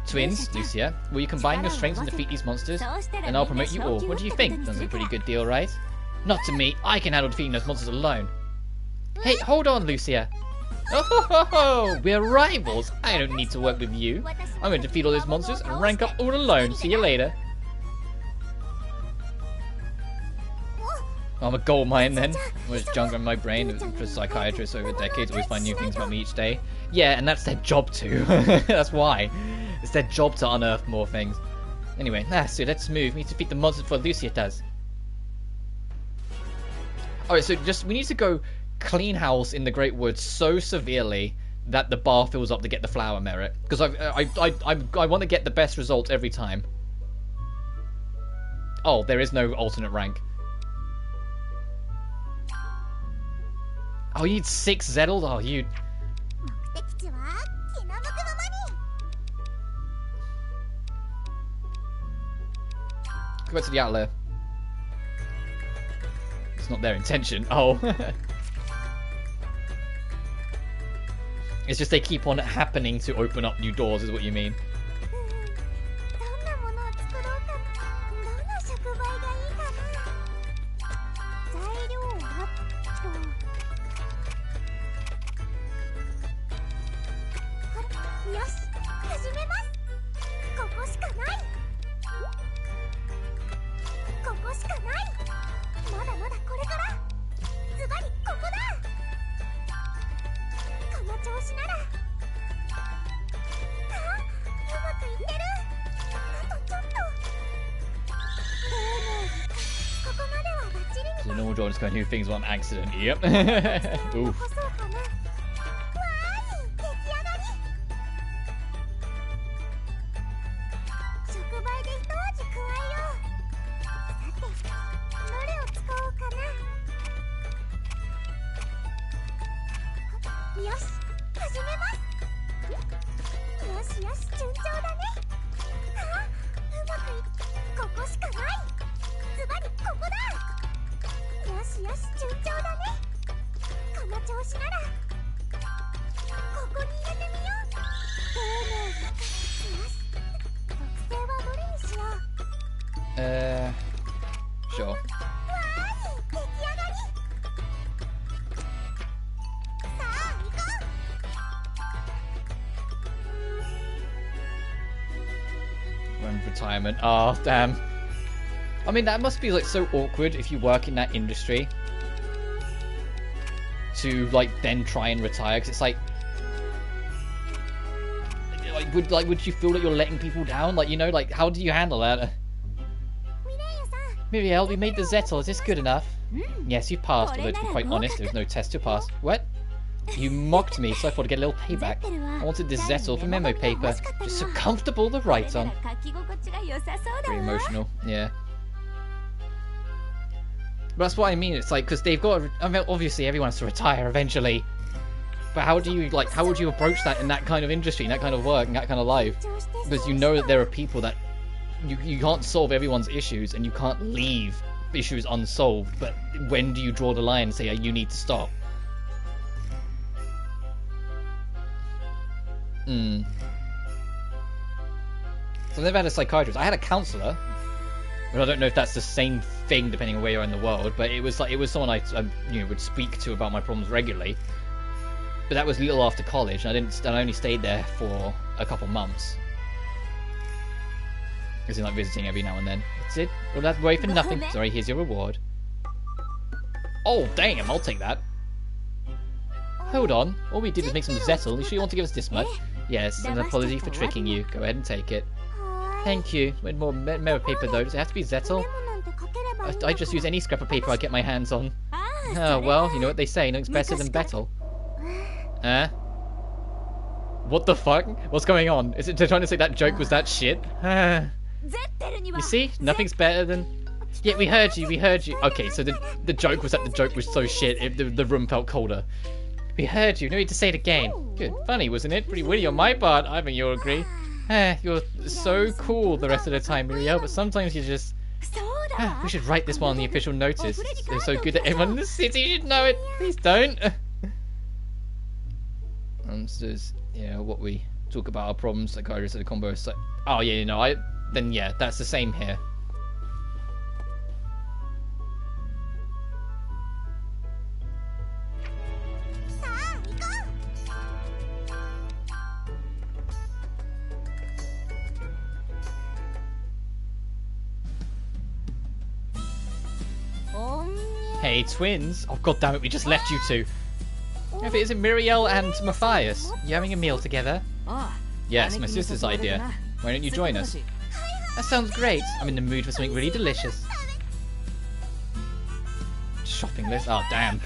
Speaker 1: Twins, Lucia, will you combine your strengths and defeat these monsters? And I'll promote you all. What do you think? Sounds like a pretty good deal, right? Not to me. I can handle defeating those monsters alone. Hey, hold on, Lucia. Oh ho ho ho! We're rivals. I don't need to work with you. I'm going to defeat all those monsters and rank up all alone. See you later. I'm a gold mine then. I'm just junk in my brain. For psychiatrists over decades always find new things about me each day. Yeah, and that's their job too. That's why. It's their job to unearth more things. Anyway, so let's move. We need to defeat the monsters before Lucia does. Alright, so we need to go clean house in the Great Woods so severely that the bar fills up to get the flower merit. Because I want to get the best result every time. Oh, there is no alternate rank. Oh, you need 6 Zettled? Oh, you... Go back to the outlet. It's not their intention. Oh. It's just they keep on happening to open up new doors, is what you mean. The normal draw just going to do things on accident. Yep. Oof. Sure. Run retirement. Oh, damn. I mean, that must be like so awkward if you work in that industry to like then try and retire, because it's like would you feel that you're letting people down? Like, you know, like how do you handle that? Miriel, we made the Zettel. Is this good enough? Yes, you've passed, although to be quite honest, there's no test to pass. What? You mocked me, so I thought I'd get a little payback. I wanted this Zettel for memo paper. Just so comfortable to write on. Very emotional, yeah. But that's what I mean, it's like, because they've got, I mean, obviously everyone has to retire eventually. But how do you, like, how would you approach that in that kind of industry, in that kind of work, in that kind of life? Because you know that there are people that you can't solve everyone's issues, and you can't leave issues unsolved, but when do you draw the line and say, you need to stop? So I've never had a psychiatrist. I had a counsellor, but I don't know if that's the same thing depending on where you're in the world, but it was someone I would speak to about my problems regularly. But that was a little after college, and I only stayed there for a couple months. As in, like, visiting every now and then. That's it. All that way for nothing. Sorry, here's your reward. Oh, damn, I'll take that. Hold on. All we did was make some Zettel. You sure you want to give us this much? Yes, an apology for tricking you. Go ahead and take it. Thank you. With more memo paper, though. Does it have to be Zettel? I just use any scrap of paper I get my hands on. Oh, well, you know what they say. Nothing's better than Bettel. What the fuck? What's going on? Is it trying to say that joke was that shit? You see? Nothing's better than... Yeah, we heard you. Okay, so the joke was that the joke was so shit, the room felt colder. We heard you. No need to say it again. Good. Funny, wasn't it? Pretty witty on my part. I think you'll agree. You're so cool the rest of the time, Muriel, but sometimes you just... we should write this one on the official notice. It's so good that everyone in the city should know it. Please don't. Yeah, what we talk about our problems, like Iris of the combo. So, oh yeah, then yeah, that's the same here. Hey, twins! Oh god damn it, we just left you two. If it isn't Muriel and Matthias, you having a meal together? Yes, my sister's idea. Why don't you join us? That sounds great. I'm in the mood for something really delicious. Shopping list? Oh damn.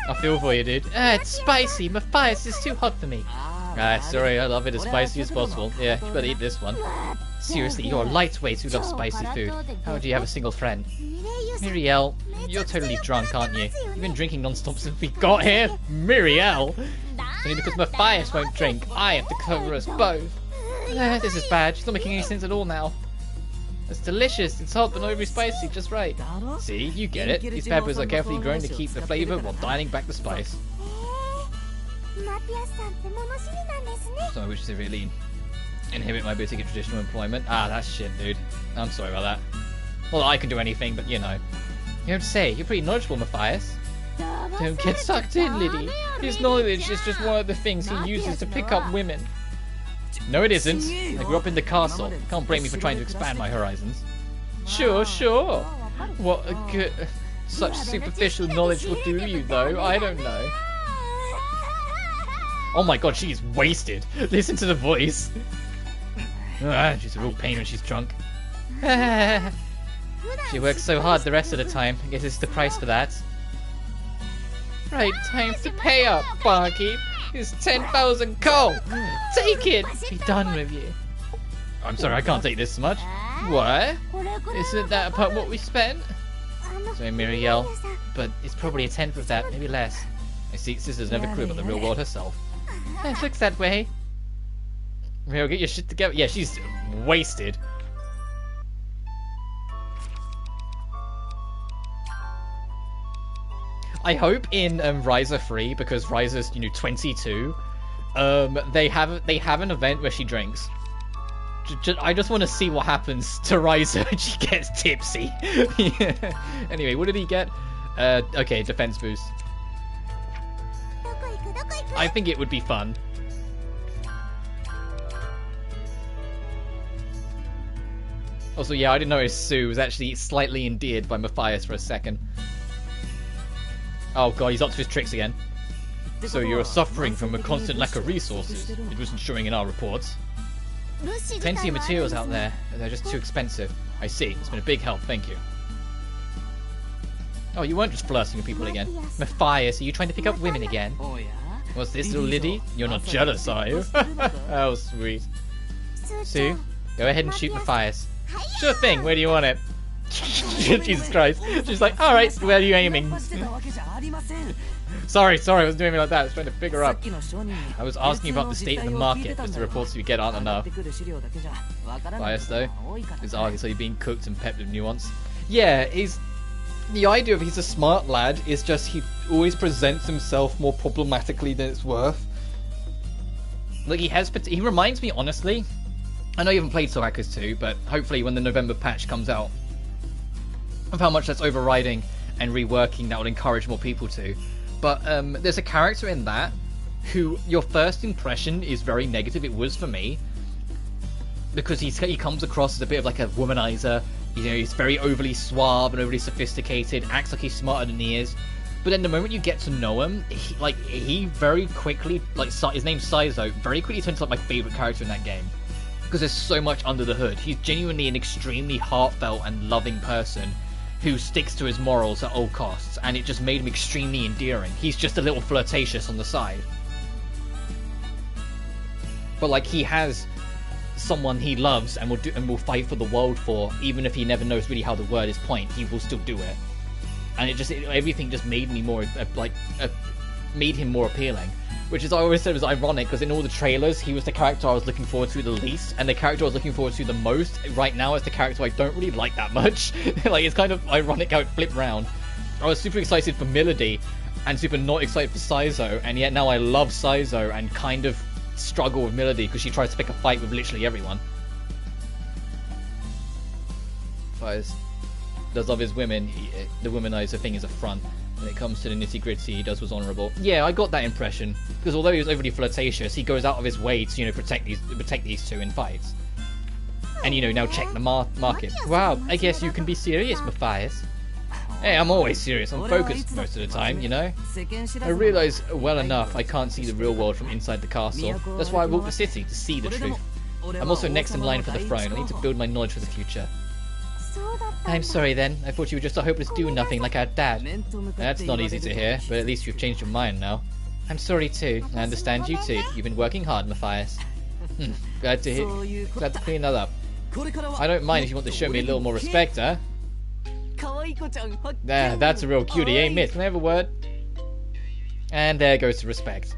Speaker 1: I feel for you, dude. It's spicy. Matthias is too hot for me. Sorry, I love it as spicy as possible. Yeah, you better eat this one. Seriously, you're a lightweight who loves spicy food. How would you have a single friend? Muriel, you're totally drunk, aren't you? You've been drinking non-stop since we got here. Muriel! It's only because Matthias won't drink. I have to cover us both. This is bad. She's not making any sense at all now. It's delicious. It's hot but not very spicy, just right. See, you get it. These peppers are carefully grown to keep the flavour while dialing back the spice. So, which is really inhibit my ability to get traditional employment. That's shit, dude. I'm sorry about that. Well, I can do anything, but you know. You have to say, you're pretty knowledgeable, Matthias. Don't get sucked in, Lydie. His knowledge is just one of the things he uses to pick up women. No, it isn't. I grew up in the castle. Can't blame me for trying to expand my horizons. Sure. What a good... Such superficial knowledge will do you, though. I don't know. Oh my god, she's wasted. Listen to the voice. She's a real pain when she's drunk. She works so hard the rest of the time. I guess it's the price for that. Right, time to pay up, barkeep. It's 10,000 coal. Take it. Be done with you. I'm sorry, I can't take this much. What? Isn't that about what we spent? Sorry, Muriel, but it's probably a tenth of that, maybe less. I see, sister's never clue about the real world herself. It looks that way. Muriel, get your shit together. Yeah, she's wasted. I hope in Ryza 3, because Ryza's 22, they have an event where she drinks. I just want to see what happens to Ryza when she gets tipsy. Yeah. Anyway, what did he get? Okay, defense boost. I think it would be fun. Also, yeah, I didn't notice Sue was actually slightly endeared by Matthias for a second. Oh god, he's up to his tricks again. So you're suffering from a constant lack of resources. It wasn't showing in our reports. Plenty of materials out there, but they're just too expensive. I see. It's been a big help, thank you. Oh, you weren't just flirting with people again. Matthias, are you trying to pick up women again? What's this, little Lydie? You're not jealous, are you? How sweet. Sue, go ahead and shoot Matthias. Sure thing, where do you want it? Jesus Christ. She's like, alright, where are you aiming? Sorry, I wasn't doing anything like that. I was trying to figure up. I was asking about the state of the market, because the reports we get aren't enough. Bias, though. His arguably being cooked and pepped with nuance. Yeah, the idea of he's a smart lad is just he always presents himself more problematically than it's worth. Like, he reminds me, honestly, I know you haven't played Soul Hackers 2, but hopefully when the November patch comes out, of how much that's overriding and reworking that will encourage more people to. But there's a character in that who your first impression is very negative. It was for me, because he comes across as a bit of like a womanizer. You know, he's very overly suave and overly sophisticated, acts like he's smarter than he is. But then the moment you get to know him, he very quickly, like, his name's Saizo, very quickly turns into like my favorite character in that game. Because there's so much under the hood. He's genuinely an extremely heartfelt and loving person who sticks to his morals at all costs, and it just made him extremely endearing. He's just a little flirtatious on the side. But like, he has someone he loves and will fight for the world for, even if he never knows really how the word is point, he will still do it. And everything just made me more made him more appealing. Which is, I always said, was ironic, because in all the trailers, he was the character I was looking forward to the least, and the character I was looking forward to the most right now is the character I don't really like that much. Like, it's kind of ironic how it flipped round. I was super excited for Milady, and super not excited for Saizo, and yet now I love Saizo, and kind of struggle with Milady, because she tries to pick a fight with literally everyone. But does love his women, the womanizer thing is a front. When it comes to the nitty-gritty, he does what's honourable. Yeah, I got that impression. Because although he was overly flirtatious, he goes out of his way to, you know, protect these two in fights. And, you know, now check the market. Wow, I guess you can be serious, Matthias. Hey, I'm always serious. I'm focused most of the time, you know? I realise well enough I can't see the real world from inside the castle. That's why I walk the city, to see the truth. I'm also next in line for the throne. I need to build my knowledge for the future. I'm sorry then. I thought you were just a hopeless do-nothing like our dad. That's not easy to hear, but at least you've changed your mind now. I'm sorry too. I understand you too. You've been working hard, Matthias. Glad to clean that up. I don't mind if you want to show me a little more respect, huh? There, that's a real cutie, ain't it? Can I have a word? And there goes the respect.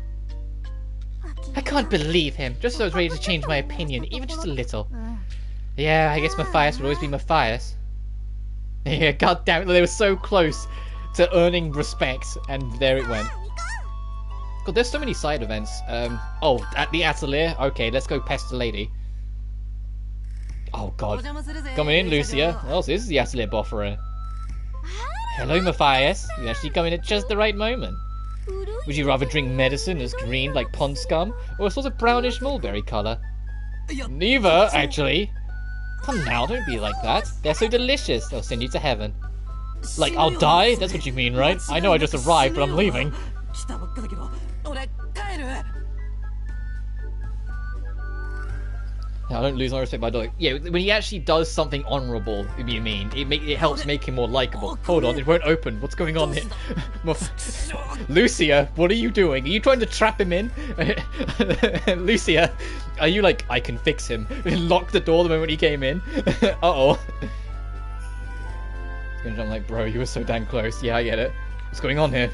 Speaker 1: I can't believe him. Just as I was ready to change my opinion, even just a little. Yeah, I guess Matthias would always be Matthias. Yeah, god damn it, they were so close to earning respect, and there it went. God, there's so many side events. Oh, at the Atelier? Okay, let's go pest the lady. Oh god. Coming in, Lucia. Oh, so this is the Atelier Bofferer. Hello, Matthias. You actually come in at just the right moment. Would you rather drink medicine that's green like pond scum, or a sort of brownish mulberry colour? Neither, actually. Come now, don't be like that. They're so delicious, they'll send you to heaven. Like, I'll die? That's what you mean, right? I know I just arrived, but I'm leaving. I don't lose my respect by dog. Yeah, when he actually does something honourable, you mean, it helps make him more likeable. Hold on, it won't open. What's going on here? Lucia, what are you doing? Are you trying to trap him in? Lucia, are you like, I can fix him? Lock the door the moment he came in? Uh-oh. I'm like, bro, you were so damn close. Yeah, I get it. What's going on here?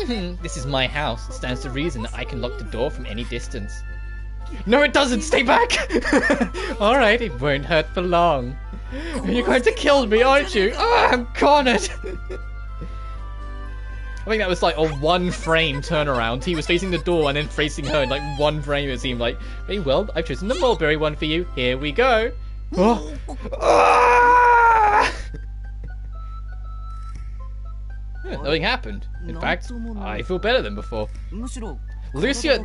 Speaker 1: This is my house. It stands to reason that I can lock the door from any distance. No, it doesn't! Stay back! Alright, it won't hurt for long. You're going to kill me, aren't you? Ah, I'm cornered! I think that was like a one frame turnaround. He was facing the door and then facing her in like one frame, it seemed like. Very well, I've chosen the mulberry one for you. Here we go. Oh. Ah! Yeah, nothing happened. In fact, I feel better than before. Lucia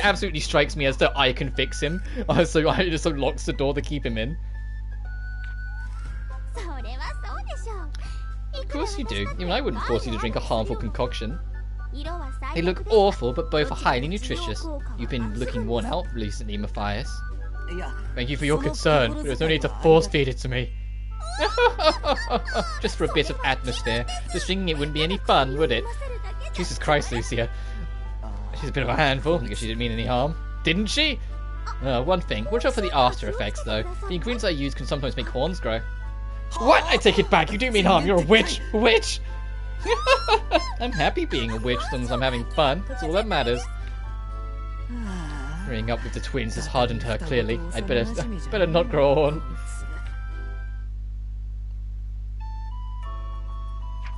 Speaker 1: absolutely strikes me as the I can fix him. So I just locks the door to keep him in. Of course you do. Even I wouldn't force you to drink a harmful concoction. They look awful, but both are highly nutritious. You've been looking worn out recently, Matthias. Thank you for your concern, but there's no need to force feed it to me. Just for a bit of atmosphere. Just thinking it wouldn't be any fun, would it? Jesus Christ, Lucia. She's a bit of a handful. I guess she didn't mean any harm. Didn't she? One thing. Watch out for the after effects, though. The ingredients I use can sometimes make horns grow. What? I take it back. You do mean harm. You're a witch. A witch! I'm happy being a witch as long as I'm having fun. That's all that matters. Hurrying up with the twins has hardened her, clearly. I'd better not grow a horn.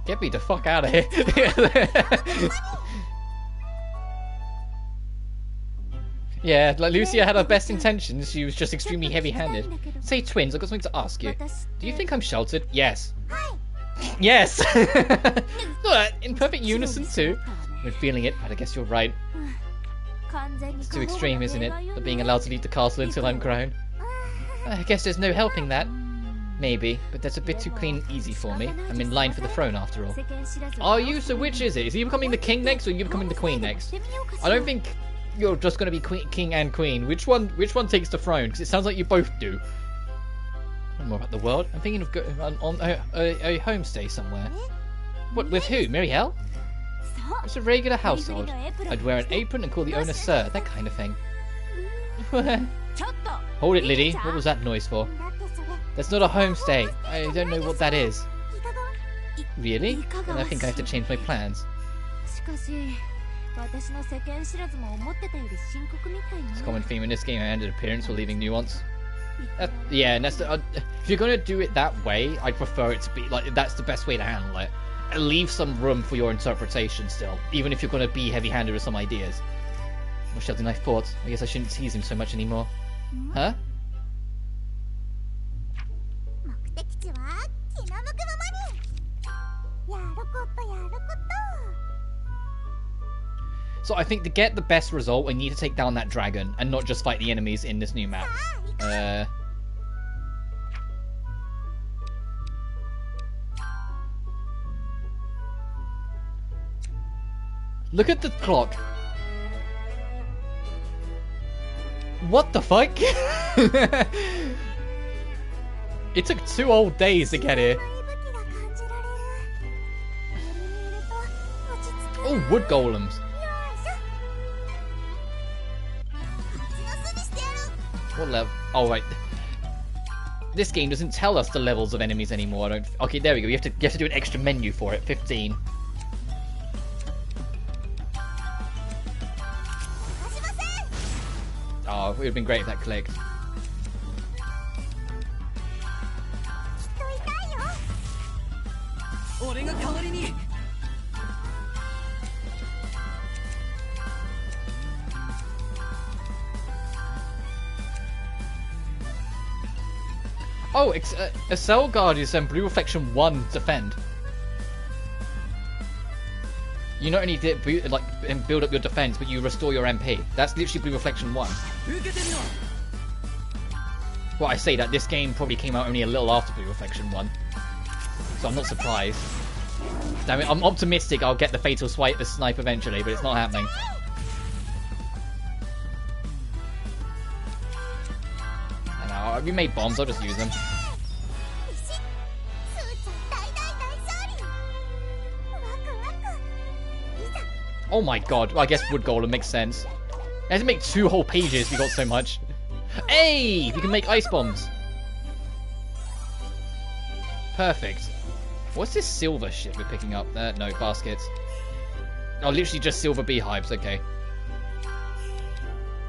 Speaker 1: Get me the fuck out of here. Yeah, like Lucia had her best intentions, she was just extremely heavy-handed. Say, twins, I've got something to ask you. Do you think I'm sheltered? Yes. Yes! In perfect unison, too. I've been feeling it, but I guess you're right. It's too extreme, isn't it? But being allowed to leave the castle until I'm grown. I guess there's no helping that. Maybe, but that's a bit too clean and easy for me. I'm in line for the throne, after all. Are you? So which is it? Is he becoming the king next, or are you becoming the queen next? I don't think you're just going to be king and queen. Which one takes the throne? Because it sounds like you both do. I don't know more about the world. I'm thinking of going on a homestay somewhere. What, with who? Muriel? It's a regular household. I'd wear an apron and call the owner sir, that kind of thing. Hold it, Lydie. What was that noise for? That's not a homestay. I don't know what that is. Really? Then I think I have to change my plans. It's a common theme in this game, and appearance or leaving nuance. Yeah, and that's the, if you're gonna do it that way, I'd prefer it to be like that's the best way to handle it. And leave some room for your interpretation still, even if you're gonna be heavy-handed with some ideas. What shall the knife thought? I guess I shouldn't tease him so much anymore. Huh? So I think to get the best result, we need to take down that dragon and not just fight the enemies in this new map. Look at the clock. What the fuck? It took 2 whole days to get here. Oh, wood golems. What level? Oh, right. This game doesn't tell us the levels of enemies anymore. I don't. Okay, there we go. You have to do an extra menu for it. 15. Oh, it would have been great if that clicked. Oh, a cell guard is blue reflection 1 defend. You not only did build up your defense, but you restore your MP. That's literally blue reflection 1. Well, I say that this game probably came out only a little after blue reflection 1, so I'm not surprised. Damn it, I'm optimistic I'll get the fatal snipe eventually, but it's not happening. I know, we made bombs, I'll just use them. Oh my god, well, I guess wood golem makes sense. I had to make 2 whole pages, we got so much. Hey! We can make ice bombs. Perfect. What's this silver shit we're picking up? No, baskets. Oh, literally just silver beehives, okay.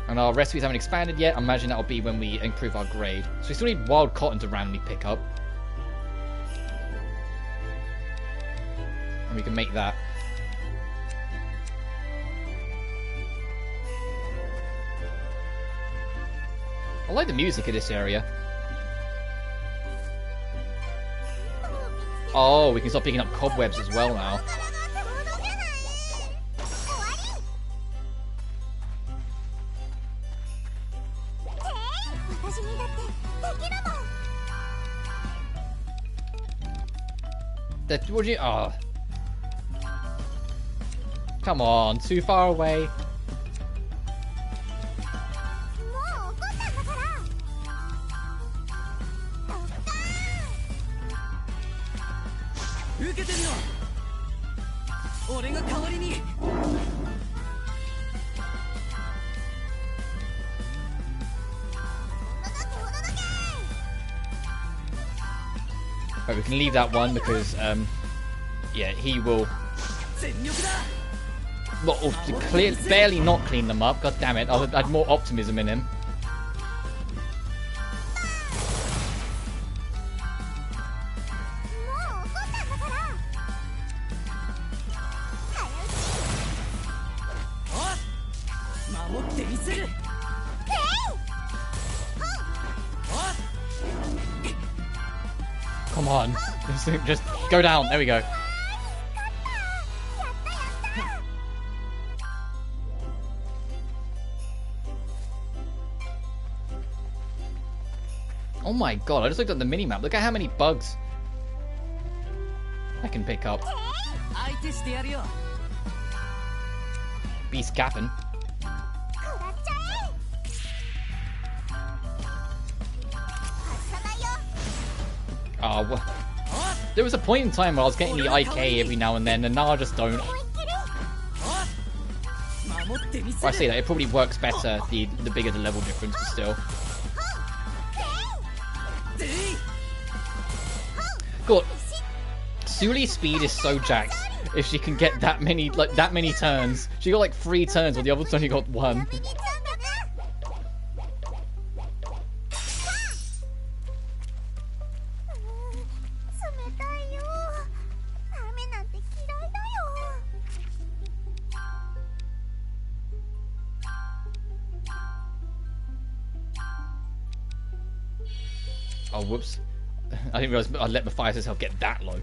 Speaker 1: And our recipes haven't expanded yet. I imagine that'll be when we improve our grade. So we still need wild cotton to randomly pick up. And we can make that. I like the music in this area. Oh, we can start picking up cobwebs as well now. That would you? Oh, come on, too far away. Right, we can leave that one because, yeah, he will barely not clean them up. God damn it, I had more optimism in him. Come on, just go down. There we go. Oh my god, I just looked at the minimap. Look at how many bugs I can pick up. Beast capping. Oh, well, there was a point in time where I was getting the IK every now and then now I just don't. Well, I say that, it probably works better the bigger the level difference, but still. God, Suelle's speed is so jacked. if she can get that many turns. She got like 3 turns, while the other only got 1. Oh, whoops. I didn't realise I'd let Matthias herself get that low.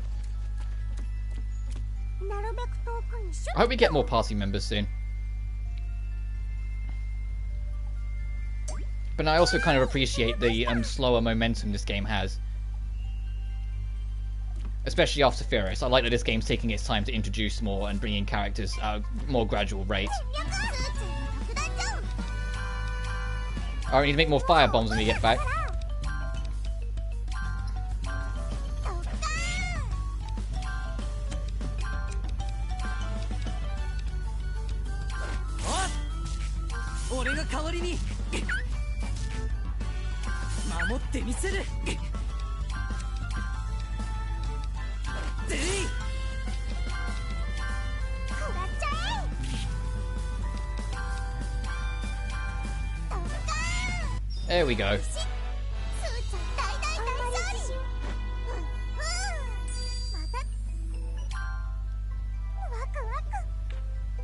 Speaker 1: I hope we get more party members soon. But I also kind of appreciate the slower momentum this game has. Especially after Furious. I like that this game's taking its time to introduce more and bring in characters at a more gradual rate. Alright, we need to make more fire bombs when we get back. There we go.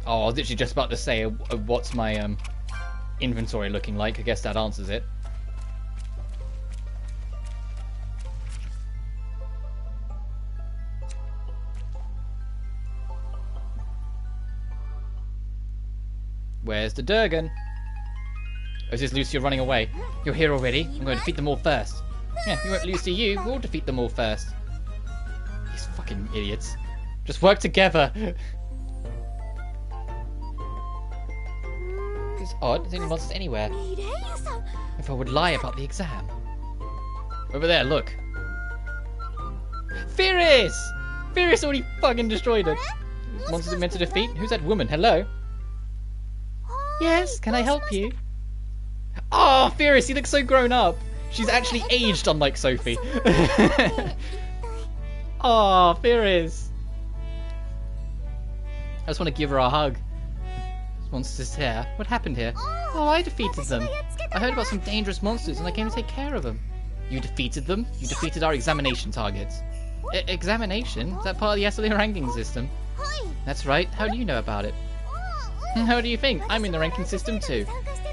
Speaker 1: Oh, I was literally just about to say, what's my inventory looking like? I guess that answers it. Where's the Durgan? Oh, is this Lucia running away? You're here already? I'm going to defeat them all first. Yeah, we won't lose to you. We'll defeat them all first. These fucking idiots. Just work together. It's odd. There's any monsters anywhere. If I would lie about the exam. Over there, look. Furious! Furious already fucking destroyed it. This monster's meant to defeat? Who's that woman? Hello? Yes, can I help you? Oh, Furious, you look so grown up. She's actually aged, unlike Sophie. Oh, Furious. I just want to give her a hug. This monster's here. What happened here? Oh, I defeated them. I heard about some dangerous monsters and I came to take care of them. You defeated them? You defeated our examination targets. Examination? Is that part of the Atelier ranking system? That's right. How do you know about it? How do you think? I'm in the ranking system too.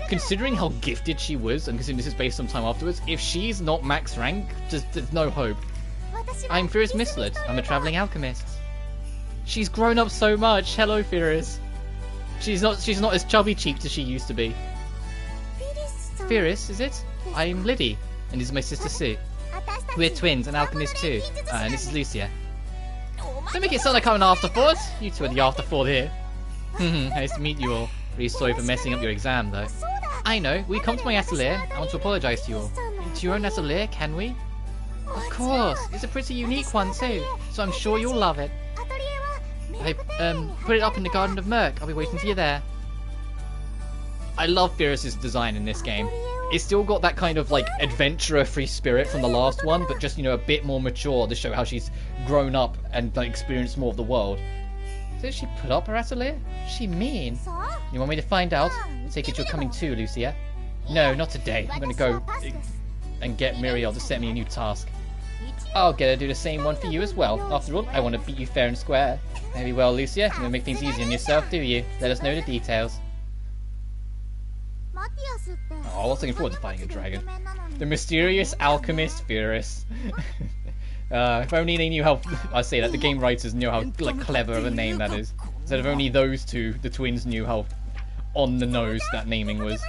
Speaker 1: Considering how gifted she was, and considering this is based some time afterwards, if she's not max rank, there's no hope. I'm Furious Mistlet. I'm a travelling alchemist. She's grown up so much. Hello, Furious. She's not as chubby cheeked as she used to be. Furious, is it? I'm Lydie, and this is my sister Sue. We're twins and alchemists too. And this is Lucia. Don't make it sound like I'm an afterthought. You two are the afterthought here. Nice to meet you all. Really sorry for messing up your exam, though. I know. Will you come to my atelier? I want to apologise to you all. To your own atelier, can we? Of course. It's a pretty unique one, too. So I'm sure you'll love it. I put it up in the Garden of Merc. I'll be waiting for you there. I love Furious's design in this game. It's still got that kind of, like, adventurer free spirit from the last one, but just, you know, a bit more mature to show how she's grown up and, like, experienced more of the world. Did she put up her atelier? Is she mean? You want me to find out? I take it you're coming too, Lucia. No, not today. I'm going to go and get Muriel to set me a new task. I'll get her to do the same one for you as well. After all, I want to beat you fair and square. Maybe well, Lucia, you want to make things easy on yourself, do you? Let us know the details. Oh, I was looking forward to fighting a dragon. The mysterious alchemist Furious. If only they knew how... I say that, the game writers knew how clever of a name that is. Instead of only those two, the twins knew how on the nose that naming was.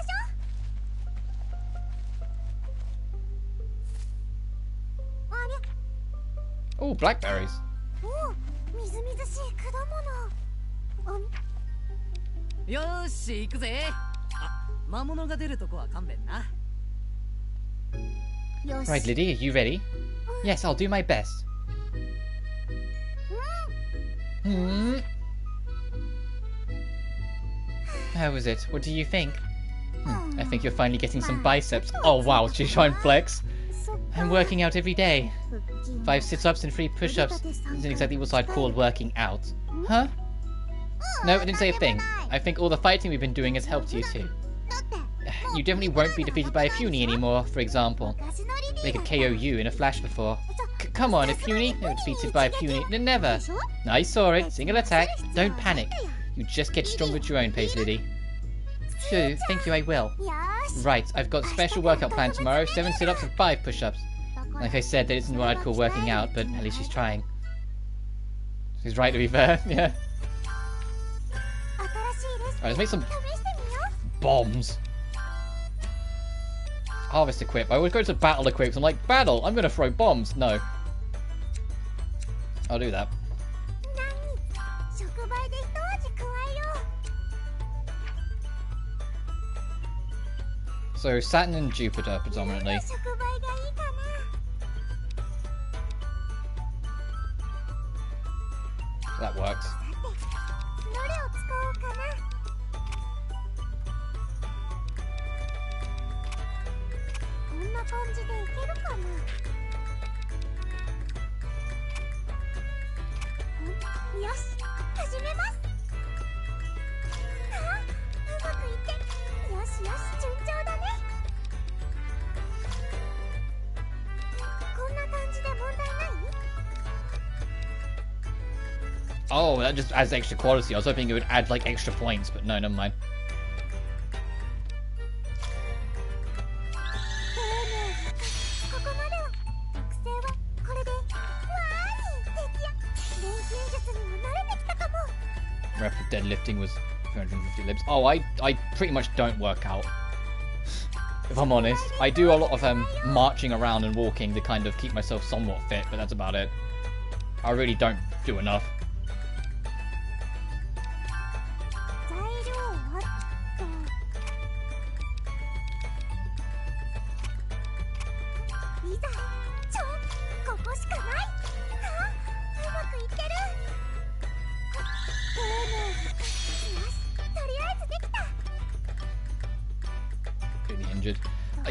Speaker 1: Oh, blackberries. Right, Lydie, are you ready? Yes, I'll do my best. How was it? What do you think? I think you're finally getting some biceps. Oh wow, she's trying flex. I'm working out every day. 5 sit-ups and 3 push-ups isn't exactly what I'd call working out. Huh? No, I didn't say a thing. I think all the fighting we've been doing has helped you too. You definitely won't be defeated by a Puny anymore, for example. They could KO you in a flash before. Come on, a Puny? Never defeated by a Puny. Never. I saw it. Single attack. Don't panic. You just get stronger at your own pace, Lydie. Sure, thank you, I will. Right, I've got a special workout plan tomorrow. 7 sit-ups and 5 push-ups. Like I said, that isn't what I'd call working out, but at least she's trying. She's right, to be fair. Yeah. Alright, let's make some bombs. Harvest equip. I always go to battle equips. I'm like, battle, I'm gonna throw bombs. No. I'll do that. So Saturn and Jupiter predominantly. So that works. Oh, that just adds extra quality. I was hoping it would add like extra points, but no, never mind. Rep of deadlifting was 350 libs. Oh, I pretty much don't work out. If I'm honest, I do a lot of marching around and walking to kind of keep myself somewhat fit, but that's about it. I really don't do enough.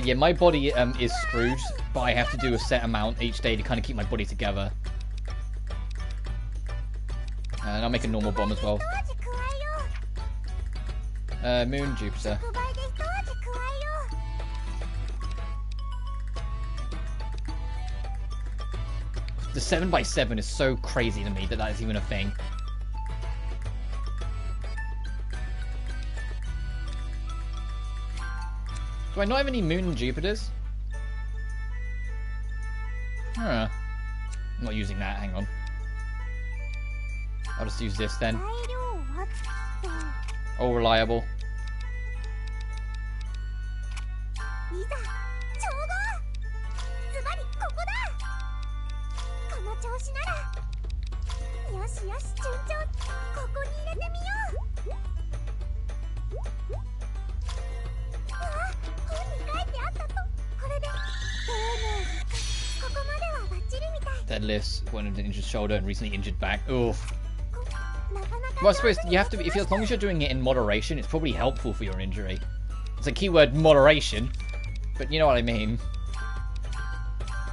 Speaker 1: Yeah, my body is screwed, but I have to do a set amount each day to kind of keep my body together. And I'll make a normal bomb as well. Moon, Jupiter. The 7x7 is so crazy to me that that is even a thing. Do I not have any Moon and Jupiters? Huh. I'm not using that, hang on. I'll just use this then. All reliable. Deadlifts, one of the injured shoulder and recently injured back. Oof. Well, I suppose you have to be, as long as you're doing it in moderation, it's probably helpful for your injury. It's a keyword, moderation, but you know what I mean.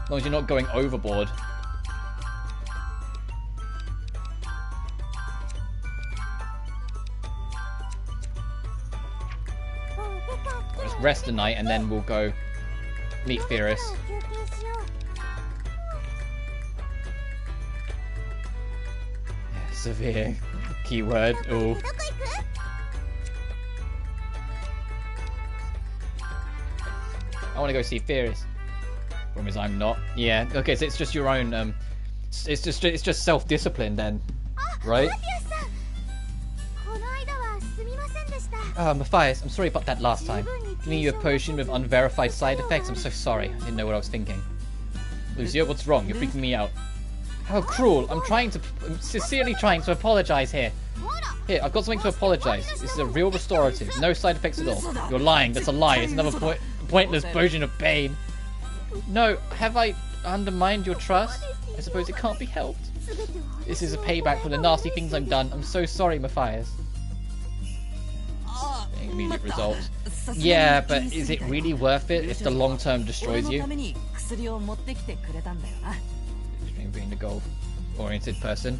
Speaker 1: As long as you're not going overboard. Let's rest tonight and then we'll go meet Fierce. Severe keyword. Ooh. I want to go see Fierce. Problem is I'm not. Yeah. Okay. So it's just your own. It's just self-discipline then, right? Matthias, I'm sorry about that last time. Giving you a potion with unverified side effects. I'm so sorry. I didn't know what I was thinking. Lucia, what's wrong? You're freaking me out. How cruel. I'm sincerely trying to apologize here. Here, I've got something to apologize. This is a real restorative. No side effects at all. You're lying. That's a lie. It's another pointless potion of pain. No, have I undermined your trust? I suppose it can't be helped. This is a payback for the nasty things I've done. I'm so sorry, Matthias. Immediate results. Yeah, but is it really worth it if the long term destroys you? Being the goal-oriented person.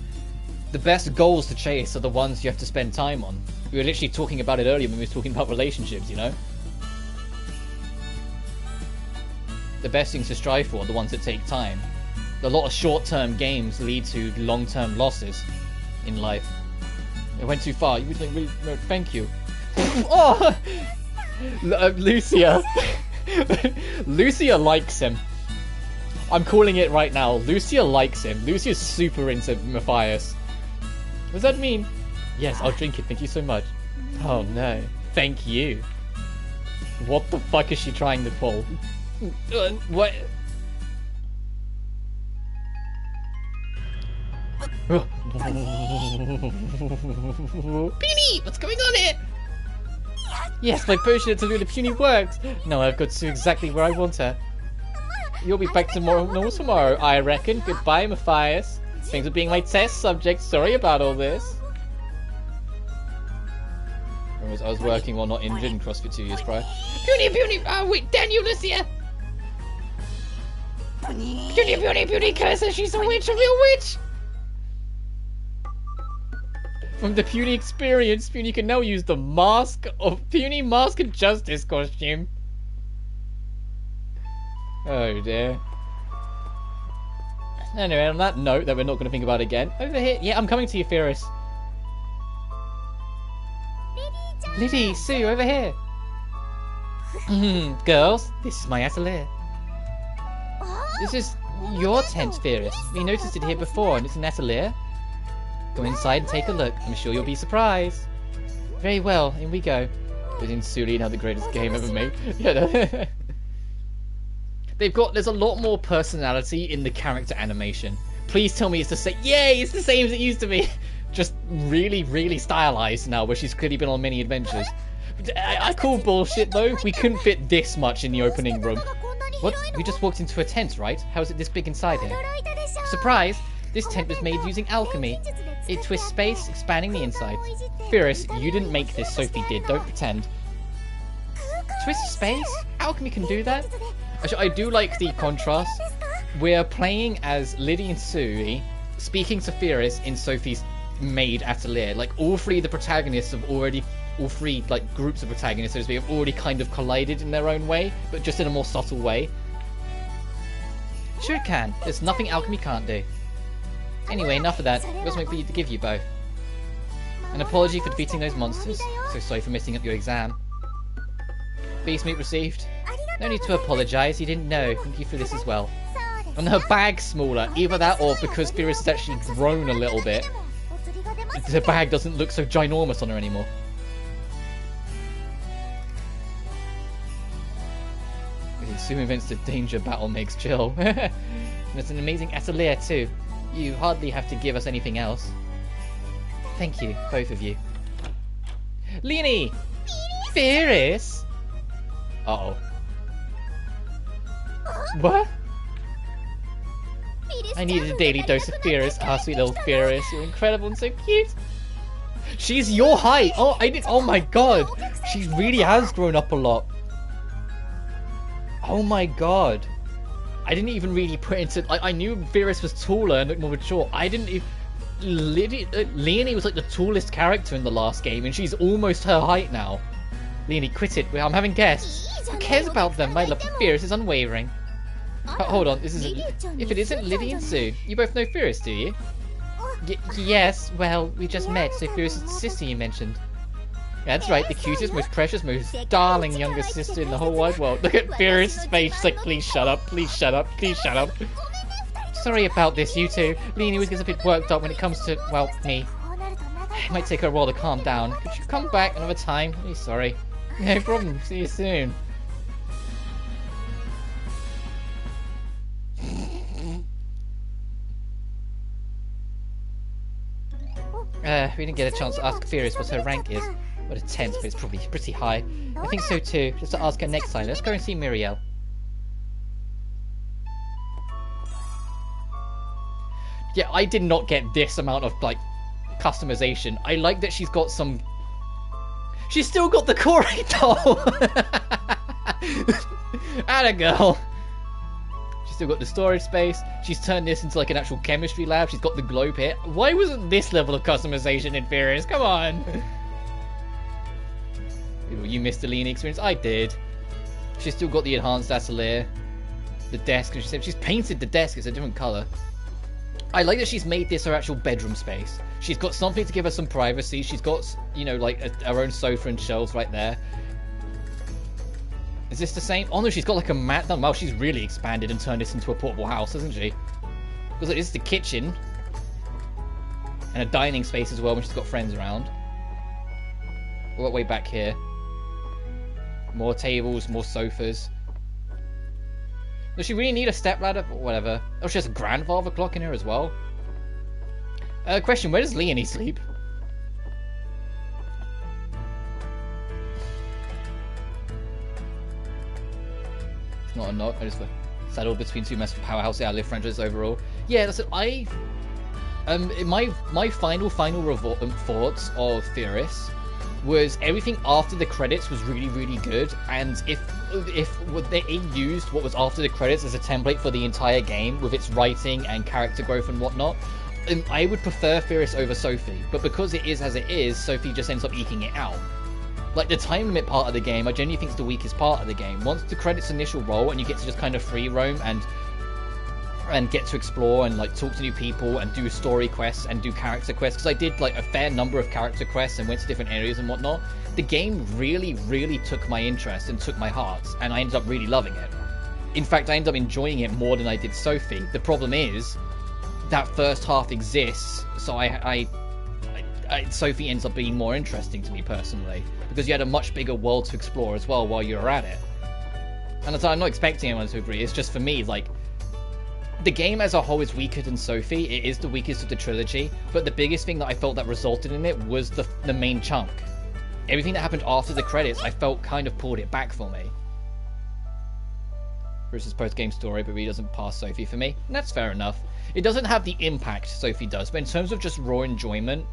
Speaker 1: The best goals to chase are the ones you have to spend time on. We were literally talking about it earlier when we were talking about relationships, you know? The best things to strive for are the ones that take time. A lot of short-term games lead to long-term losses in life. It went too far. You would like, really, no, thank you. Oh! Lucia. Lucia likes him. I'm calling it right now. Lucia likes him. Lucia's super into Matthias. What does that mean? Yes, I'll drink it. Thank you so much. Oh no. Thank you. What the fuck is she trying to pull? What? Puny! What's going on here? Yes, my potion to do the Puny works. Now I've got Sue exactly where I want her. You'll be back tomorrow, I reckon. Goodbye, Matthias. Thanks for being my test subject. Sorry about all this. I was working while not injured in CrossFit 2 years prior. Puny! Oh wait, Daniel, Lucia! Puny, curse her, she's a witch, a real witch! From the Puny experience, Puny can now use the Puny Mask of Justice costume. Oh dear. Anyway, on that note that we're not going to think about again, over here, yeah, I'm coming to you, Ferris. Lydie, Sue, over here. Girls, this is my atelier. This is your tent, Ferris. We noticed it here before, and it's an atelier. Go inside and take a look. I'm sure you'll be surprised. Very well, in we go. Isn't Suelle now the greatest game ever made? Yeah. There's a lot more personality in the character animation. Please tell me it's the same. Yay, it's the same as it used to be. Just really, really stylized now, where she's clearly been on many adventures. I call bullshit though. We couldn't fit this much in the opening room. What? We just walked into a tent, right? How is it this big inside here? Surprise! This tent was made using alchemy. It twists space, expanding the inside. Ferris, you didn't make this, Sophie did. Don't pretend. Twist space? Alchemy can do that? Actually, I do like the contrast. We're playing as Lydie and Sue, speaking to Ferris in Sophie's maid atelier. Like, all three of the protagonists have already... All three, like, groups of protagonists, so to speak, have already kind of collided in their own way, but just in a more subtle way. Sure it can. There's nothing alchemy can't do. Anyway, enough of that. I've got something for you to give you both. An apology for defeating those monsters. So sorry for messing up your exam. Beast meat received. No need to apologise, you didn't know. Thank you for this as well. And her bag's smaller. Either that or because Ferris has actually grown a little bit, the bag doesn't look so ginormous on her anymore. Sue invents the danger battle makes chill. And it's an amazing atelier too. You hardly have to give us anything else. Thank you, both of you. Leonie! Ferris! Uh-oh. What? I needed a daily dose of Ferris. Ah, sweet little Ferris. You're incredible and so cute. She's your height! Oh my god! She really has grown up a lot. Oh my god. I didn't even really put into... I knew Ferris was taller and looked more mature. I didn't even... Leonie was like the tallest character in the last game, and she's almost her height now. Leonie, quit it. I'm having guests. Who cares about them? My love for Ferris is unwavering. Hold on, this isn't... If it isn't Lydie and Sue, you both know Ferris, do you? Yes, well, we just met, so Ferris is the sister you mentioned. That's right, the cutest, most precious, most darling younger sister in the whole wide world. Look at Ferris' face, she's like, please shut up, please shut up, please shut up. Sorry about this, you two. Leonie always gets a bit worked up when it comes to, well, me. It might take her a while to calm down. Could you come back another time? I'm really sorry. No problem, see you soon. We didn't get a chance to ask Ferris what her rank is. What a tenth, but it's probably pretty high. I think so too. Just to ask her next time. Let's go and see Muriel. Yeah, I did not get this amount of, like, customization. I like that she's got some... She's still got the Corey doll! Atta girl! still got the storage space. She's turned this into like an actual chemistry lab. She's got the glow pit. Why wasn't this level of customization in Furious? Come on. You missed the Leaning experience. I did. She's still got the enhanced atelier. The desk. And she said she's painted the desk. It's a different color. I like that she's made this her actual bedroom space. She's got something to give her some privacy. She's got, you know, like her own sofa and shelves right there. Is this the same? Oh no, she's got like a mat done. Wow, she's really expanded and turned this into a portable house, hasn't she? Because it is the kitchen. And a dining space as well when she's got friends around. What about way back here? More tables, more sofas. Does she really need a stepladder? Or whatever. Oh, she has a grandfather clock in here as well. Question, where does Leonie sleep? It's not a knock, I just settled between two massive powerhouse outlive franchises overall. Yeah, that's it. My final thoughts of Furious was everything after the credits was really good, and if they used what was after the credits as a template for the entire game with its writing and character growth and whatnot, I would prefer Furious over Sophie, but because it is as it is, Sophie just ends up eking it out. Like the time limit part of the game, I genuinely think is the weakest part of the game. Once the credits initial roll and you get to just kind of free roam and get to explore and like talk to new people and do story quests and do character quests, because I did like a fair number of character quests and went to different areas and whatnot, the game really took my interest and took my heart, and I ended up really loving it. In fact, I ended up enjoying it more than I did Sophie. The problem is that first half exists, so Sophie ends up being more interesting to me personally, because you had a much bigger world to explore as well while you were at it. And I'm not expecting anyone to agree, it's just for me, like, the game as a whole is weaker than Sophie. It is the weakest of the trilogy, but the biggest thing that I felt that resulted in it was the main chunk. Everything that happened after the credits, I felt kind of pulled it back for me. Bruce's post-game story, but really doesn't pass Sophie for me. And that's fair enough. It doesn't have the impact Sophie does, but in terms of just raw enjoyment,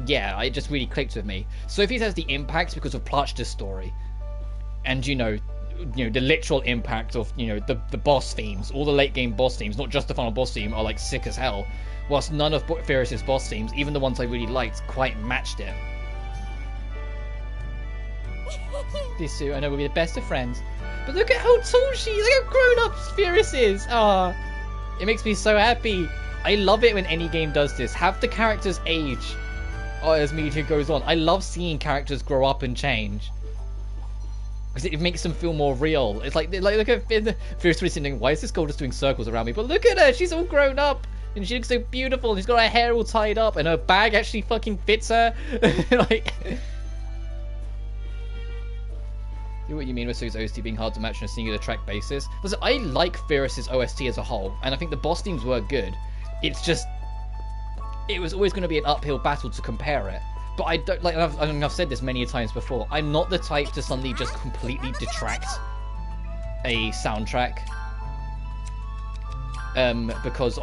Speaker 1: yeah, it just really clicked with me. Sophie's has the impact because of Plachta's story. And, you know, the literal impact of, you know, the boss themes. All the late game boss themes, not just the final boss theme, are like sick as hell. Whilst none of Furious's boss themes, even the ones I really liked, quite matched it. This two, I know we'll be the best of friends. But look at how tall she is, look how grown up Furious is. Ah, it makes me so happy. I love it when any game does this. Have the characters age as media goes on. I love seeing characters grow up and change, because it makes them feel more real. It's like look at Furious sitting. Why is this girl just doing circles around me? But look at her, she's all grown up and she looks so beautiful. She's got her hair all tied up and her bag actually fucking fits her. Like, see what you mean with Sophie's OST being hard to match on a singular track basis. Listen, I like Furious's OST as a whole, and I think the boss themes were good. It's just, it was always going to be an uphill battle to compare it. But I don't, like, I've said this many times before, I'm not the type to suddenly just completely detract a soundtrack because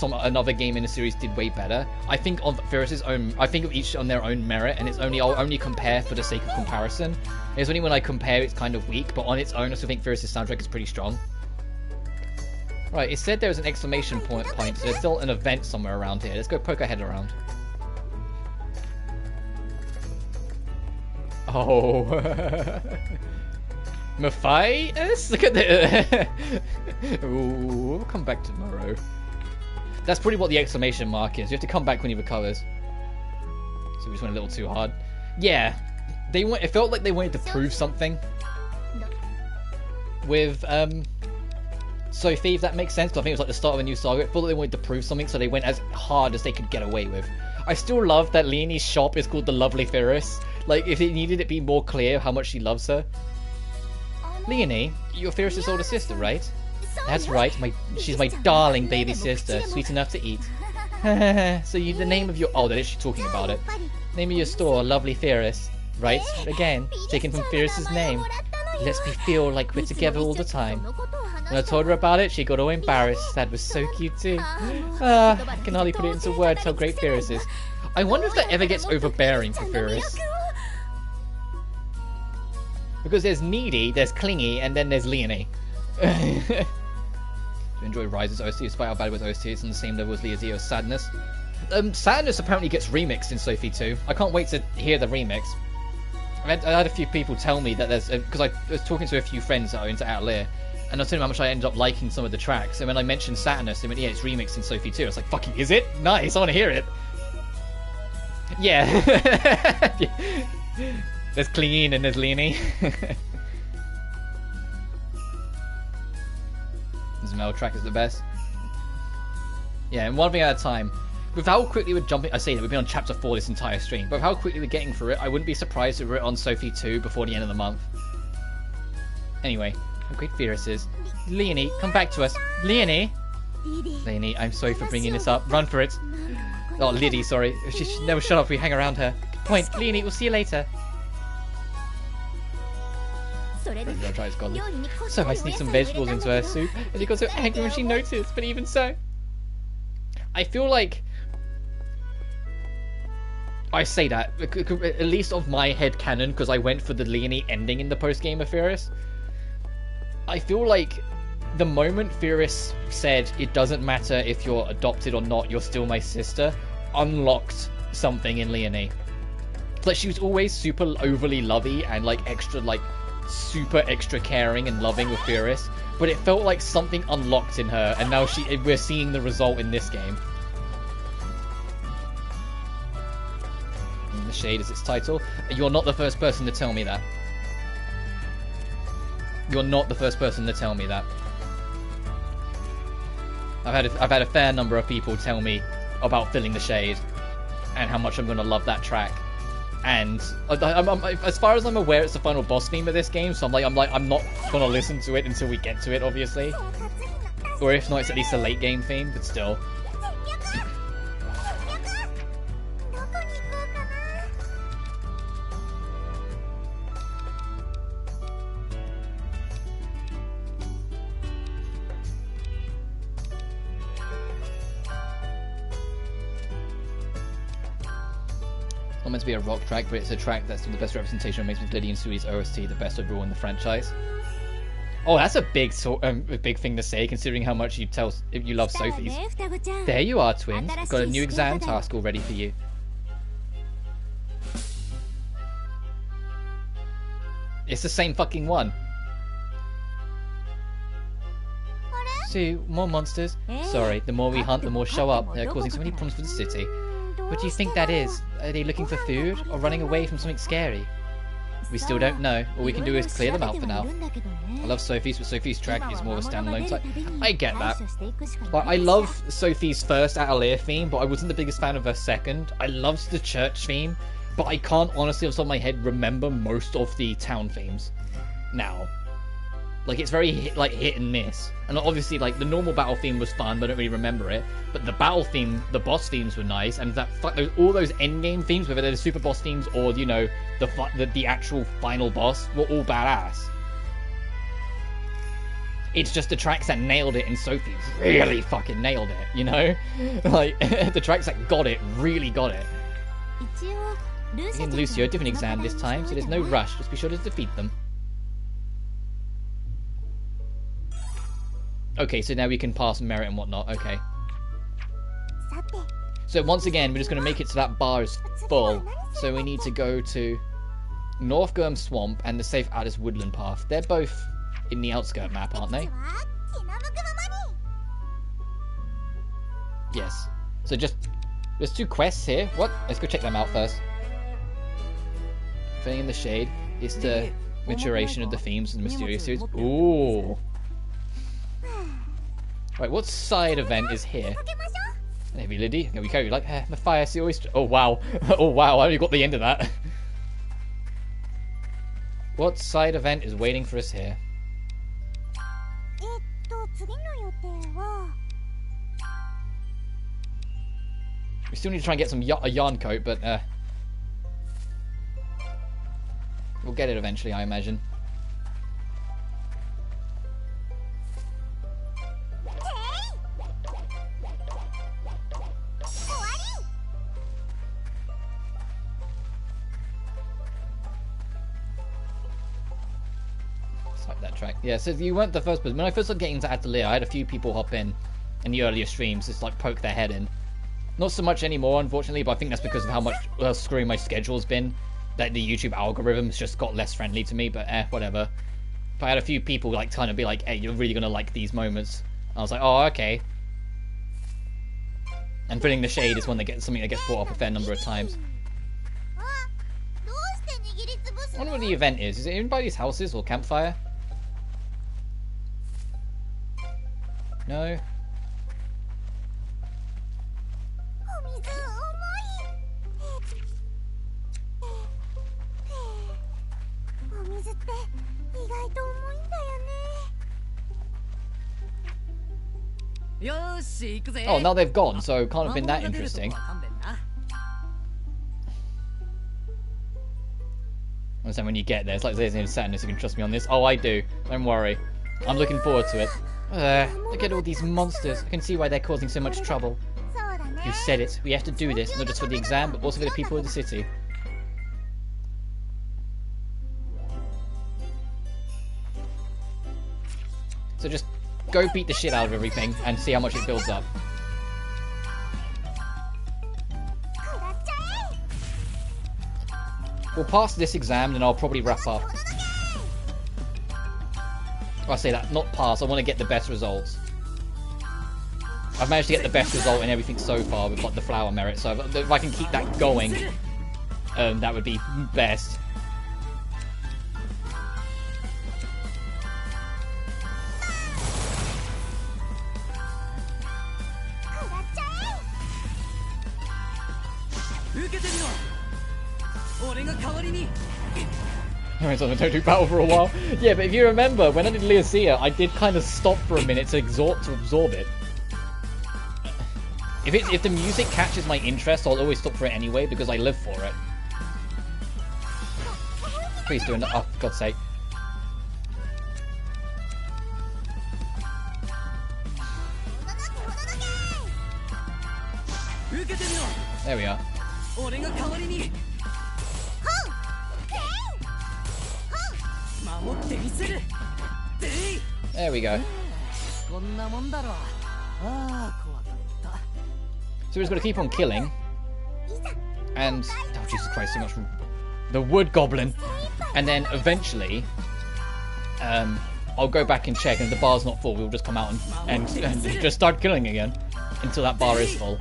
Speaker 1: another game in the series did way better. I think of Furious's own, I think of each on their own merit, and I'll only compare for the sake of comparison. It's only when I compare it's kind of weak, but on its own I still think Furious's soundtrack is pretty strong. Right, it said there was an exclamation point, so there's still an event somewhere around here. Let's go poke our head around. Oh. Matthias? Look at the... Ooh, we'll come back tomorrow. That's pretty what the exclamation mark is. You have to come back when he recovers. So we just went a little too hard. Yeah. It felt like they wanted to prove something with Sophie, if that makes sense. I think it was like the start of a new saga. It felt like they wanted to prove something, so they went as hard as they could get away with. I still love that Leonie's shop is called the Lovely Furious. Like, if it needed it be more clear how much she loves her. Leonie, you're Furious's older sister, right? That's right, she's my darling baby sister, sweet enough to eat. So the name of your... Oh, they're literally talking about it. Name of your store, Lovely Furious. Right? Again, taken from Furious's name. Lets me feel like we're together all the time. When I told her about it, she got all embarrassed. That was so cute too. I can hardly put it into words how great Furious is. I wonder if that ever gets overbearing for Furious. Because there's needy, there's clingy, and then there's Leonie. enjoy Rise's OST despite how bad it was OST. It's on the same level as Leo's Sadness. Sadness apparently gets remixed in Sophie 2. I can't wait to hear the remix. I had a few people tell me that there's... Because I was talking to a few friends that are into Atelier, and I was telling them how much I ended up liking some of the tracks. And when I mentioned Sadness, they went, yeah, it's remixed in Sophie 2. I was like, fucking, is it? Nice, I want to hear it. Yeah. There's Clean and there's Leonie. This metal track is the best. Yeah, and one thing at a time. With how quickly we're jumping, I say that we've been on chapter 4 this entire stream, but with how quickly we're getting through it, I wouldn't be surprised if we're on Sophie 2 before the end of the month. Anyway, how great Fierce is. Leonie, come back to us. Leonie! Leonie, I'm sorry for bringing this up. Run for it. Oh, Lydie, sorry. She should never shut up if we hang around her. Good point. Leonie, we'll see you later. So I sneaked some vegetables into her soup, and she got so angry when she noticed, but even so... I feel like... I say that, at least of my head canon, because I went for the Leonie ending in the post-game of Furious. I feel like the moment Furious said, it doesn't matter if you're adopted or not, you're still my sister, unlocked something in Leonie. Like, she was always super overly lovey and, like, extra, like, super extra caring and loving with Furious, but it felt like something unlocked in her, and now we're seeing the result in this game. The Shade is its title. You're not the first person to tell me that. You're not the first person to tell me that. I've had a fair number of people tell me about Filling the Shade and how much I'm going to love that track. And as far as I'm aware, it's the final boss theme of this game, so I'm not going to listen to it until we get to it, obviously. Or if not, it's at least a late game theme, but still. Not meant to be a rock track, but it's a track that's the best representation of Mason Lydie Suelle's OST, the best overall in the franchise. Oh, that's a big big thing to say, considering how much you love Sophie's. There you are, twins. Got a new exam task all ready for you. It's the same fucking one. See, more monsters. Sorry, the more we hunt, the more show up. They're causing so many problems for the city. What do you think that is? Are they looking for food or running away from something scary? We still don't know. All we can do is clear them out for now. I love Sophie's, but Sophie's track is more of a standalone type. I get that. But I love Sophie's first Atelier theme, but I wasn't the biggest fan of her second. I loved the church theme, but I can't honestly off the top of my head remember most of the town themes now. Like, it's very hit and miss. And obviously, like, the normal battle theme was fun, but I don't really remember it. But the battle theme, the boss themes were nice, and all those endgame themes, whether they're the super boss themes or, you know, the actual final boss, were all badass. It's just the tracks that nailed it, and Sophie really fucking nailed it, you know? Like, the tracks that got it really got it. Me and Lucio, different exam this time, so there's no rush. Just be sure to defeat them. Okay, so now we can pass merit and whatnot. Okay. So once again, we're just going to make it so that bar is full. So we need to go to North Gurm Swamp and the Safe Alice Woodland Path. They're both in the outskirt map, aren't they? Yes. So there's 2 quests here. What? Let's go check them out first. Filling in the Shade is the maturation of the themes in the Mysterious series. Ooh. Right, what side event is here? Maybe Lydie. Here we go. Like Matthias, the oyster. Oh wow. Oh wow, I only got the end of that. What side event is waiting for us here? We still need to try and get a yarn coat, but we'll get it eventually, I imagine. track. Yeah, so you weren't the first person. When I first started getting into Atelier, I had a few people hop in the earlier streams, just like poke their head in. Not so much anymore, unfortunately, but I think that's because of how much screwy my schedule's been. That the YouTube algorithm's just got less friendly to me, but whatever. But I had a few people like kind of be like, hey, you're really gonna like these moments. I was like, oh, okay. And filling the shade is one that gets something that gets brought up a fair number of times. I wonder what the event is. Is it in anybody's houses or campfire? No. Oh, now they've gone, so can't have been that interesting. I understand when you get there, it's like there's no sadness, you can trust me on this. Oh, I do. Don't worry. I'm looking forward to it. Look at all these monsters. I can see why they're causing so much trouble. You said it. We have to do this, not just for the exam, but also for the people of the city. So just go beat the shit out of everything and see how much it builds up. We'll pass this exam and I'll probably wrap up. I say that, not pass, I want to get the best results. I've managed to get the best result in everything so far with like the flower merit, so if I can keep that going, that would be best. I don't do battle for a while. Yeah, but if you remember, when I did Leosia, I did kind of stop for a minute to absorb it. If the music catches my interest, I'll always stop for it anyway, because I live for it. Please do it. Oh, for God's sake. There we are. There we go. So we're just going to keep on killing. And, oh Jesus Christ, so much. The wood goblin. And then eventually, I'll go back and check, and if the bar's not full, we'll just come out and just start killing again. Until that bar is full.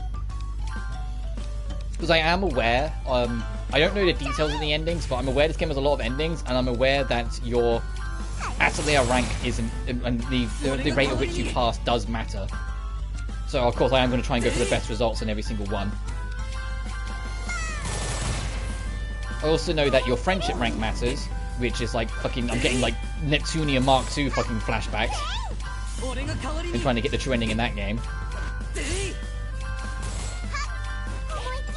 Speaker 1: Because I am aware, I don't know the details of the endings, but I'm aware this game has a lot of endings, and I'm aware that your Atelier rank isn't, and the rate at which you pass does matter. So of course I am going to try and go for the best results in every single one. I also know that your friendship rank matters, which is like fucking, I'm getting like Neptunia Mark II fucking flashbacks. I'm trying to get the true ending in that game.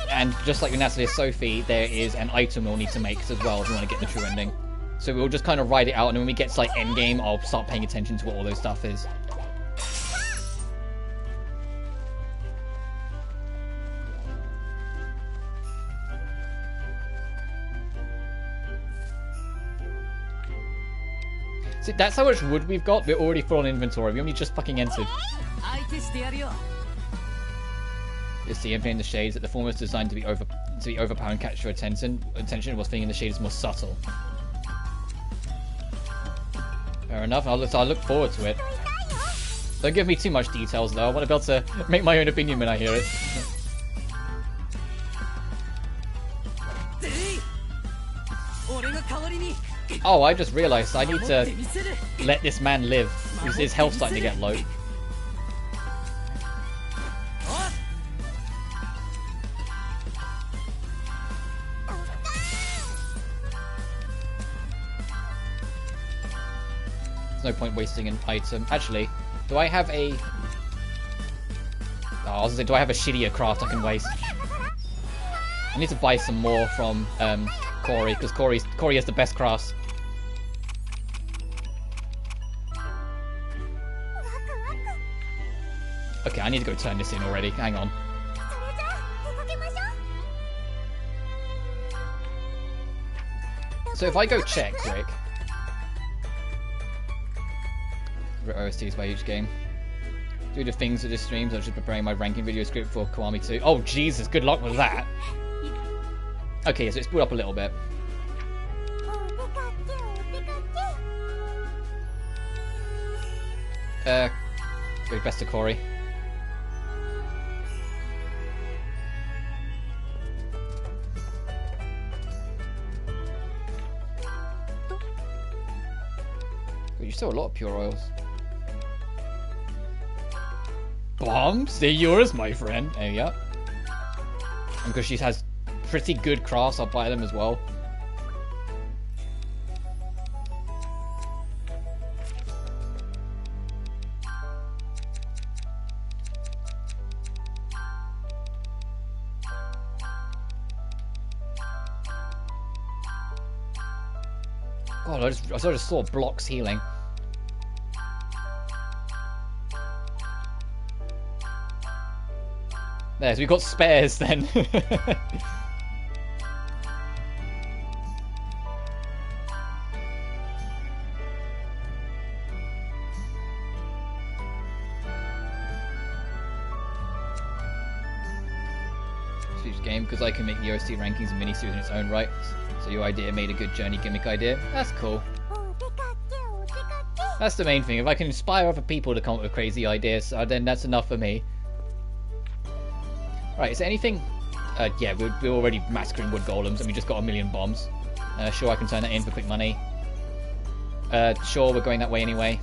Speaker 1: And just like with Atelier Sophie, there is an item we'll need to make as well if we want to get the true ending. So we'll just kind of ride it out, and when we get to like endgame, I'll start paying attention to what all those stuff is. See, that's how much wood we've got. We're already full on inventory. We only just fucking entered. It's the Infinite in the Shades that the former is designed to be overpower and catch your attention, whilst being in the shade is more subtle. Fair enough. I'll look forward to it. Don't give me too much details though. I want to be able to make my own opinion when I hear it. Oh, I just realised I need to let this man live. His health's starting to get low. No point wasting an item. Actually, do I have a... Oh, I was gonna say, do I have a shittier craft I can waste? I need to buy some more from Corey, because Corey has the best crafts. Okay, I need to go turn this in already. Hang on. So if I go check quick... OSTs by each game. Due to things with this streams, I was just preparing my ranking video script for Kiwami 2. Oh Jesus, good luck with that. Okay, so it's pulled up a little bit. Go best to Corey. You still a lot of pure oils. Bombs? They're yours, my friend. There you go. And because she has pretty good crafts, I'll buy them as well. God, I just saw blocks healing. There, so we've got spares then. Huge game, because I can make the OST rankings and miniseries in its own right. So your idea made a good journey gimmick idea. That's cool. That's the main thing. If I can inspire other people to come up with crazy ideas, then that's enough for me. Right, is there anything... yeah, we're already massacring wood golems and we just got 1,000,000 bombs. Sure, I can turn that in for quick money. Sure, we're going that way anyway.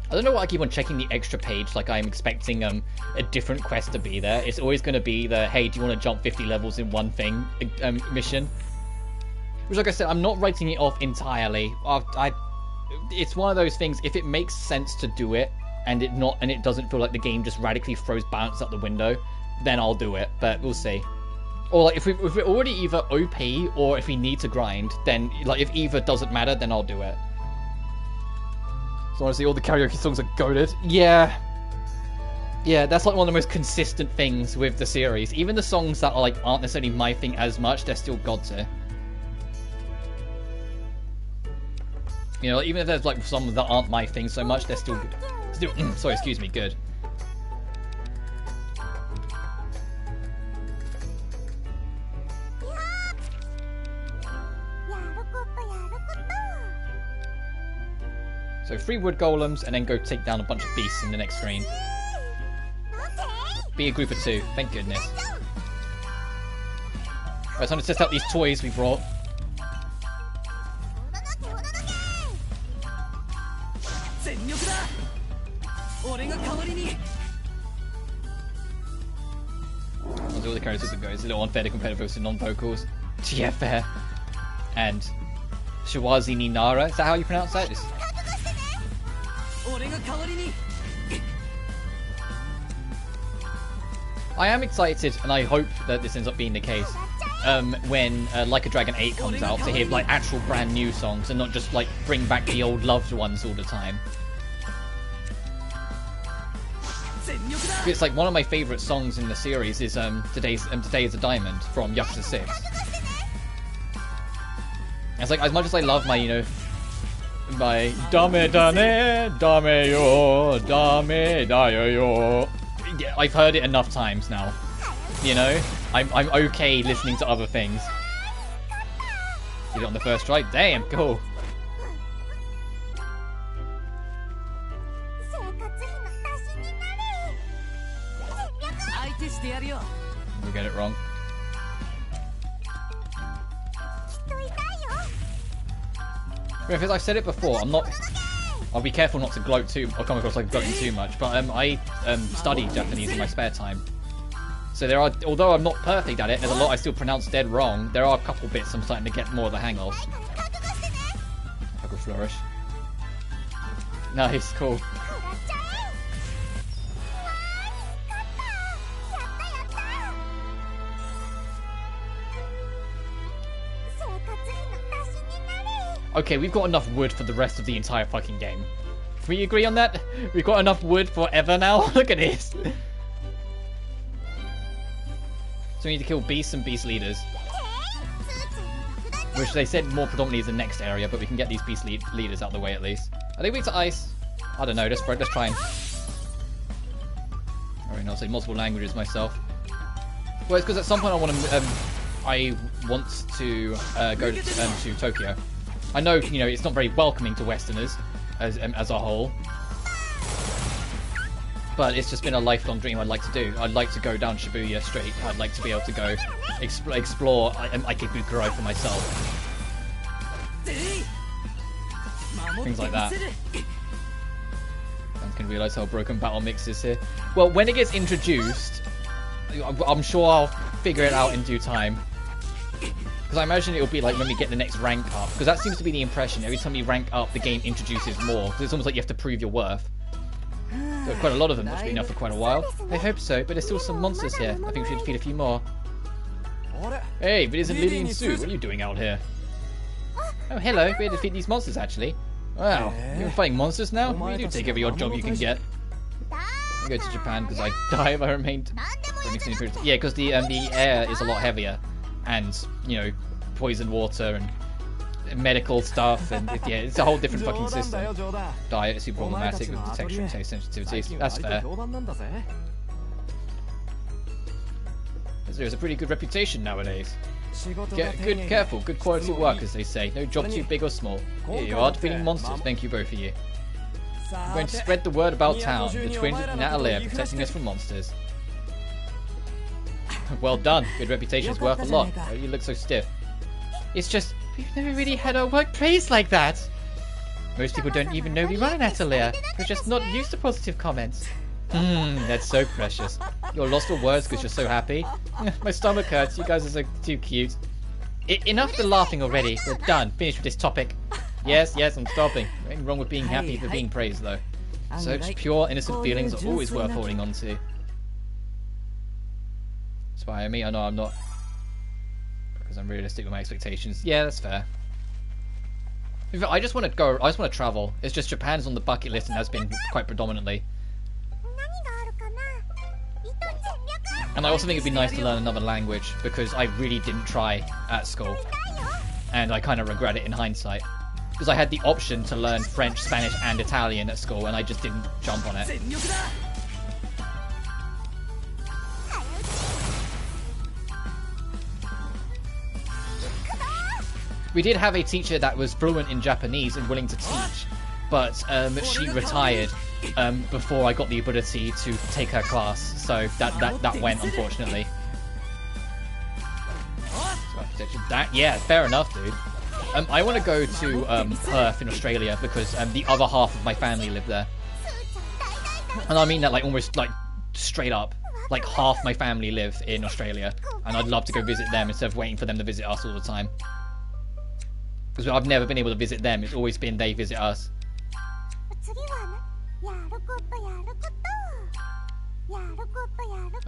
Speaker 1: I don't know why I keep on checking the extra page like I'm expecting a different quest to be there. It's always going to be the, hey, do you want to jump 50 levels in one thing mission? Which, like I said, I'm not writing it off entirely. It's one of those things, if it makes sense to do it, and it doesn't feel like the game just radically throws balance out the window, then I'll do it, but we'll see. Or like, if we're already either OP, or if we need to grind, then like if either doesn't matter, then I'll do it. So honestly, all the karaoke songs are goated. Yeah, that's like one of the most consistent things with the series. Even the songs that are like aren't necessarily my thing as much, they're still god tier. You know, even if there's like some that aren't my thing so much, they're still good. Sorry, excuse me, good. So 3 wood golems, and then go take down a bunch of beasts in the next screen. Be a group of 2, thank goodness. Right, time to test out these toys we brought. I'll do all the characters that go. It's a little unfair to compare vocals to non-vocals. Yeah, fair. And Shiwazi ni Nara, is that how you pronounce that? I am excited, and I hope that this ends up being the case, when Like a Dragon 8 comes out, to hear like actual brand new songs, and not just like bring back the old loved ones all the time. It's like one of my favourite songs in the series is Today is a Diamond from Yakuza 6. It's like, as much as I love my, you know, my Dame Dane, Dame Yo, Dame Dayo Yo. Yeah, I've heard it enough times now. You know? I'm okay listening to other things. Did it on the first try? Damn, cool. We get it wrong. If I've said it before, I'll be careful not to gloat too, or come across like gloating too much, but I study Japanese in my spare time. So there are, although I'm not perfect at it, there's a lot I still pronounce dead wrong, there are a couple bits I'm starting to get more of the hang of. I could flourish. Nice, cool. Okay, we've got enough wood for the rest of the entire fucking game. Can we agree on that? We've got enough wood forever now? Look at this. So we need to kill beasts and beast leaders. Which they said more predominantly is the next area, but we can get these beast leaders out of the way at least. Are they weak to ice? I don't know, let's try and... I don't know, I'll say multiple languages myself. Well, it's because at some point I want to go to Tokyo. I know, you know, it's not very welcoming to Westerners as a whole. But it's just been a lifelong dream I'd like to do. I'd like to go down Shibuya Street. I'd like to be able to go explore Ikebukuro for myself. Things like that. I can realise how broken battle mix is here. Well, when it gets introduced, I'm sure I'll figure it out in due time. Because I imagine it'll be like when we get the next rank up. Because that seems to be the impression. Every time you rank up, the game introduces more. Because it's almost like you have to prove your worth. There are quite a lot of them, which has been enough for quite a while. I hope so, but there's still some monsters here. I think we should defeat a few more. Hey, but isn't Lydie and Sue? What are you doing out here? Oh, hello. We're here to defeat these monsters, actually. Wow, you're fighting monsters now? Well, you do take every odd job you can get. I go to Japan because I die if I remained. Yeah, because the air is a lot heavier, and you know, poison water and medical stuff, and yeah, it's a whole different fucking system. Diet is super problematic with the texture and taste sensitivities. That's fair. There's a pretty good reputation nowadays. Careful, good quality work, as they say. No job too big or small. Here you are, defeating monsters. Thank you both of you. I'm going to spread the word about town. The twins in Atelier protecting us from monsters. Well done. Good reputation is worth a lot. Why do you look so stiff? It's just, we've never really had our work praised like that. Most people don't even know we run an Atelier. They're just not used to positive comments. That's so precious. You're lost for words because you're so happy. My stomach hurts. You guys are so too cute. Enough the laughing already. We're done. Finished with this topic. Yes, I'm stopping. Nothing wrong with being happy for being praised, though. Such pure, innocent feelings are always worth holding on to. Inspire me? I know I'm not. Because I'm realistic with my expectations. Yeah, that's fair. I just want to go. I just want to travel. It's just Japan's on the bucket list and has been quite predominantly. And I also think it'd be nice to learn another language because I really didn't try at school. And I kind of regret it in hindsight. Because I had the option to learn French, Spanish and Italian at school and I just didn't jump on it. We did have a teacher that was fluent in Japanese and willing to teach, but she retired before I got the ability to take her class, so that went, unfortunately. Yeah, fair enough, dude. I want to go to Perth in Australia because the other half of my family live there, and I mean that like almost like straight up. Like half my family live in Australia, and I'd love to go visit them instead of waiting for them to visit us all the time. Because I've never been able to visit them, it's always been they visit us.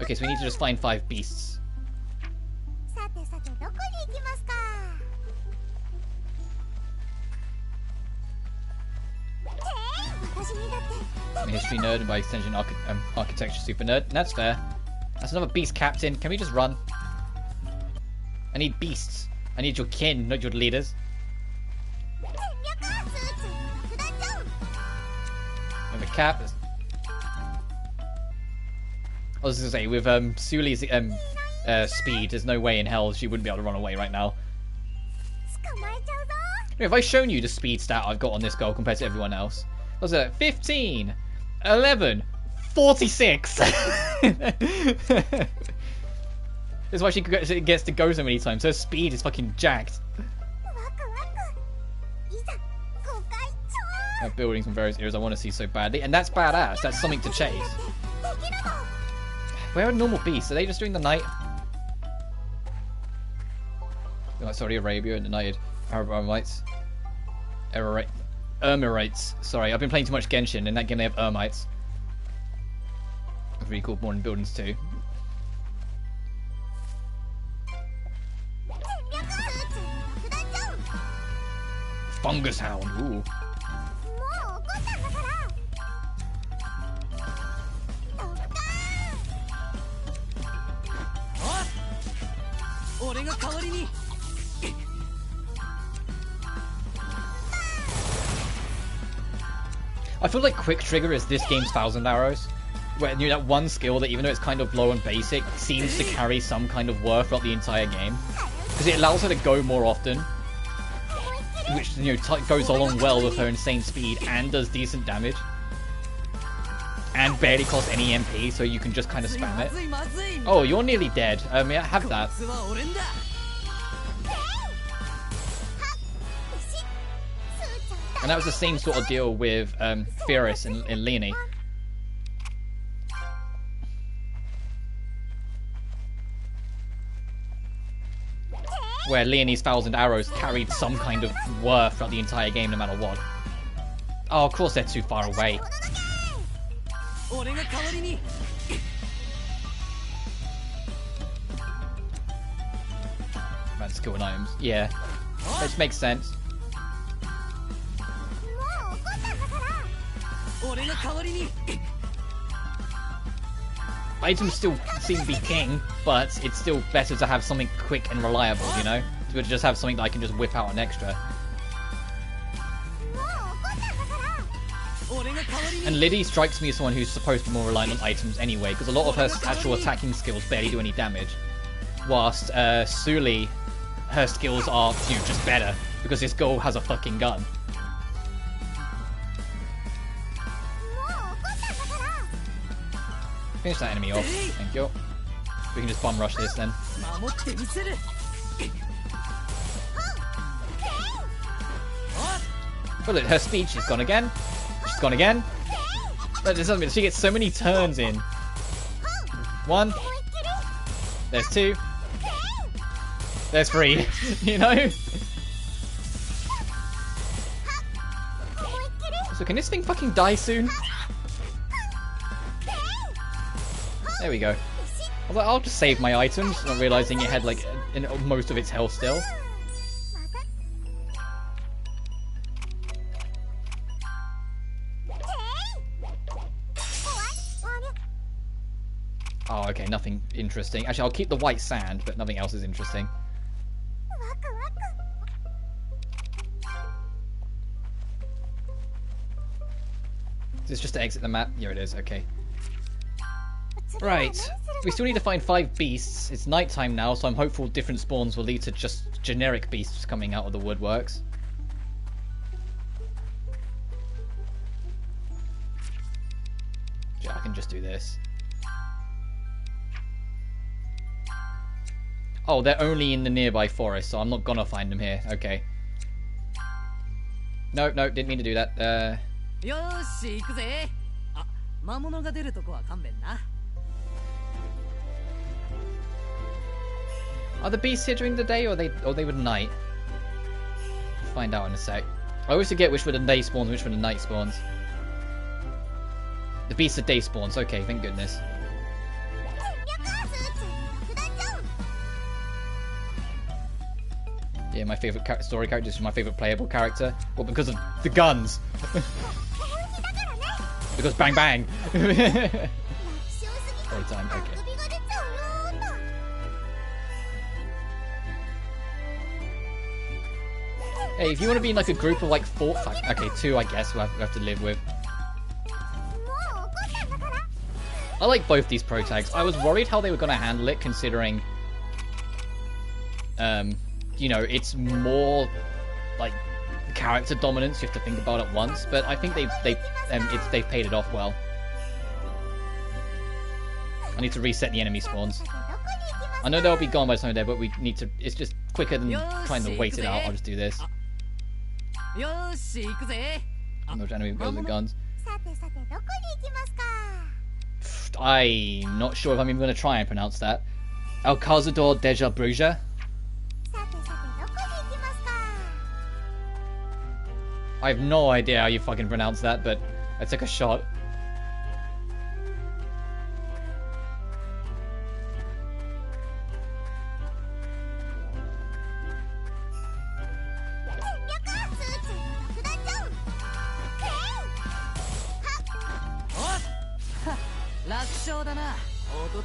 Speaker 1: Okay, so we need to just find 5 beasts. I'm a history nerd and by extension architecture super nerd. That's fair. That's another beast captain. Can we just run? I need beasts. I need your kin, not your leaders. With a cap. I was gonna say, with Suli's speed, there's no way in hell she wouldn't be able to run away right now. Have I shown you the speed stat I've got on this girl compared to everyone else? What was it? 15, 11, 46. That's why she gets to go so many times. Her speed is fucking jacked. I have buildings from various eras I want to see so badly, and that's badass. That's something to chase. Where are normal beasts? Are they just during the night? Like Saudi Arabia and the United Arab Emirates. Emirates. Sorry, I've been playing too much Genshin. In that game they have Ermites. Really cool modern buildings too. Fungus Hound. Ooh. I feel like Quick Trigger is this game's Thousand Arrows. Where, you know, that one skill that, even though it's kind of low and basic, seems to carry some kind of worth throughout the entire game. Because it allows her to go more often. Which, you know, goes along well with her insane speed and does decent damage. And barely costs any MP, so you can just kind of spam it. Oh, you're nearly dead. Yeah, have that. And that was the same sort of deal with Furious and Leonie. Where Leonie's Thousand Arrows carried some kind of worth throughout the entire game, no matter what. Oh, of course they're too far away. About skill and items. Yeah. Which makes sense. Items still seem to be king, but it's still better to have something quick and reliable, you know? To just have something that I can just whip out an extra. And Lydie strikes me as someone who's supposed to be more reliant on items anyway, because a lot of her actual attacking skills barely do any damage. Whilst Suelle, her skills are, you know, just better, because this girl has a fucking gun. Finish that enemy off, thank you. We can just bomb rush this then. Oh look, her speed, she's gone again. She's gone again. But there's something, she gets so many turns in. 1. There's 2. There's 3. You know? So can this thing fucking die soon? There we go. I was like, I'll just save my items, not realizing it had like most of its health still. Oh, okay, nothing interesting. Actually, I'll keep the white sand, but nothing else is interesting. Is this just to exit the map? Here it is, okay. Right, we still need to find 5 beasts. It's nighttime now, so I'm hopeful different spawns will lead to just generic beasts coming out of the woodworks. Yeah, I can just do this. Oh, they're only in the nearby forest, so I'm not gonna find them here. Okay. No, didn't mean to do that. Are the beasts here during the day, or they were night? We'll find out in a sec. I always forget which were the day spawns and which were the night spawns. The beasts are day spawns. Okay, thank goodness. Yeah, my favourite story character is my favourite playable character. Well, because of the guns. Because bang bang. Daytime, okay. Hey, if you want to be in like a group of like 4, okay, 2 I guess we'll have to live with. I like both these pro tags. I was worried how they were going to handle it, considering, you know, it's more like character dominance. You have to think about it once, but I think they've paid it off well. I need to reset the enemy spawns. I know they'll be gone by the time they're there, but we need to. It's just quicker than trying to wait it out. I'll just do this. Which enemy goes with guns? I'm not sure if I'm even going to try and pronounce that. Alcazador Deja Bruja. I have no idea how you fucking pronounce that, but I took a shot.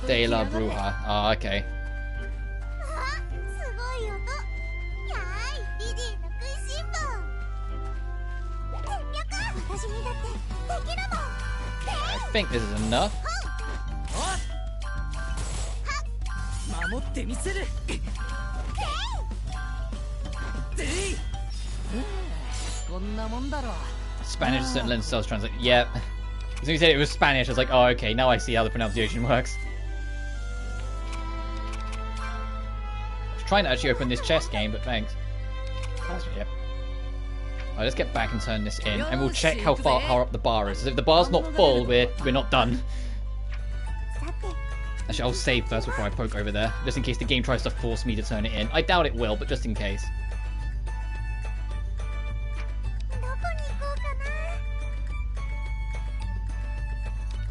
Speaker 1: De la Bruja. Oh, okay. I think this is enough. Spanish doesn't lend itself to translate. Yeah. So you said it was Spanish, I was like, oh, okay, now I see how the pronunciation works. I was trying to actually open this chest game, but thanks. Yep. Alright, let's get back and turn this in, and we'll check how far up the bar is. If the bar's not full, we're not done. Actually, I'll save first before I poke over there, just in case the game tries to force me to turn it in. I doubt it will, but just in case.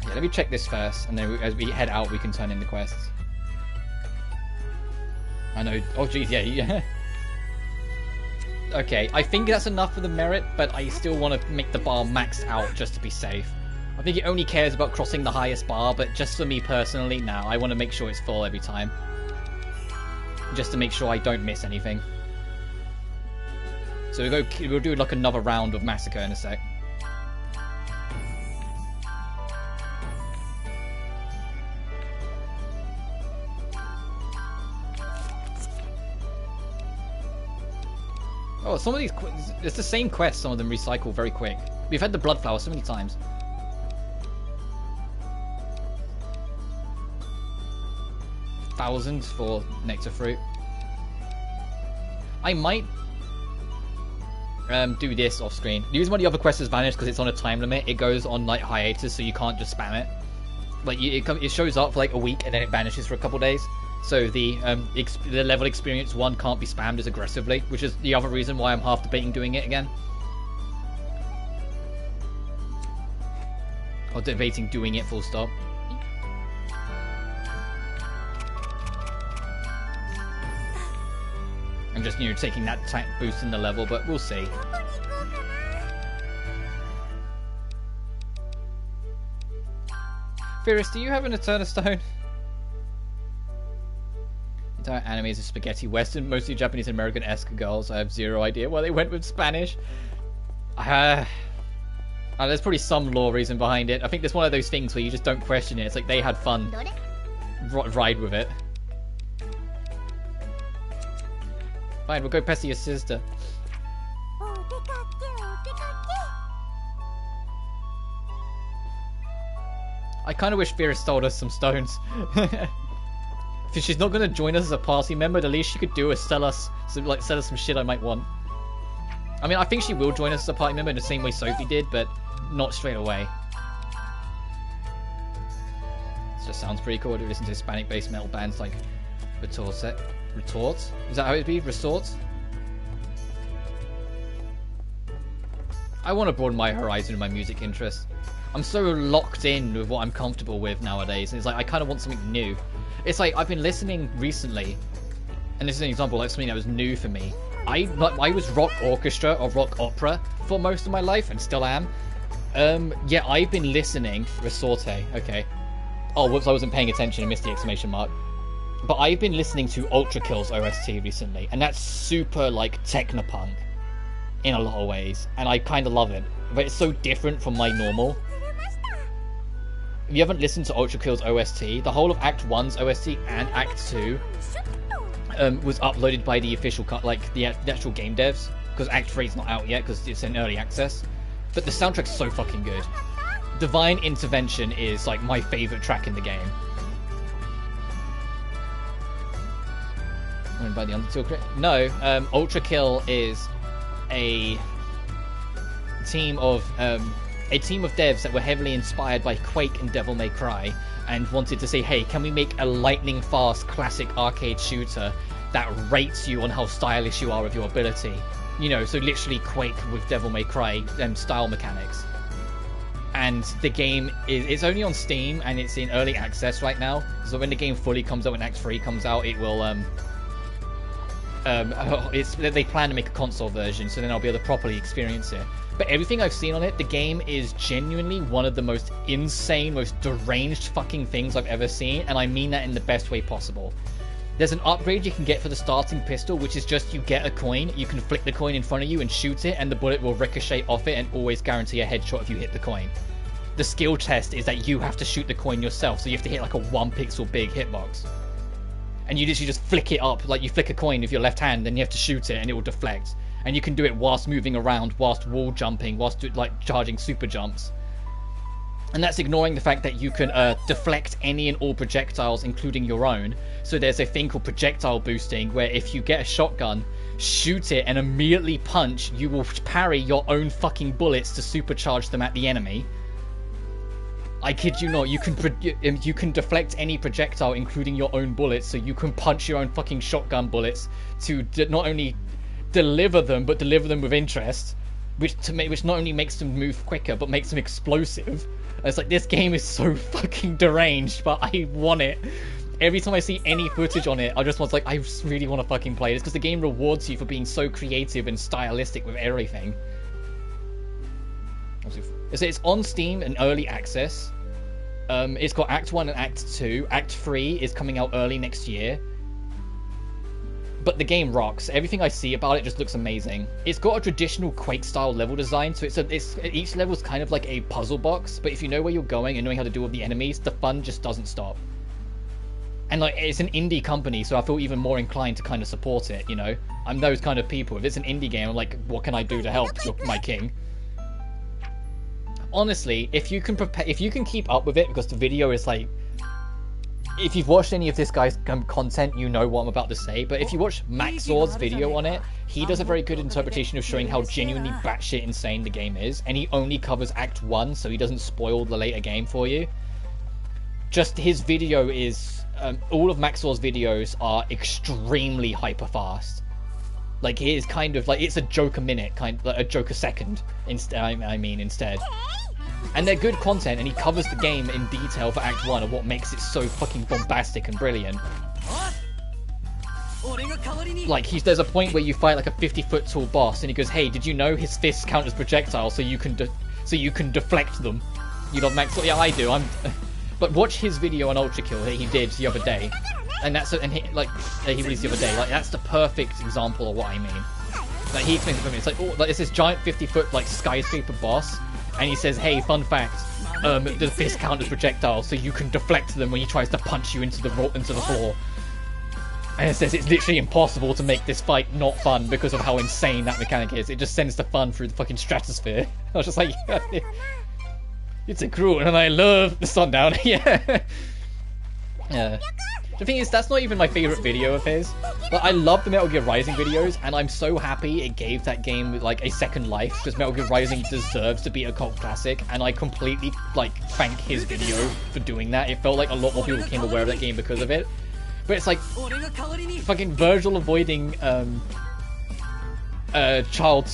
Speaker 1: Yeah, let me check this first, and then as we head out, we can turn in the quests. I know. Oh, geez, yeah. Okay, I think that's enough for the merit, but I still want to make the bar maxed out just to be safe. I think it only cares about crossing the highest bar, but just for me personally, now I want to make sure it's full every time. Just to make sure I don't miss anything. So we'll do like another round of Massacre in a sec. Oh, some of these, it's the same quest, some of them recycle very quick. We've had the blood flower so many times. Thousands for nectar fruit. I might do this off screen. The reason why the other quest has vanished because it's on a time limit. It goes on like hiatus, so you can't just spam it. Like it shows up for like a week and then it vanishes for a couple days. So the level experience 1 can't be spammed as aggressively, which is the other reason why I'm half debating doing it again. Or debating doing it full stop. I'm just, taking that boost in the level, but we'll see. Furious, do you have an Eterna Stone? Entire anime is a spaghetti western, mostly Japanese and American-esque girls. I have zero idea why they went with Spanish. There's probably some lore reason behind it. I think there's one of those things where you just don't question it. It's like they had fun. Ride with it. Fine, we'll go pester your sister. I kind of wish Fierce stole us some stones. If she's not going to join us as a party member, the least she could do is sell us some shit I might want. I mean, I think she will join us as a party member in the same way Sophie did, but not straight away. This just sounds pretty cool to listen to Hispanic-based metal bands like Retort? Is that how it'd be? Resort? I want to broaden my horizon and my music interests. I'm so locked in with what I'm comfortable with nowadays. It's like I kind of want something new. It's like I've been listening recently, and this is an example like something that was new for me. I was rock orchestra or rock opera for most of my life, and still am. Yeah, I've been listening. Resorte, okay. Oh, whoops! I wasn't paying attention and missed the exclamation mark. But I've been listening to Ultra Kill's OST recently, and that's super like technopunk in a lot of ways, and I kind of love it. But it's so different from my normal. If you haven't listened to Ultra Kill's OST, the whole of Act 1's OST and Act 2 was uploaded by the official cut, like the actual game devs, because Act 3 is not out yet because it's in early access. But the soundtrack's so fucking good. Divine Intervention is like my favorite track in the game. By the Undertale. No, Ultra Kill is a team of devs that were heavily inspired by Quake and Devil May Cry, and wanted to say, hey, can we make a lightning fast classic arcade shooter that rates you on how stylish you are with your ability? So literally Quake with Devil May Cry style mechanics. And the game it's only on Steam and it's in early access right now. So when the game fully comes out, when Act 3 comes out, it will they plan to make a console version, so then I'll be able to properly experience it. But everything I've seen on it, the game is genuinely one of the most insane, most deranged fucking things I've ever seen, and I mean that in the best way possible. There's an upgrade you can get for the starting pistol, which is just you get a coin, you can flick the coin in front of you and shoot it, and the bullet will ricochet off it and always guarantee a headshot if you hit the coin. The skill test is that you have to shoot the coin yourself, so you have to hit like a 1 pixel big hitbox. And you literally just flick it up, like you flick a coin with your left hand, and you have to shoot it and it will deflect. And you can do it whilst moving around, whilst wall jumping, whilst like charging super jumps. And that's ignoring the fact that you can deflect any and all projectiles, including your own. So there's a thing called projectile boosting, where if you get a shotgun, shoot it and immediately punch, you will parry your own fucking bullets to supercharge them at the enemy. I kid you not, you can deflect any projectile, including your own bullets, so you can punch your own fucking shotgun bullets to not only deliver them, but deliver them with interest, which not only makes them move quicker, but makes them explosive. It's like, this game is so fucking deranged, but I want it. Every time I see any footage on it, I just was like, I just really want to fucking play this, because the game rewards you for being so creative and stylistic with everything. It's on Steam in early access. It's got Act 1 and Act 2. Act 3 is coming out early next year. But the game rocks. Everything I see about it just looks amazing. It's got a traditional Quake-style level design, so each level is kind of like a puzzle box, but if you know where you're going and knowing how to deal with the enemies, the fun just doesn't stop. And like, it's an indie company, so I feel even more inclined to kind of support it, you know? I'm those kind of people. If it's an indie game, I'm like, what can I do to help my king? Honestly, if you can keep up with it, because the video is like, if you've watched any of this guy's content, you know what I'm about to say, but if you watch Maxor's video on it, he does a very good interpretation of showing how genuinely batshit insane the game is, and he only covers Act 1, so he doesn't spoil the later game for you. Just his video is, all of Maxor's videos are extremely hyper fast. Like, it is kind of like, it's a joke a minute, a joke a second, instead. And they're good content, and he covers the game in detail for Act 1 of what makes it so fucking bombastic and brilliant. Like, there's a point where you fight like a 50-foot tall boss, and he goes, hey, did you know his fists count as projectiles so you can deflect them? You know, Max, yeah, I do. But watch his video on Ultra Kill that he did the other day. And he released the other day. Like, that's the perfect example of what I mean. Like, he explains it for me. It's like, oh, like, it's this giant 50-foot like skyscraper boss, and he says, hey, fun fact, the fist count as projectiles, so you can deflect them when he tries to punch you into the floor. And it says it's literally impossible to make this fight not fun because of how insane that mechanic is. It just sends the fun through the fucking stratosphere. I was just like, yeah, it's a cruel, and I love the sundown. Yeah. Yeah. The thing is, that's not even my favourite video of his, but I love the Metal Gear Rising videos, and I'm so happy it gave that game, like, a second life, because Metal Gear Rising deserves to be a cult classic, and I completely, like, thank his video for doing that. It felt like a lot more people became aware of that game because of it. But it's like, fucking Virgil avoiding, child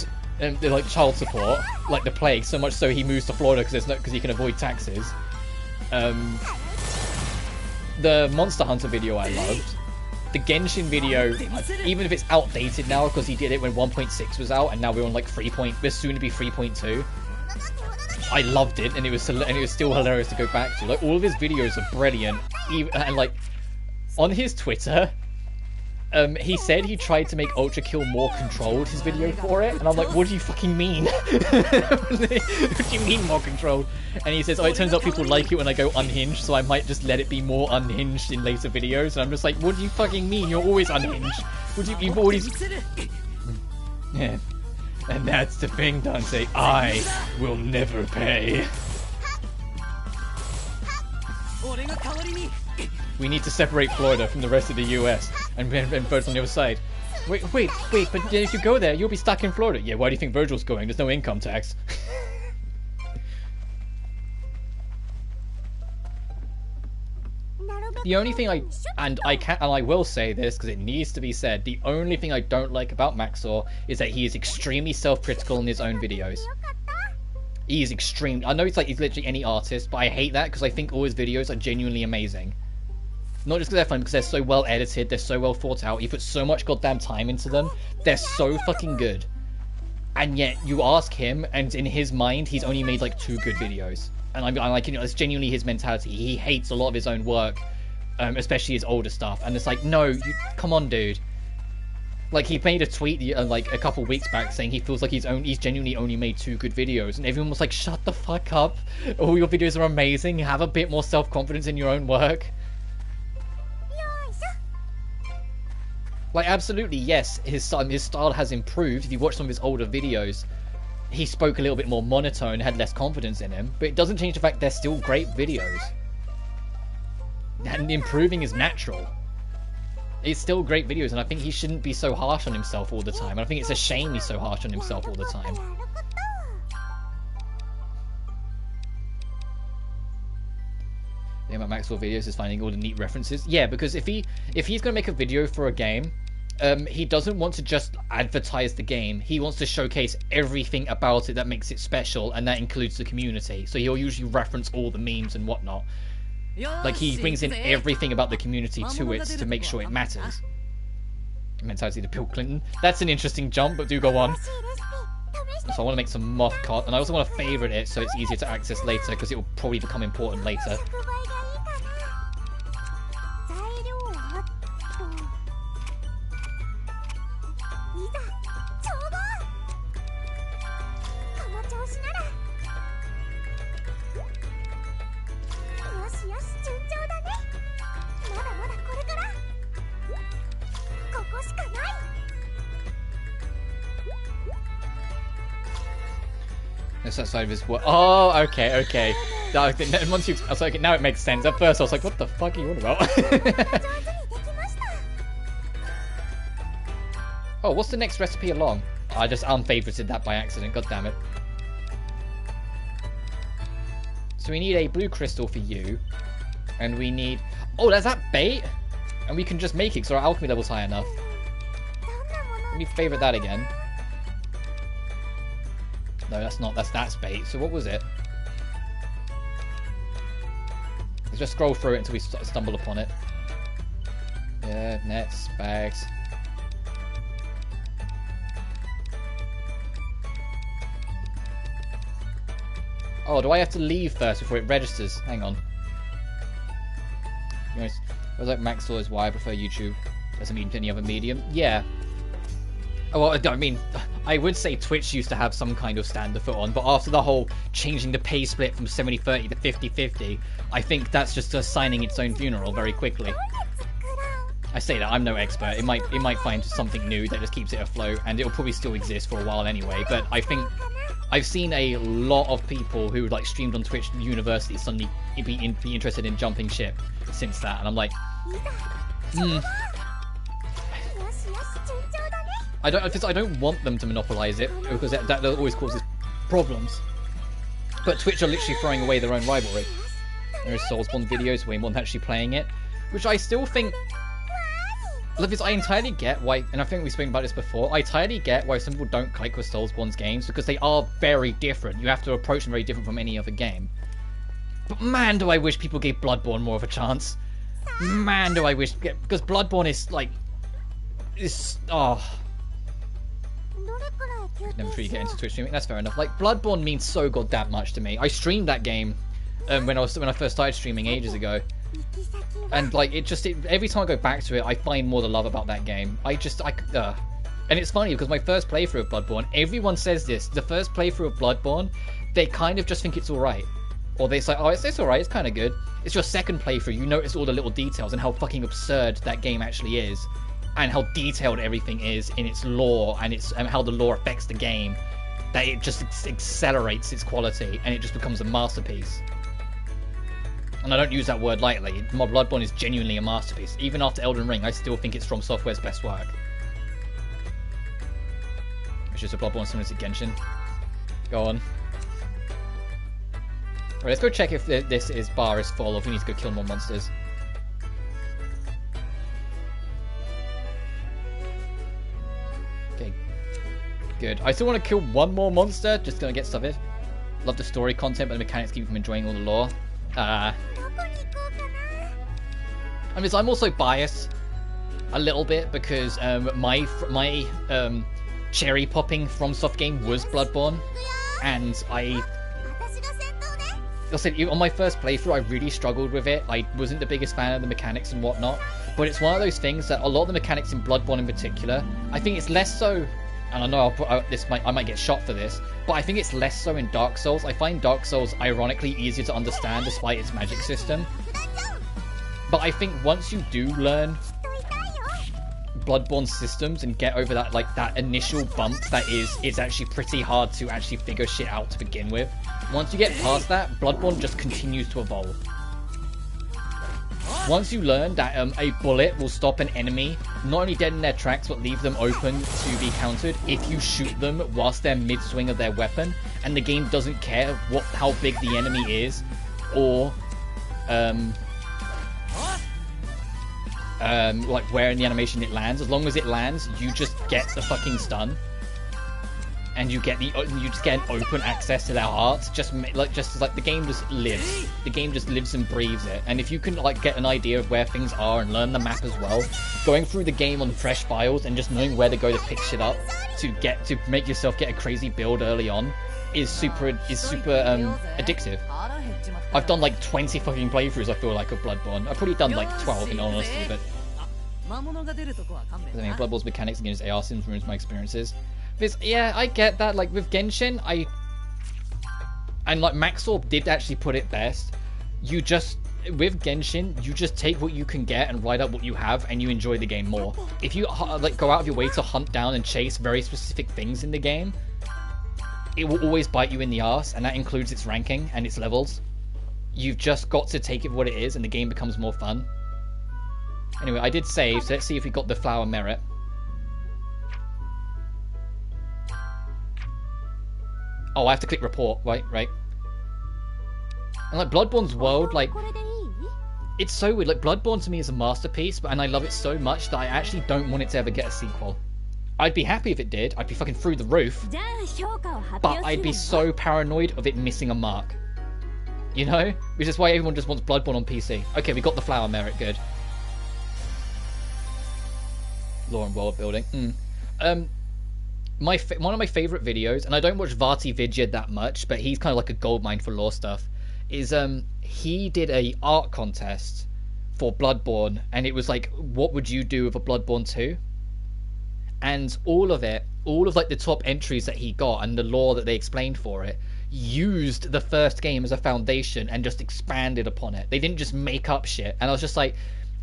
Speaker 1: support, like the plague, so much so he moves to Florida because he can avoid taxes. The Monster Hunter video I loved. The Genshin video, even if it's outdated now because he did it when 1.6 was out and now we're on like we're soon to be 3.2. I loved it, and it was still hilarious to go back to. Like, all of his videos are brilliant. And like, on his Twitter, he said he tried to make Ultra Kill more controlled, his video for it, and I'm like, what do you fucking mean? What do you mean more controlled? And he says, oh, it turns out people like it when I go unhinged, so I might just let it be more unhinged in later videos. And I'm just like, what do you fucking mean? You're always unhinged. You've always... Yeah. And that's the thing, Dante. I will never pay. We need to separate Florida from the rest of the US and Virgil's on the other side. Wait, but if you go there, you'll be stuck in Florida. Yeah, why do you think Virgil's going? There's no income tax. The only thing I will say this because it needs to be said, the only thing I don't like about Maxor is that he is extremely self-critical in his own videos. He is extreme. I know he's literally any artist, but I hate that because I think all his videos are genuinely amazing. Not just because they're fun, because they're so well edited, they're so well thought out, he puts so much goddamn time into them, they're so fucking good. And yet, you ask him, and in his mind, he's only made like 2 good videos. And I'm like, you know, it's genuinely his mentality. He hates a lot of his own work especially his older stuff. And it's like, no, come on, dude. Like, he made a tweet like a couple weeks back saying he feels like he's genuinely only made 2 good videos, and everyone was like, shut the fuck up. All your videos are amazing. Have a bit more self-confidence in your own work. Like, absolutely, yes, his style has improved. If you watch some of his older videos, he spoke a little bit more monotone, had less confidence in him, but it doesn't change the fact they're still great videos. And improving is natural. It's still great videos, and I think he shouldn't be so harsh on himself all the time. And I think it's a shame he's so harsh on himself all the time. The thing about Maxwell videos is finding all the neat references. Yeah, because if he's going to make a video for a game, he doesn't want to just advertise the game. He wants to showcase everything about it that makes it special, and that includes the community. So he'll usually reference all the memes and whatnot. Like, he brings in everything about the community to it to make sure it matters. Mentality to Bill Clinton. That's an interesting jump, but do go on. So I want to make some moth cod, and I also want to favorite it so it's easier to access later, because it will probably become important later. That's outside of his work. Oh, okay, okay. Once you, I was like, now it makes sense. At first, I was like, what the fuck are you on about? Oh, what's the next recipe along? I just unfavorited that by accident. God damn it. So we need a blue crystal for you, and we need. Oh, there's that bait, and we can just make it because our alchemy level's high enough. Let me favorite that again. No, that's not. That's bait. So what was it? Let's just scroll through it until we stumble upon it. Yeah, nets, bags. Oh, do I have to leave first before it registers? Hang on. You know, I was like, Maxwell is why I prefer YouTube. Doesn't mean any other medium. Yeah. Oh, well, I mean, I would say Twitch used to have some kind of stand to foot on, but after the whole changing the pay split from 70-30 to 50-50, I think that's just signing its own funeral very quickly. I say that, I'm no expert. It might find something new that just keeps it afloat, and it'll probably still exist for a while anyway, but I think I've seen a lot of people who like streamed on Twitch University suddenly be interested in jumping ship since that, and I'm like, I don't want them to monopolize it, because that always causes problems. But Twitch are literally throwing away their own rivalry. There's Soulsborne videos way more than actually playing it, which I still think. Look, I entirely get why, and I think we've spoken about this before, I entirely get why some people don't click with Soulsborne's games, because they are very different. You have to approach them very different from any other game. But man, do I wish people gave Bloodborne more of a chance. Man, do I wish, because Bloodborne is like, Never sure you get into Twitch streaming. That's fair enough. Like, Bloodborne means so goddamn much to me. I streamed that game when I first started streaming ages ago, and like every time I go back to it, I find more to love about that game. And it's funny because my first playthrough of Bloodborne, everyone says this. The first playthrough of Bloodborne, they kind of just think it's all right, or they say, oh, it's all right, it's kind of good. It's your second playthrough, you notice all the little details and how fucking absurd that game actually is. And how detailed everything is in its lore and how the lore affects the game, that it just accelerates its quality and it just becomes a masterpiece. And I don't use that word lightly. Bloodborne is genuinely a masterpiece. Even after Elden Ring, I still think it's From Software's best work. It's just a Bloodborne similar to Genshin. Go on. Alright, let's go check if this bar is full or if we need to go kill more monsters. Good. I still want to kill one more monster, just gonna get stuff in. Love the story content, but the mechanics keep me from enjoying all the lore. I mean, so I'm also biased a little bit because my cherry popping FromSoft game was Bloodborne, and I said, on my first playthrough, I really struggled with it. I wasn't the biggest fan of the mechanics and whatnot. But it's one of those things that a lot of the mechanics in Bloodborne in particular, I think it's less so, and I know I might get shot for this, but I think it's less so in Dark Souls. I find Dark Souls ironically easier to understand despite its magic system. But I think once you do learn Bloodborne systems and get over that that initial bump that it's actually pretty hard to actually figure shit out to begin with. Once you get past that, Bloodborne just continues to evolve. Once you learn that a bullet will stop an enemy, not only dead in their tracks, but leave them open to be countered if you shoot them whilst they're mid-swing of their weapon, and the game doesn't care how big the enemy is, or like where in the animation it lands. As long as it lands, you just get the fucking stun, and you just get an open access to their hearts. Just like the game just lives. The game just lives and breathes it. And if you can like get an idea of where things are and learn the map as well, going through the game on fresh files and just knowing where to go to pick shit up to make yourself get a crazy build early on is super addictive. I've done like 20 fucking playthroughs, I feel like, of Bloodborne. I've probably done like 12 in all honesty, but I mean, Bloodborne's mechanics against AR sims ruins my experiences. Because, yeah, I get that. Like with Genshin, and like Maxorb did actually put it best. With Genshin, you just take what you can get and write up what you have, and you enjoy the game more. If you like go out of your way to hunt down and chase very specific things in the game, it will always bite you in the ass, and that includes its ranking and its levels. You've just got to take it for what it is, and the game becomes more fun. Anyway, I did save, so let's see if we got the Flower Merit. Oh, I have to click report. Right. And like Bloodborne's world, like, it's so weird. Like Bloodborne to me is a masterpiece, and I love it so much that I actually don't want it to ever get a sequel. I'd be happy if it did. I'd be fucking through the roof. But I'd be so paranoid of it missing a mark. You know? Which is why everyone just wants Bloodborne on PC. Okay, we got the Flower Merit. Good. Lore and world building. One of my favorite videos, and I don't watch Vati Vidya that much, but he's kind of like a goldmine for lore stuff, is he did a art contest for Bloodborne, and it was like, what would you do with a Bloodborne 2? And all of like the top entries that he got and the lore that they explained for it used the first game as a foundation and just expanded upon it. They didn't just make up shit. And I was just like,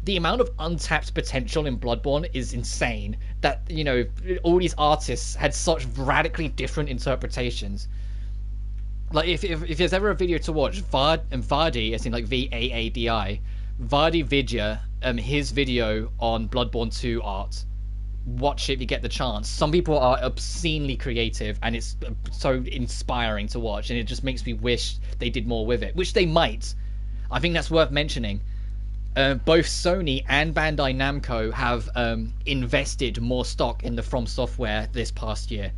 Speaker 1: the amount of untapped potential in Bloodborne is insane, that, you know, all these artists had such radically different interpretations. Like, if there's ever a video to watch, Vardi, as in like Vaadi, Vardi Vidya, his video on Bloodborne 2 art, watch it if you get the chance. Some people are obscenely creative, and it's so inspiring to watch, and it just makes me wish they did more with it, which they might. I think that's worth mentioning. Both Sony and Bandai Namco have invested more stock in the From Software this past year,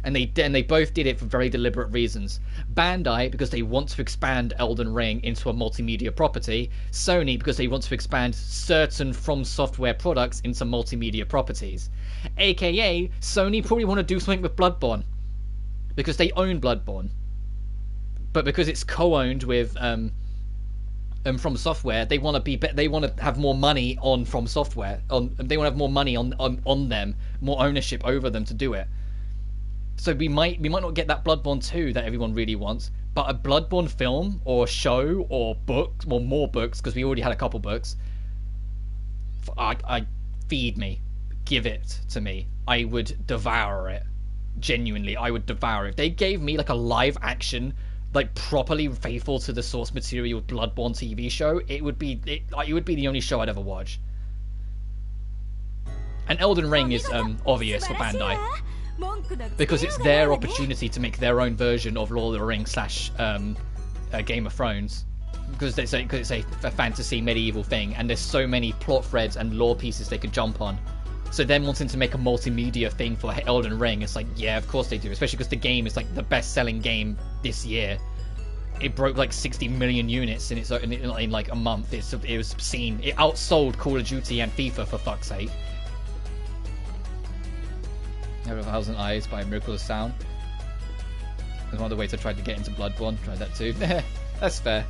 Speaker 1: and they both did it for very deliberate reasons. Bandai because they want to expand Elden Ring into a multimedia property. Sony because they want to expand certain From Software products into multimedia properties. AKA Sony probably want to do something with Bloodborne because they own Bloodborne, but because it's co-owned with From Software, they want to have more money on From Software. They want to have more money on them, more ownership over them to do it. So we might not get that Bloodborne 2 that everyone really wants, but a Bloodborne film or show or books, well, more books, because we already had a couple books. I feed me, give it to me. I would devour it. Genuinely, I would devour it. If they gave me like a live action, like properly faithful to the source material Bloodborne TV show, it would be the only show I'd ever watch. And Elden Ring is obvious for Bandai, because it's their opportunity to make their own version of Lord of the Rings / Game of Thrones, because it's a fantasy medieval thing, and there's so many plot threads and lore pieces they could jump on. So them wanting to make a multimedia thing for Elden Ring, it's like, yeah, of course they do, especially because the game is like the best-selling game this year. It broke like 60 million units in like a month. It was obscene. It outsold Call of Duty and FIFA, for fuck's sake. Have 1,000 Eyes by Miracle of Sound. There's one other way to try to get into Bloodborne. Try that too. That's fair.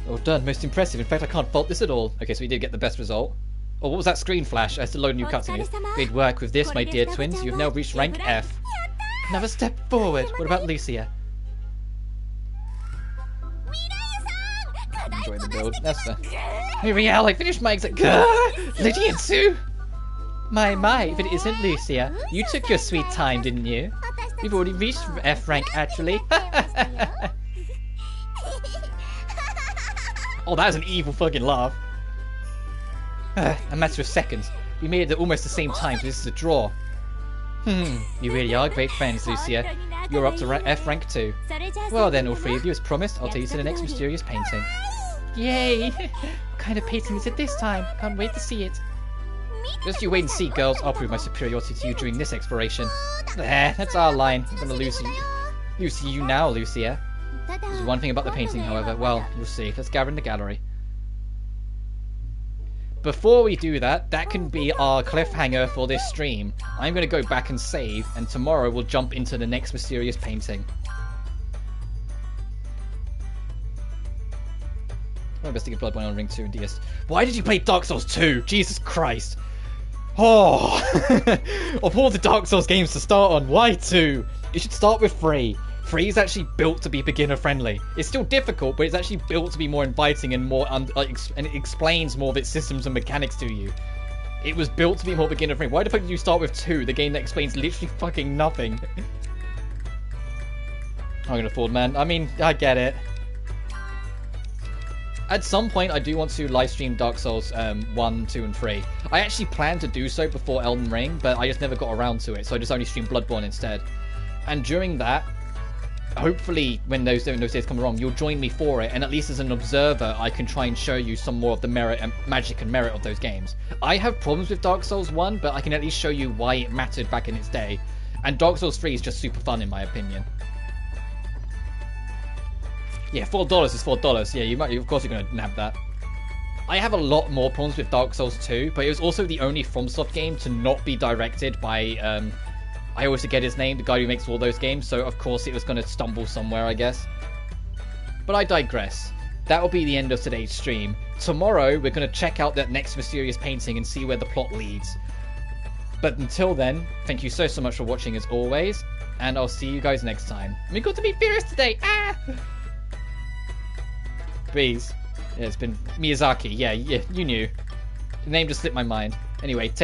Speaker 1: Well done, most impressive. In fact, I can't fault this at all. Okay, so we did get the best result. Oh, what was that screen flash? I had to load a new cutscene. Great work with this, my dear twins. You have now reached rank F. Another step forward. What about Lucia? Enjoy the build. That's fair. Muriel, I finished my exam. Lydie and Sue! My, if it isn't Lucia. You took your sweet time, didn't you? We've already reached F rank, actually. Oh, that is an evil fucking laugh. A matter of seconds. We made it at almost the same time, so this is a draw. You really are great friends, Lucia. You're up to F rank too. Well then, all three of you, as promised, I'll take you to the next mysterious painting. Yay! What kind of painting is it this time? Can't wait to see it. Just you wait and see, girls. I'll prove my superiority to you during this exploration. There, that's our line. I'm gonna lose you now, Lucia. There's one thing about the painting, however. Well, you'll see. Let's gather in the gallery. Before we do that, that can be our cliffhanger for this stream. I'm going to go back and save, and tomorrow we'll jump into the next mysterious painting. I'm investing Bloodborne on Ring 2 and DS. Why did you play Dark Souls 2? Jesus Christ. Oh! Of all the Dark Souls games to start on, why 2? You should start with 3. 3 is actually built to be beginner friendly. It's still difficult, but it's actually built to be more inviting and more and it explains more of its systems and mechanics to you. It was built to be more beginner friendly. Why the fuck did you start with 2, the game that explains literally fucking nothing? I can afford, man. I mean, I get it. At some point, I do want to live stream Dark Souls 1, 2, and 3. I actually planned to do so before Elden Ring, but I just never got around to it, so I just only streamed Bloodborne instead. And during that, hopefully, when those days come along, you'll join me for it, and at least as an observer, I can try and show you some more of the merit and magic and merit of those games. I have problems with Dark Souls 1, but I can at least show you why it mattered back in its day. And Dark Souls 3 is just super fun, in my opinion. Yeah, $4 is $4. Yeah, of course you're going to nab that. I have a lot more problems with Dark Souls 2, but it was also the only FromSoft game to not be directed by, I always forget his name, the guy who makes all those games, so of course it was going to stumble somewhere, I guess. But I digress. That will be the end of today's stream. Tomorrow, we're going to check out that next mysterious painting and see where the plot leads. But until then, thank you so much for watching as always, and I'll see you guys next time. We got to be furious today! Ah! Breeze. Yeah, it's been Miyazaki. Yeah, you knew. The name just slipped my mind. Anyway, take